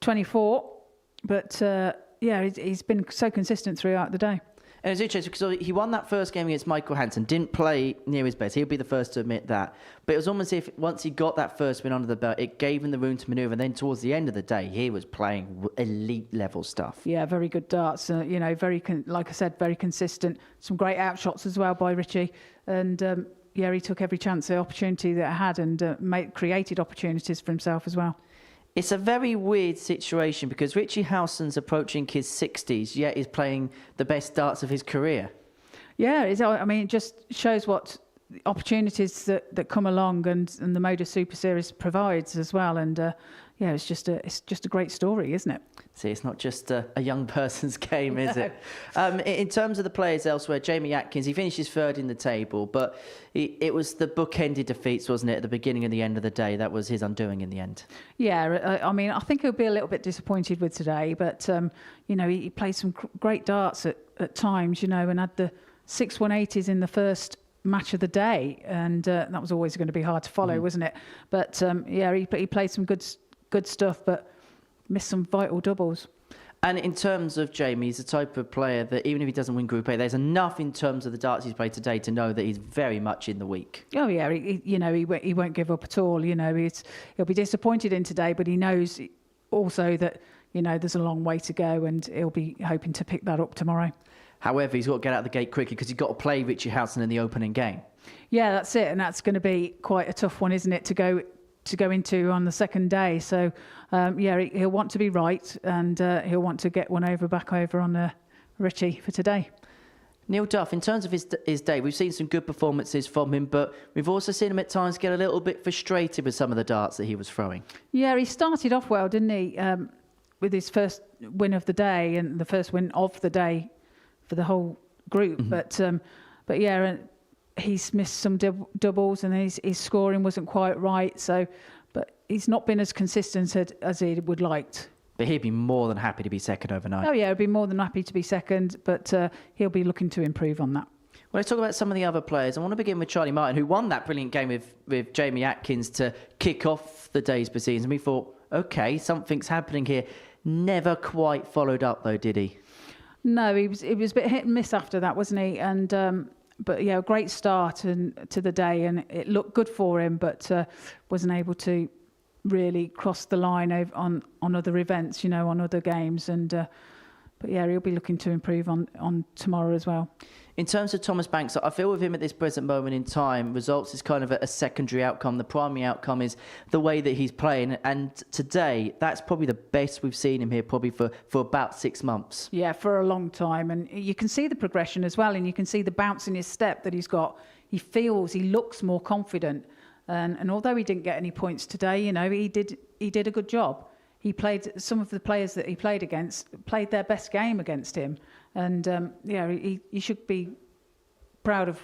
24. But, yeah, he's been so consistent throughout the day. And it's interesting because he won that first game against Michael Hansen, didn't play near his best. He'll be the first to admit that. But it was almost as if once he got that first win under the belt, it gave him the room to manoeuvre. And then towards the end of the day, he was playing elite level stuff. Yeah, very good darts. Like I said, very consistent. Some great outshots as well by Richie. And yeah, he took every chance, the opportunity that he had, and created opportunities for himself as well. It's a very weird situation because Howson's approaching his 60s, yet he's playing the best darts of his career. Yeah, it just shows what opportunities that come along and the Modus Super Series provides as well. And yeah, it's just a great story, isn't it? See, it's not just a young person's game, is it? In terms of the players elsewhere, Jamie Atkins, he finishes third in the table, but it was the bookended defeats, wasn't it, at the beginning and the end of the day? That was his undoing in the end. Yeah, I think he'll be a little bit disappointed with today, but, he played some great darts at times, and had the 6 180s in the first match of the day, and that was always going to be hard to follow, wasn't it? But, yeah, he played some good stuff, but missed some vital doubles. And in terms of Jamie, he's the type of player that even if he doesn't win Group A, there's enough in terms of the darts he's played today to know that he's very much in the week. Oh yeah, he won't give up at all. He'll be disappointed in today, but he knows also that there's a long way to go, and he'll be hoping to pick that up tomorrow. However, he's got to get out of the gate quickly because he's got to play Howson in the opening game. Yeah, that's it, and that's going to be quite a tough one, isn't it, to go into on the second day. So, yeah, he'll want to be right, and he'll want to get one back over on Richie for today. Neil Duff, in terms of his day, we've seen some good performances from him, but we've also seen him at times get a little bit frustrated with some of the darts that he was throwing. Yeah, he started off well, didn't he, with his first win of the day and the first win of the day for the whole group. Mm-hmm. But yeah, he's missed some doubles, and his scoring wasn't quite right. So, but he's not been as consistent as he would liked. But he'd be more than happy to be second overnight. Oh yeah, he'd be more than happy to be second, but he'll be looking to improve on that. Well, let's talk about some of the other players. I want to begin with Charlie Martin, who won that brilliant game with Jamie Atkins to kick off the day's proceedings. And we thought, okay, something's happening here. Never quite followed up though, did he? No, he was a bit hit and miss after that, wasn't he? And but yeah, a great start to the day, and it looked good for him, but wasn't able to really cross the line on other events, on other games. And but yeah, he'll be looking to improve on tomorrow as well. In terms of Thomas Banks, I feel with him at this present moment in time, results is kind of a secondary outcome. The primary outcome is the way that he's playing. And today, that's probably the best we've seen him here, probably for about 6 months. Yeah, for a long time. And you can see the progression as well. And you can see the bounce in his step that he's got. He looks more confident. And although he didn't get any points today, he did a good job. He played, some of the players that he played against played their best game against him. And yeah, he should be proud of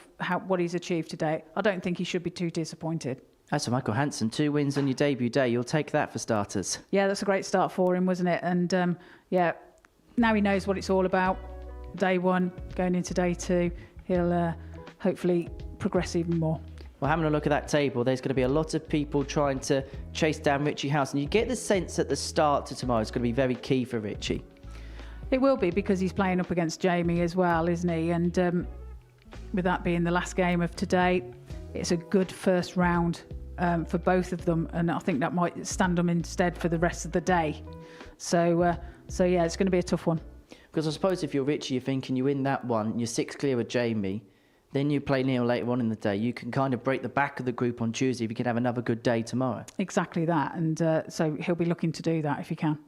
what he's achieved today. I don't think he should be too disappointed. As for Michael Hansen, 2 wins on your debut day. You'll take that for starters. Yeah, that's a great start for him, wasn't it? And yeah, now he knows what it's all about. Day 1, going into day 2, he'll hopefully progress even more. Well, having a look at that table, there's going to be a lot of people trying to chase down Richie Howson. You get the sense that the start to tomorrow is going to be very key for Richie. It will be, because he's playing up against Jamie as well, isn't he? And with that being the last game of today, it's a good first round for both of them, and I think that might stand them instead for the rest of the day. So yeah, it's going to be a tough one. Because I suppose if you're Richie, you're thinking you win that one, you're 6 clear of Jamie, Then you play Neil later on in the day. You can kind of break the back of the group on Tuesday if you can have another good day tomorrow. Exactly that. And so he'll be looking to do that if he can.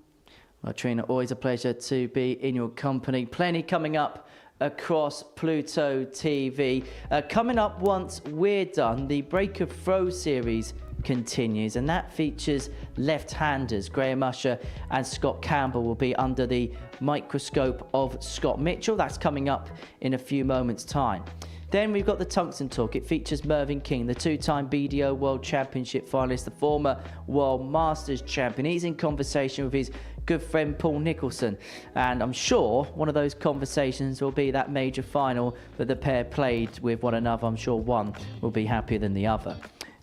Well, Trina, always a pleasure to be in your company. Plenty coming up across Pluto TV. Coming up once we're done, the Break of Throw series continues, and that features left-handers. Graham Usher and Scott Campbell will be under the microscope of Scott Mitchell. That's coming up in a few moments' time. Then we've got the Tungsten Talk. It features Mervyn King, the two-time BDO World Championship finalist, the former World Masters champion. He's in conversation with his good friend Paul Nicholson, and I'm sure one of those conversations will be that major final that the pair played with one another. I'm sure one will be happier than the other.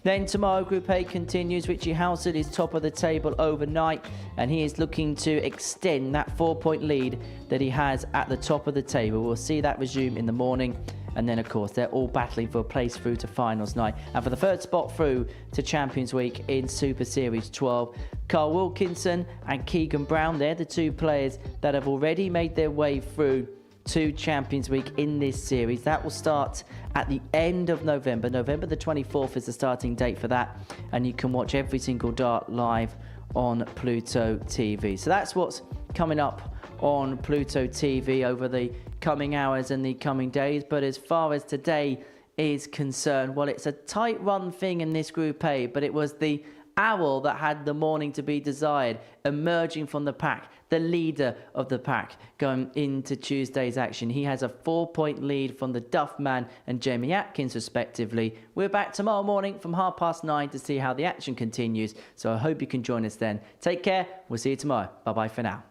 Then tomorrow, Group A continues. Richie Howson is top of the table overnight, and he is looking to extend that 4-point lead that he has at the top of the table. We'll see that resume in the morning. And then, of course, they're all battling for a place through to finals night and for the third spot through to Champions Week in Super Series 12. Carl Wilkinson and Keegan Brown, they're the two players that have already made their way through to Champions Week in this series. That will start at the end of November. November the 24th is the starting date for that. And you can watch every single dart live on Pluto TV. So that's what's coming up on Pluto TV over the coming hours and the coming days. But as far as today is concerned, well, it's a tight run thing in this Group A, but it was the Owl that had the morning to be desired, emerging from the pack, the leader of the pack going into Tuesday's action. He has a 4-point lead from the Duff man and Jamie Atkins respectively. We're back tomorrow morning from 9:30 to see how the action continues, so I hope you can join us then. Take care, we'll see you tomorrow. Bye-bye for now.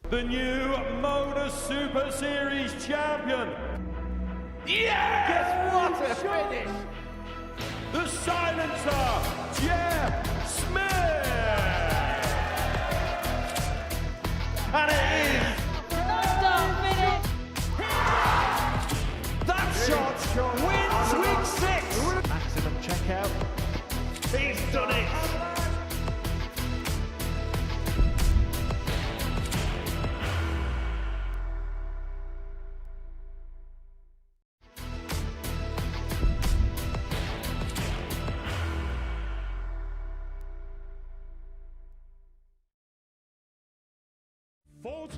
The new Modus Super Series champion. Yes! What a finish! The silencer, Jeff Smith! And it is! That shot wins week 6! Maximum checkout. He's done it!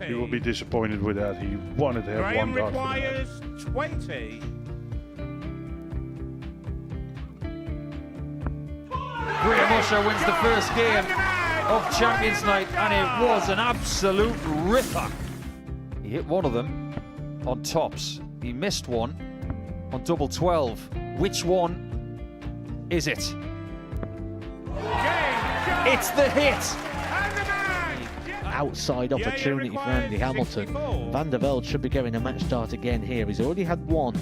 He will be disappointed with that. He wanted to have Graham one dart. requires 20. Graham Usher wins the first game of Champions Night, and it was an absolute ripper. He hit one of them on tops. He missed one on double 12. Which one is it? It's the hit! Outside opportunity for Andy Hamilton. Van der Velde should be getting a match start again here. He's already had one.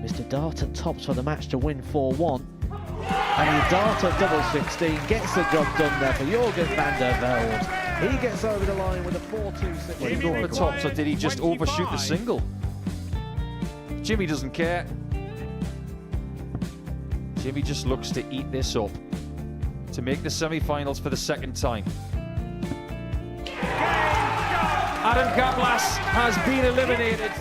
Mr. Dart at tops for the match to win 4-1. And the Dart at double 16 gets the job done there for Jurgen van der Velde. He gets over the line with a 4-2-6. Did he go for tops, or did he just overshoot the single? Jimmy doesn't care. Jimmy just looks to eat this up to make the semi-finals for the second time. Adam Kaplas has been eliminated.